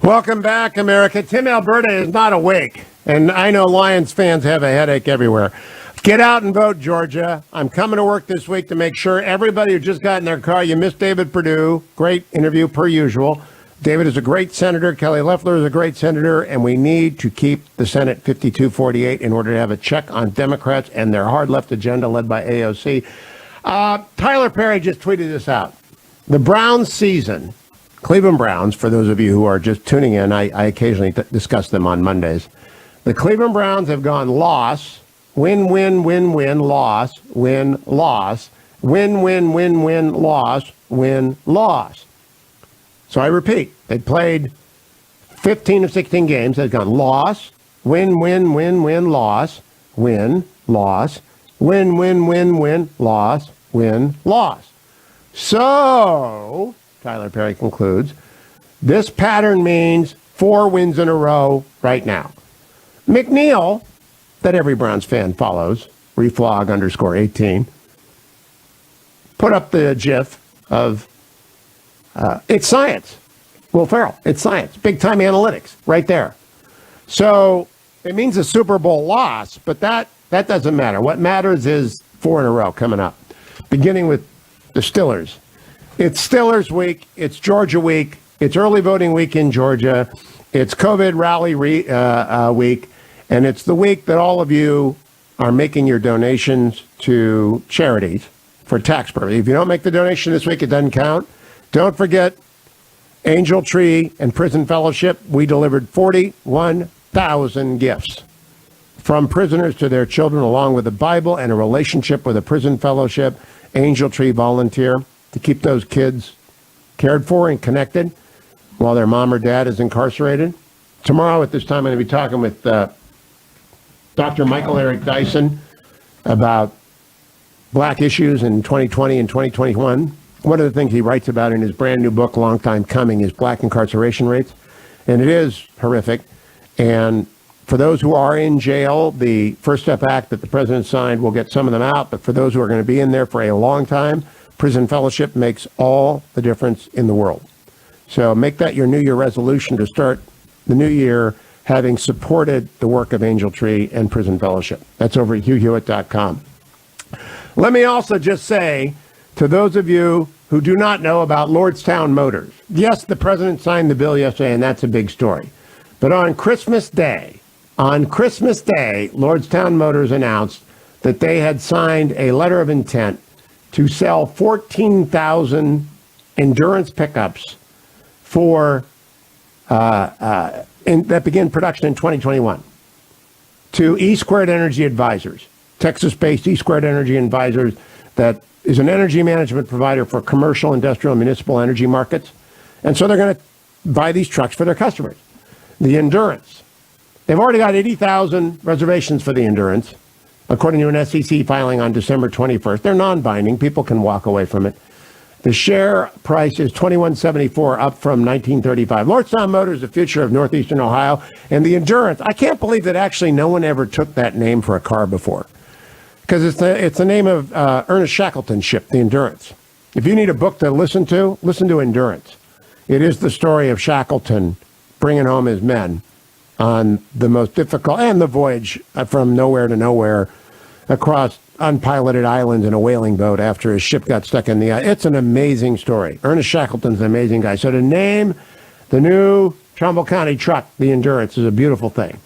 Welcome back, America. Tim Alberta is not awake, and I know Lions fans have a headache everywhere. Get out and vote, Georgia. I'm coming to work this week to make sure everybody who just got in their car, you missed David Perdue. Great interview per usual. David is a great senator. Kelly Loeffler is a great senator, and we need to keep the Senate 52-48 in order to have a check on Democrats and their hard left agenda led by AOC. Tyler Perry just tweeted this out. The Browns season, Cleveland Browns, for those of you who are just tuning in, I occasionally discuss them on Mondays. The Cleveland Browns have gone loss, win, win, win, win, loss, win, loss, win, win, win, win, loss, win, loss. So I repeat, they played 15 of 16 games. They've gone loss, win, win, win, win, loss, win, loss, win, win, win, win, loss, win, loss. So, Tyler Perry concludes, this pattern means 4 wins in a row right now. McNeil, that every Browns fan follows, reflog_18, put up the GIF of it's science. Will Ferrell, it's science. Big time analytics right there. So it means a Super Bowl loss, but that doesn't matter. What matters is 4 in a row coming up, beginning with the Stillers. It's Stillers week. It's Georgia week. It's early voting week in Georgia. It's COVID rally week. And it's the week that all of you are making your donations to charities for tax purposes. If you don't make the donation this week, it doesn't count. Don't forget Angel Tree and Prison Fellowship. We delivered 41,000 gifts from prisoners to their children, along with a Bible and a relationship with a prison fellowship. Angel Tree volunteer to keep those kids cared for and connected while their mom or dad is incarcerated. Tomorrow at this time, I'm going to be talking with Dr. Michael Eric Dyson about black issues in 2020 and 2021. One of the things he writes about in his brand new book, Long Time Coming, is black incarceration rates. And it is horrific. And for those who are in jail, the First Step Act that the president signed will get some of them out. But for those who are going to be in there for a long time, Prison Fellowship makes all the difference in the world. So make that your New Year resolution to start the new year having supported the work of Angel Tree and Prison Fellowship. That's over at HughHewitt.com. Let me also just say to those of you who do not know about Lordstown Motors, yes, the president signed the bill yesterday, and that's a big story. But on Christmas Day, Lordstown Motors announced that they had signed a letter of intent to sell 14,000 endurance pickups for that begin production in 2021 to E Squared Energy Advisors, Texas-based E Squared Energy Advisors, that is an energy management provider for commercial, industrial, and municipal energy markets. And so they're going to buy these trucks for their customers. The Endurance. They've already got 80,000 reservations for the Endurance, according to an SEC filing on December 21st. They're non-binding. People can walk away from it. The share price is $21.74, up from $19.35. Lordstown Motors, the future of Northeastern Ohio. And the Endurance, I can't believe that actually no one ever took that name for a car before. Because it's the name of Ernest Shackleton's ship, the Endurance. If you need a book to listen to Endurance. It is the story of Shackleton bringing home his men on the most difficult, and the voyage from nowhere to nowhere across unpiloted islands in a whaling boat after his ship got stuck in the ice. It's an amazing story. Ernest Shackleton's an amazing guy. So to name the new Trumbull County truck the Endurance is a beautiful thing.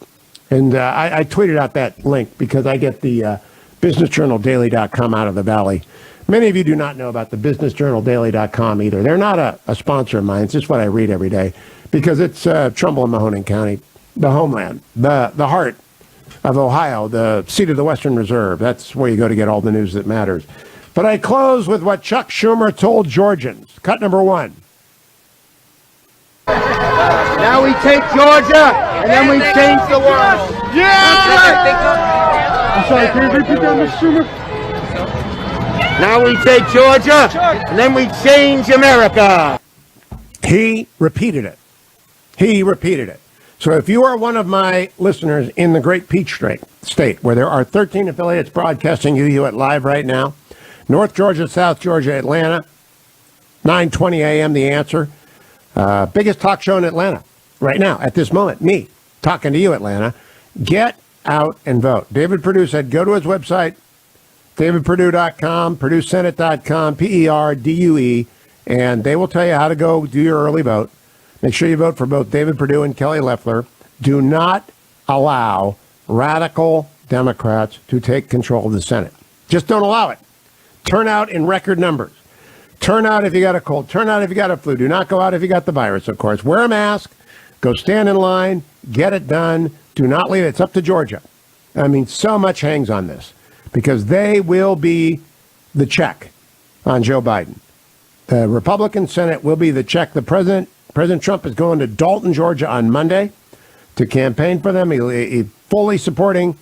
And I tweeted out that link because I get the businessjournaldaily.com out of the valley. Many of you do not know about the businessjournaldaily.com either. They're not a sponsor of mine. It's just what I read every day because it's Trumbull and Mahoning County, the homeland, the heart of Ohio, the seat of the Western Reserve. That's where you go to get all the news that matters. But I close with what Chuck Schumer told Georgians. Cut number 1. Now we take Georgia, and then we change the world. Yeah! I'm sorry, can you repeat that, Mr. Schumer? Now we take Georgia, and then we change America. He repeated it. So if you are one of my listeners in the Great Peach State, where there are 13 affiliates broadcasting Hugh Hewitt live right now, North Georgia, South Georgia, Atlanta, 9:20 a.m. The Answer, biggest talk show in Atlanta. right now, at this moment, me talking to you, Atlanta, get out and vote. David Perdue said go to his website, davidperdue.com, PerdueSenate.com, PERDUE, and they will tell you how to go do your early vote. Make sure you vote for both David Perdue and Kelly Loeffler. Do not allow radical Democrats to take control of the Senate. Just don't allow it. Turn out in record numbers. Turn out if you got a cold. Turn out if you got a flu. Do not go out if you got the virus, of course. Wear a mask. Go stand in line. Get it done. Do not leave it. It's up to Georgia. I mean, so much hangs on this because they will be the check on Joe Biden. The Republican Senate will be the check. President Trump is going to Dalton, Georgia on Monday to campaign for them. He's fully supporting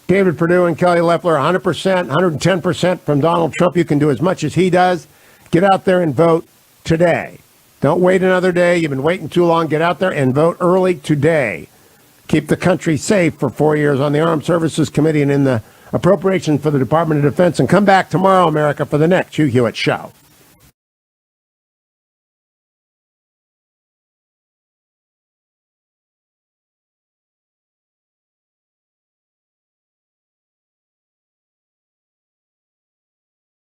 David Perdue and Kelly Loeffler, 100%, 110% from Donald Trump. You can do as much as he does. Get out there and vote today. Don't wait another day. You've been waiting too long. Get out there and vote early today. Keep the country safe for 4 years on the Armed Services Committee and in the appropriations for the Department of Defense. And come back tomorrow, America, for the next Hugh Hewitt Show.